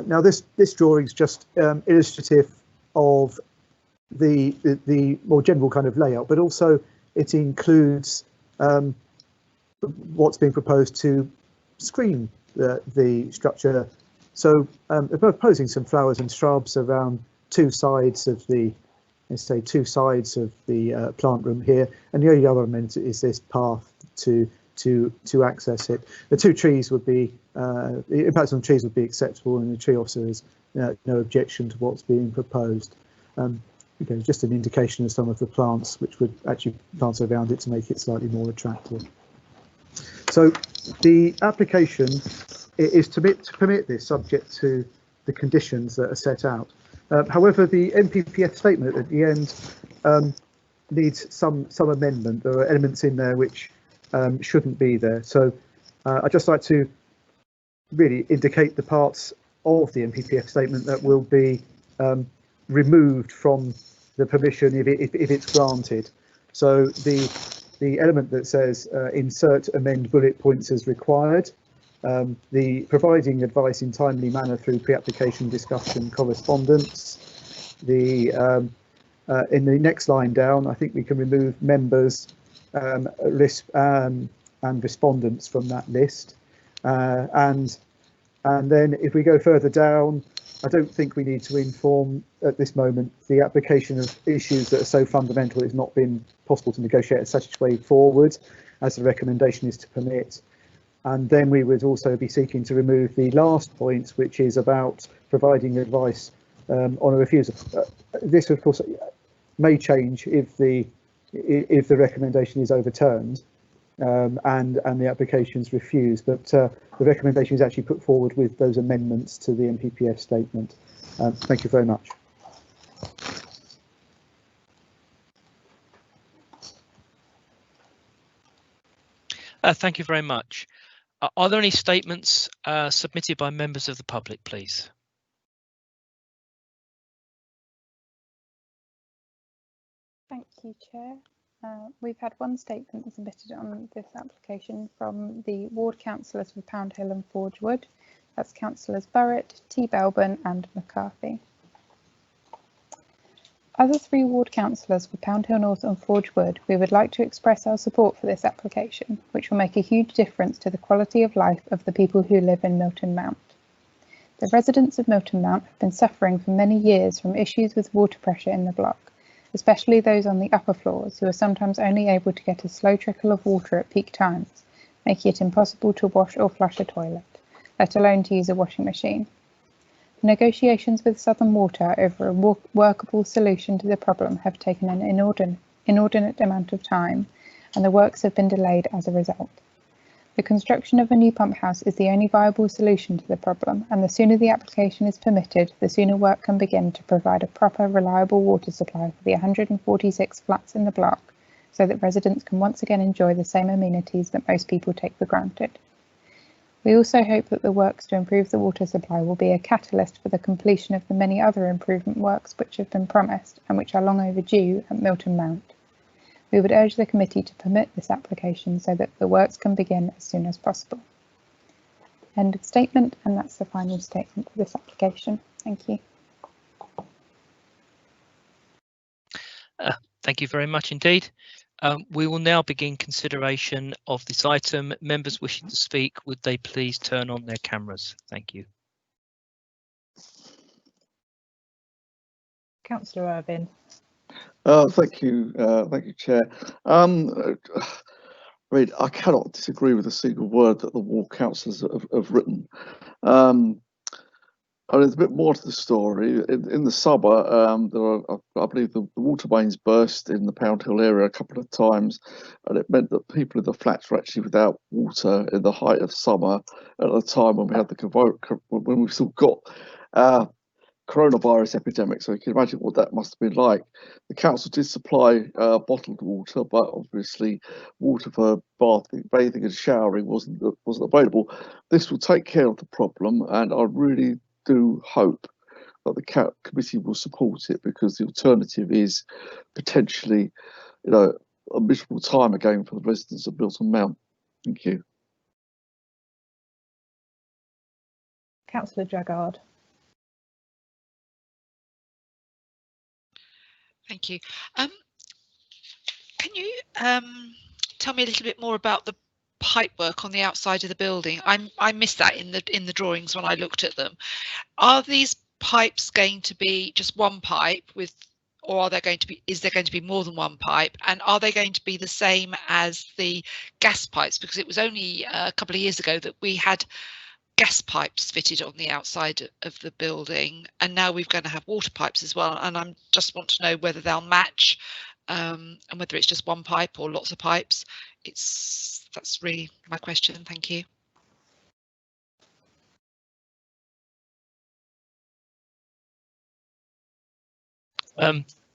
Now this drawing is just illustrative of the more general kind of layout, but also it includes what's being proposed to screen the structure. So they're proposing some flowers and shrubs around two sides of the, let's say, two sides of the plant room here, and the only other amenity is this path to access it. The two trees would be, the impact on trees would be acceptable, and the tree officer has no objection to what's being proposed. Just an indication of some of the plants which would actually plant around it to make it slightly more attractive. So the application is to permit this subject to the conditions that are set out. However, the NPPF statement at the end needs some amendment. There are elements in there which shouldn't be there. So I'd just like to really indicate the parts of the NPPF statement that will be removed from the permission if it's granted. So the element that says insert amend bullet points as required, the providing advice in timely manner through pre-application discussion correspondence, the in the next line down, I think we can remove members list and respondents from that list, and then if we go further down, I don't think we need to inform at this moment the application of issues that are so fundamental it's not been possible to negotiate such a way forward as the recommendation is to permit. And then we would also be seeking to remove the last point, which is about providing advice on a refusal. This of course may change if the recommendation is overturned and the application is refused, but the recommendation is actually put forward with those amendments to the NPPF statement. Thank you very much. Thank you very much. Are there any statements submitted by members of the public, please? Thank you, Chair. We've had one statement submitted on this application from the ward councillors for Pound Hill and Forge Wood. That's Councillors Burrett, T. Belbin and McCarthy. As the three ward councillors for Pound Hill North and Forge Wood, we would like to express our support for this application, which will make a huge difference to the quality of life of the people who live in Milton Mount. The residents of Milton Mount have been suffering for many years from issues with water pressure in the block, especially those on the upper floors, who are sometimes only able to get a slow trickle of water at peak times, making it impossible to wash or flush a toilet. let alone to use a washing machine. Negotiations with Southern Water over a workable solution to the problem have taken an inordinate amount of time, and the works have been delayed as a result. The construction of a new pump house is the only viable solution to the problem, and the sooner the application is permitted, the sooner work can begin to provide a proper, reliable water supply for the 146 flats in the block, so that residents can once again enjoy the same amenities that most people take for granted. We also hope that the works to improve the water supply will be a catalyst for the completion of the many other improvement works which have been promised and which are long overdue at Milton Mount. We would urge the committee to permit this application so that the works can begin as soon as possible. End of statement, and that's the final statement for this application. Thank you. Thank you very much indeed. We will now begin consideration of this item. Members wishing to speak, would they please turn on their cameras? Thank you. Councillor Irvine. Thank you, Chair. I cannot disagree with a single word that the ward councillors have written. There's a bit more to the story. In the summer, I believe the water mains burst in the Pound Hill area a couple of times, and it meant that people in the flats were actually without water in the height of summer at the time when we had when we still got coronavirus epidemic. So you can imagine what that must have been like. The council did supply bottled water, but obviously water for bathing and showering wasn't available. This will take care of the problem, and I really do hope that the committee will support it, because the alternative is potentially, a miserable time again for the residents of Milton Mount. Thank you. Councillor Jaggard. Thank you. Can you tell me a little bit more about the pipe work on the outside of the building? I missed that in the drawings when I looked at them. Are these pipes going to be just one pipe or is there going to be more than one pipe? And are they going to be the same as the gas pipes? Because it was only a couple of years ago that we had gas pipes fitted on the outside of the building, and now we're going to have water pipes as well. And I just want to know whether they'll match, and whether it's just one pipe or lots of pipes. That's really my question. Thank you.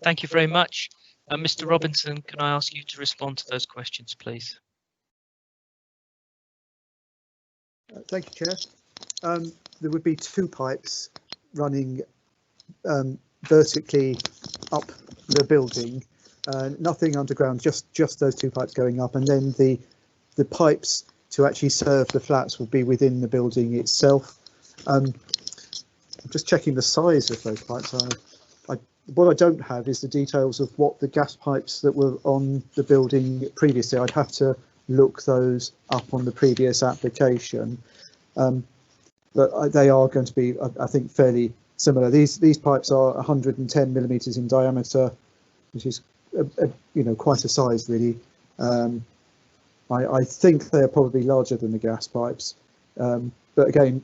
Thank you very much. Mr. Robinson, can I ask you to respond to those questions, please? Thank you, Chair. There would be two pipes running vertically up the building, nothing underground, just those two pipes going up, and then the pipes to actually serve the flats will be within the building itself. I'm just checking the size of those pipes. What I don't have is the details of what the gas pipes that were on the building previously. I'd have to look those up on the previous application, but they are going to be, I think, fairly similar. These pipes are 110 millimetres in diameter, which is quite a size really. I think they are probably larger than the gas pipes, but again,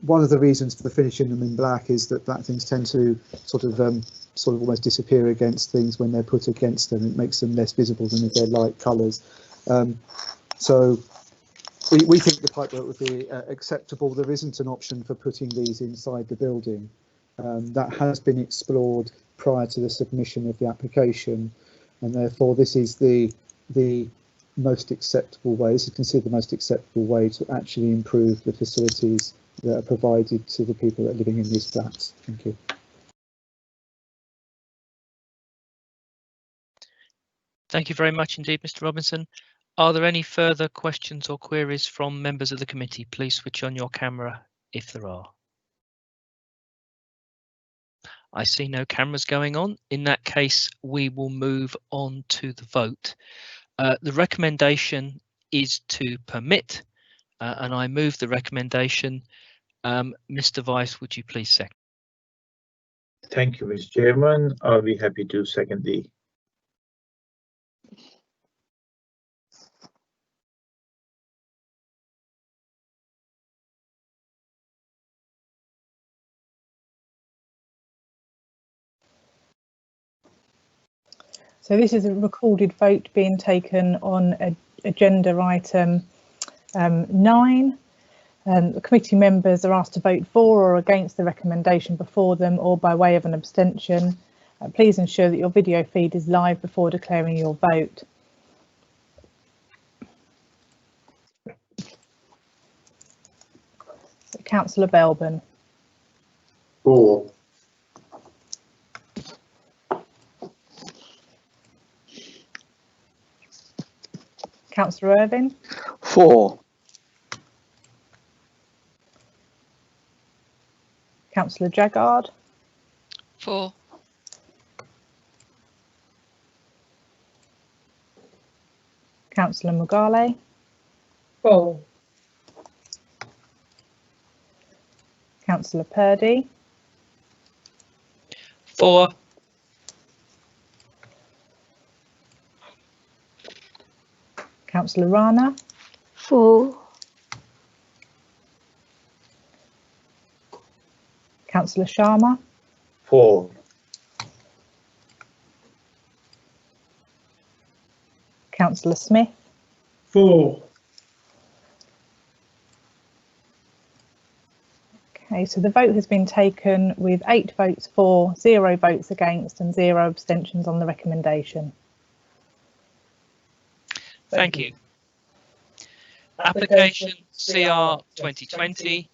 one of the reasons for finishing them in black is that black things tend to sort of almost disappear against things when they're put against them. It makes them less visible than if they're light colours. So we think the pipework would be acceptable. There isn't an option for putting these inside the building. That has been explored prior to the submission of the application, and therefore this is the most acceptable way. This is considered the most acceptable way to actually improve the facilities that are provided to the people that are living in these flats. Thank you. Thank you very much indeed, Mr. Robinson. Are there any further questions or queries from members of the committee? Please switch on your camera if there are. I see no cameras going on. In that case, we will move on to the vote. The recommendation is to permit, and I move the recommendation. Mr. Vice, would you please second? Thank you, Mr. Chairman. I'll be happy to second the So this is a recorded vote being taken on agenda item 9. The committee members are asked to vote for or against the recommendation before them or by way of an abstention. Please ensure that your video feed is live before declaring your vote. So, Councillor Belbin. For. Councillor Irvine. For. Councillor Jaggard. For. Councillor Mugale. For. Councillor Purdy. For. Councillor Rana. For. Councillor Sharma. For. Councillor Smith. For. Okay, so the vote has been taken with 8 votes for, 0 votes against and 0 abstentions on the recommendation. Thank you. Application CR 2020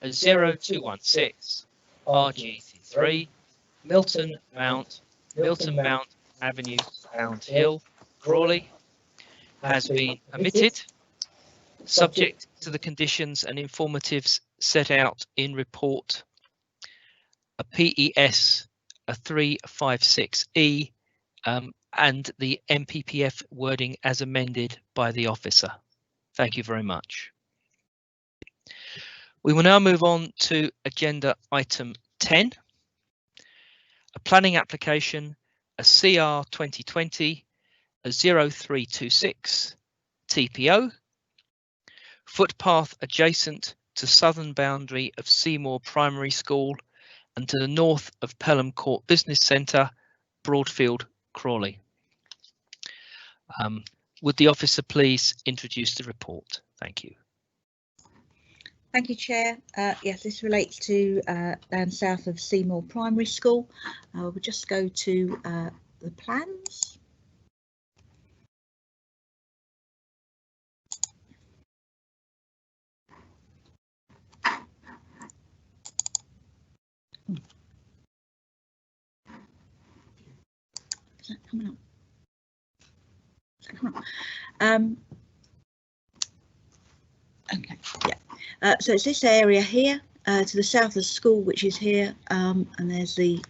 0216 RG3 Milton Mount Avenue, Pound Hill, Crawley has been omitted, subject to the conditions and informatives set out in report a PES a 356E and the MPPF wording as amended by the officer. Thank you very much. We will now move on to agenda item 10, a planning application, a CR 2020 a 0326 TPO, footpath adjacent to southern boundary of Seymour Primary School and to the north of Pelham Court Business Centre, Broadfield, Crawley. Would the officer please introduce the report? Thank you. Thank you, Chair. Yes, this relates to down south of Seymour Primary School. We'll just go to the plans. Is that coming up? Is that coming up? Okay, yeah. So it's this area here to the south of the school, which is here, and there's the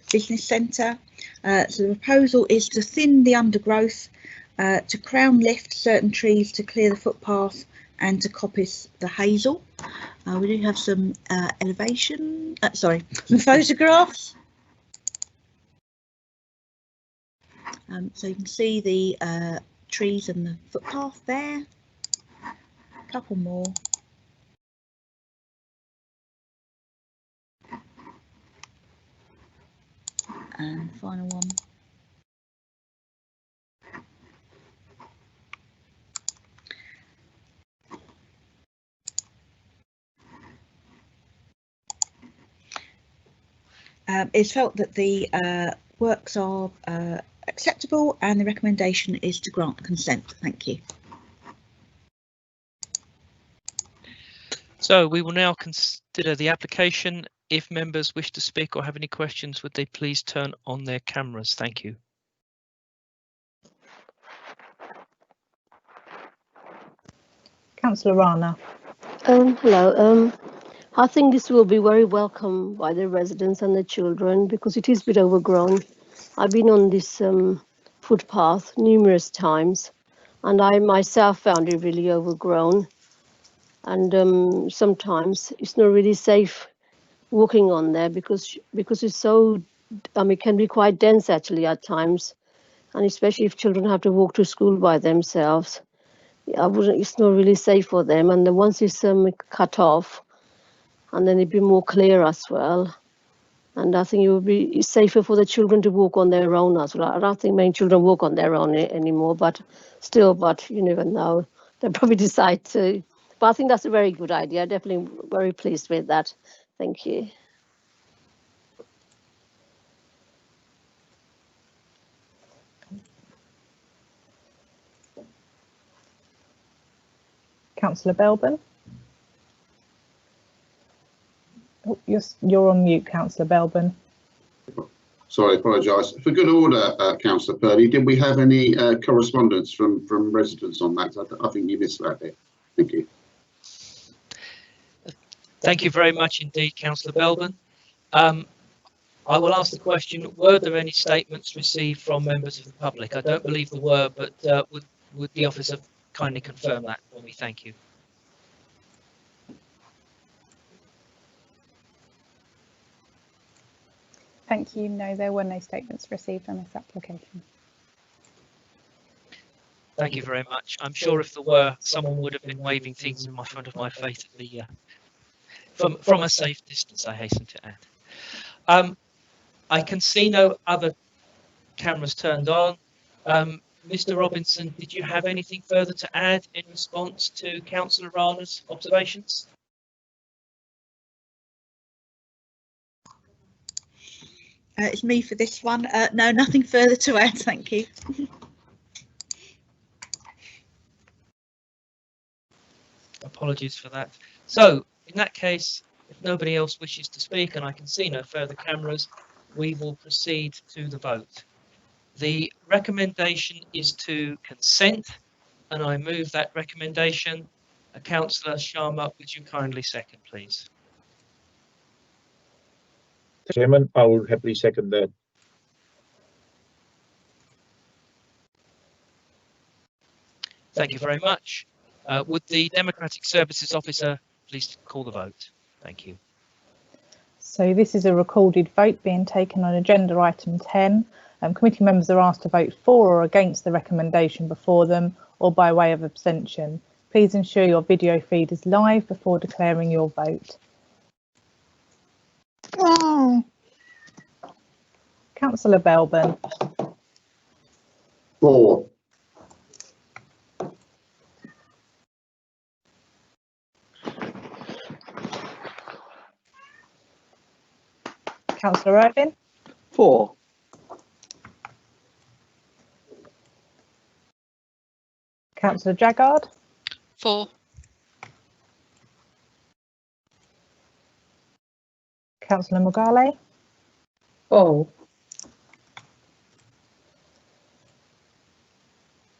business centre. So the proposal is to thin the undergrowth, to crown lift certain trees to clear the footpath and to coppice the hazel. We do have some some photographs. So you can see the trees and the footpath there. A couple more. And final one. It's felt that the works are acceptable and the recommendation is to grant consent. Thank you. So we will now consider the application. If members wish to speak or have any questions, would they please turn on their cameras? Thank you. Councillor Rana. Hello. I think this will be very welcome by the residents and the children because it is a bit overgrown. I've been on this footpath numerous times and I myself found it really overgrown. And sometimes it's not really safe walking on there because it's so, it can be quite dense actually at times, and especially if children have to walk to school by themselves. It's not really safe for them. And then once it's cut off, and then it'd be more clear as well. And I think it would be safer for the children to walk on their own as well. I don't think many children walk on their own anymore, but you never know. They'll probably decide to. But I think that's a very good idea. Definitely very pleased with that. Thank you. Councillor Belbin. Oh, you're on mute, Councillor Belbin. Sorry, I apologise. For good order, Councillor Purdy, did we have any correspondence from residents on that? I think you missed that bit. Thank you. Thank you very much indeed, Councillor Belbin. I will ask the question, were there any statements received from members of the public? I don't believe there were, but would the officer kindly confirm that for me? Thank you. Thank you. No, there were no statements received on this application. Thank you very much. I'm sure if there were, someone would have been waving things in front of my face at the from a safe distance, I hasten to add. I can see no other cameras turned on. Mr. Robinson, did you have anything further to add in response to Councillor Rana's observations? It's me for this one. No, nothing further to add, thank you. Apologies for that. So, in that case, if nobody else wishes to speak and I can see no further cameras, we will proceed to the vote. The recommendation is to consent, and I move that recommendation. Councillor Sharma, would you kindly second, please? Chairman, I would happily second that. Thank you very much. Would the Democratic Services Officer please call the vote? Thank you. So this is a recorded vote being taken on agenda item 10. Committee members are asked to vote for or against the recommendation before them or by way of abstention. Please ensure your video feed is live before declaring your vote. Councillor Belbin. For. Councillor Irvin. For. Councillor Jaggard. For. Councillor Mugale. For.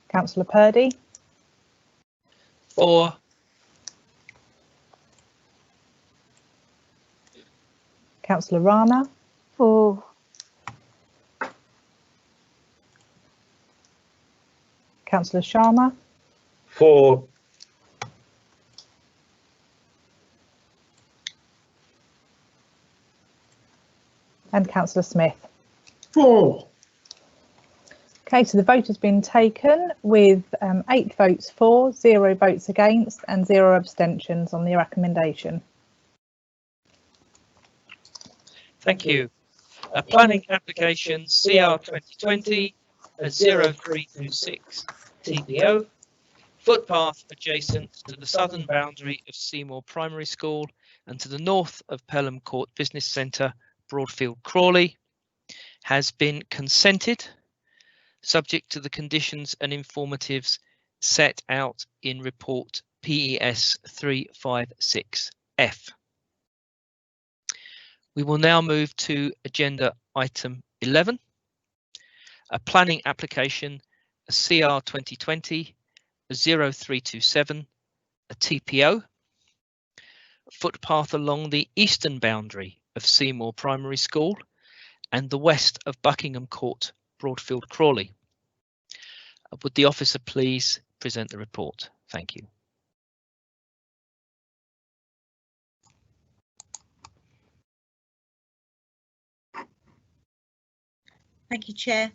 Councillor Purdy. For. Councillor Rana. For. Councillor Sharma. For. And Councillor Smith. For. Okay, so the vote has been taken with 8 votes for, 0 votes against and 0 abstentions on the recommendation. Thank you. A planning application CR 2020 0326 TPO, footpath adjacent to the southern boundary of Seymour Primary School and to the north of Pelham Court Business Centre, Broadfield, Crawley, has been consented, subject to the conditions and informatives set out in report PES 356F. We will now move to agenda item 11, a planning application, a CR 2020 0327, a TPO, footpath along the eastern boundary of Seymour Primary School and the west of Buckingham Court, Broadfield, Crawley. Would the officer please present the report? Thank you. Thank you, Chair.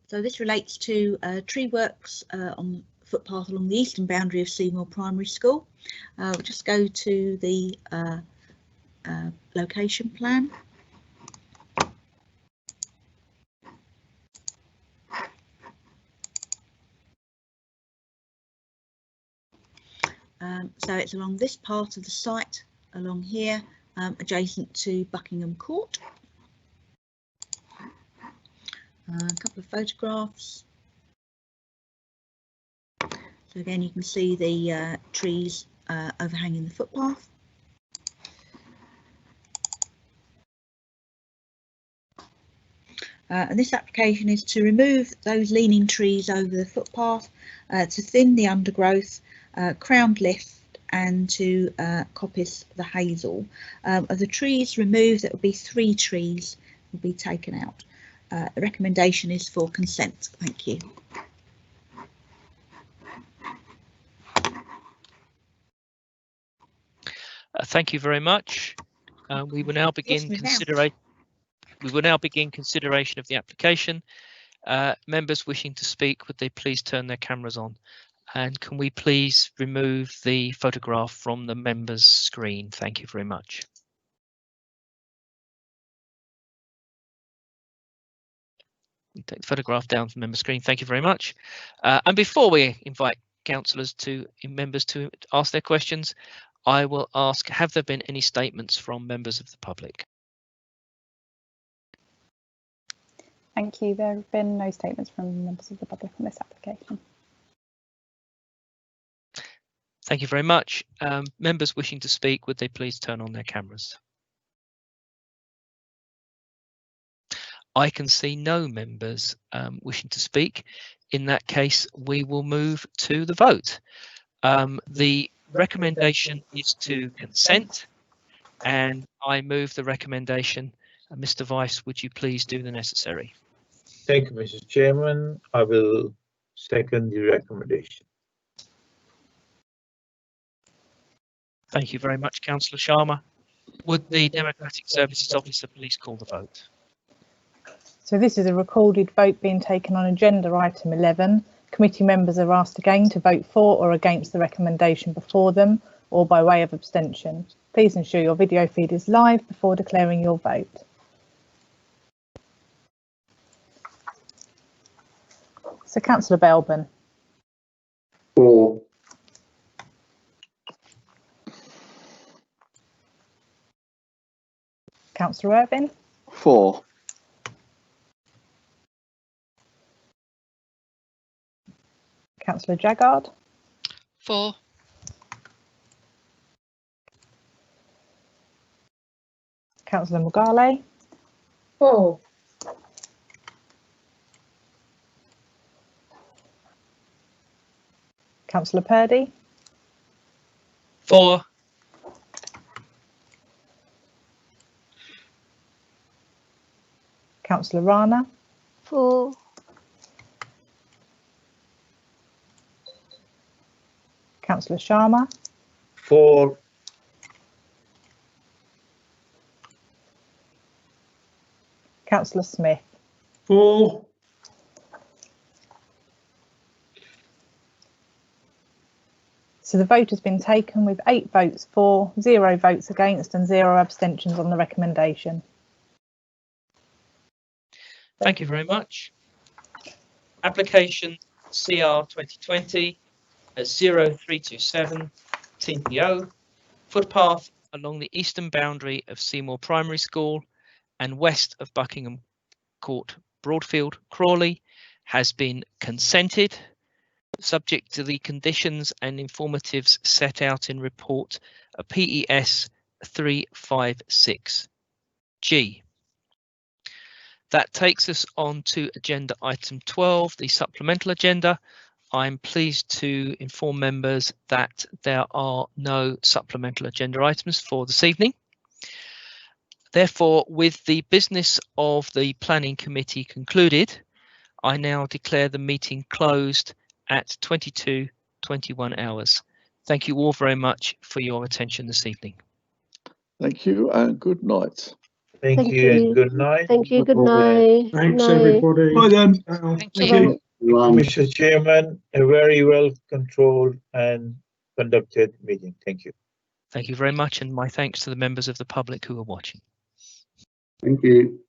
So this relates to tree works on the footpath along the eastern boundary of Seymour Primary School. We'll just go to the location plan. So it's along this part of the site, along here, adjacent to Buckingham Court. A couple of photographs. So again, you can see the trees overhanging the footpath. And this application is to remove those leaning trees over the footpath, to thin the undergrowth, crown lift, and to coppice the hazel. Of the trees removed, there will be 3 trees will be taken out. The recommendation is for consent. Thank you. Thank you very much. We will now begin consideration. We will now begin consideration of the application. Members wishing to speak, would they please turn their cameras on? And can we please remove the photograph from the members' screen? Thank you very much. We take the photograph down from the member screen. Thank you very much. And before we invite members to ask their questions, I will ask, have there been any statements from members of the public? Thank you. There have been no statements from members of the public on this application. Thank you very much. Members wishing to speak, would they please turn on their cameras? I can see no members wishing to speak. In that case, we will move to the vote. The recommendation is to consent, and I move the recommendation. Mr. Vice, would you please do the necessary? Thank you, Mr. Chairman. I will second the recommendation. Thank you very much, Councillor Sharma. Would the Democratic Services Officer please call the vote? So this is a recorded vote being taken on agenda item 11. Committee members are asked again to vote for or against the recommendation before them, or by way of abstention. Please ensure your video feed is live before declaring your vote. So Councillor Belbin. For. Councillor Irvine. For. Councillor Jaggard. For. Councillor Mugale. For. Councillor Purdy. For. Councillor Rana. For. Councillor Sharma. For. Councillor Smith. For. So the vote has been taken with 8 votes for, 0 votes against and 0 abstentions on the recommendation. Thank you very much. Application CR 2020 0327 TPO, footpath along the eastern boundary of Seymour Primary School and west of Buckingham Court, Broadfield, Crawley, has been consented, subject to the conditions and informatives set out in report PES 356G. That takes us on to agenda item 12, the supplemental agenda. I'm pleased to inform members that there are no supplemental agenda items for this evening. Therefore, with the business of the Planning Committee concluded, I now declare the meeting closed at 22:21 hours. Thank you all very much for your attention this evening. Thank you and good night. Thank you and good night. Thank you. Good night. Thanks, Good night. everybody. Bye then. Thank Bye-bye. you. Mr. Chairman, a very well controlled and conducted meeting. Thank you. Thank you very much, and my thanks to the members of the public who are watching. Thank you.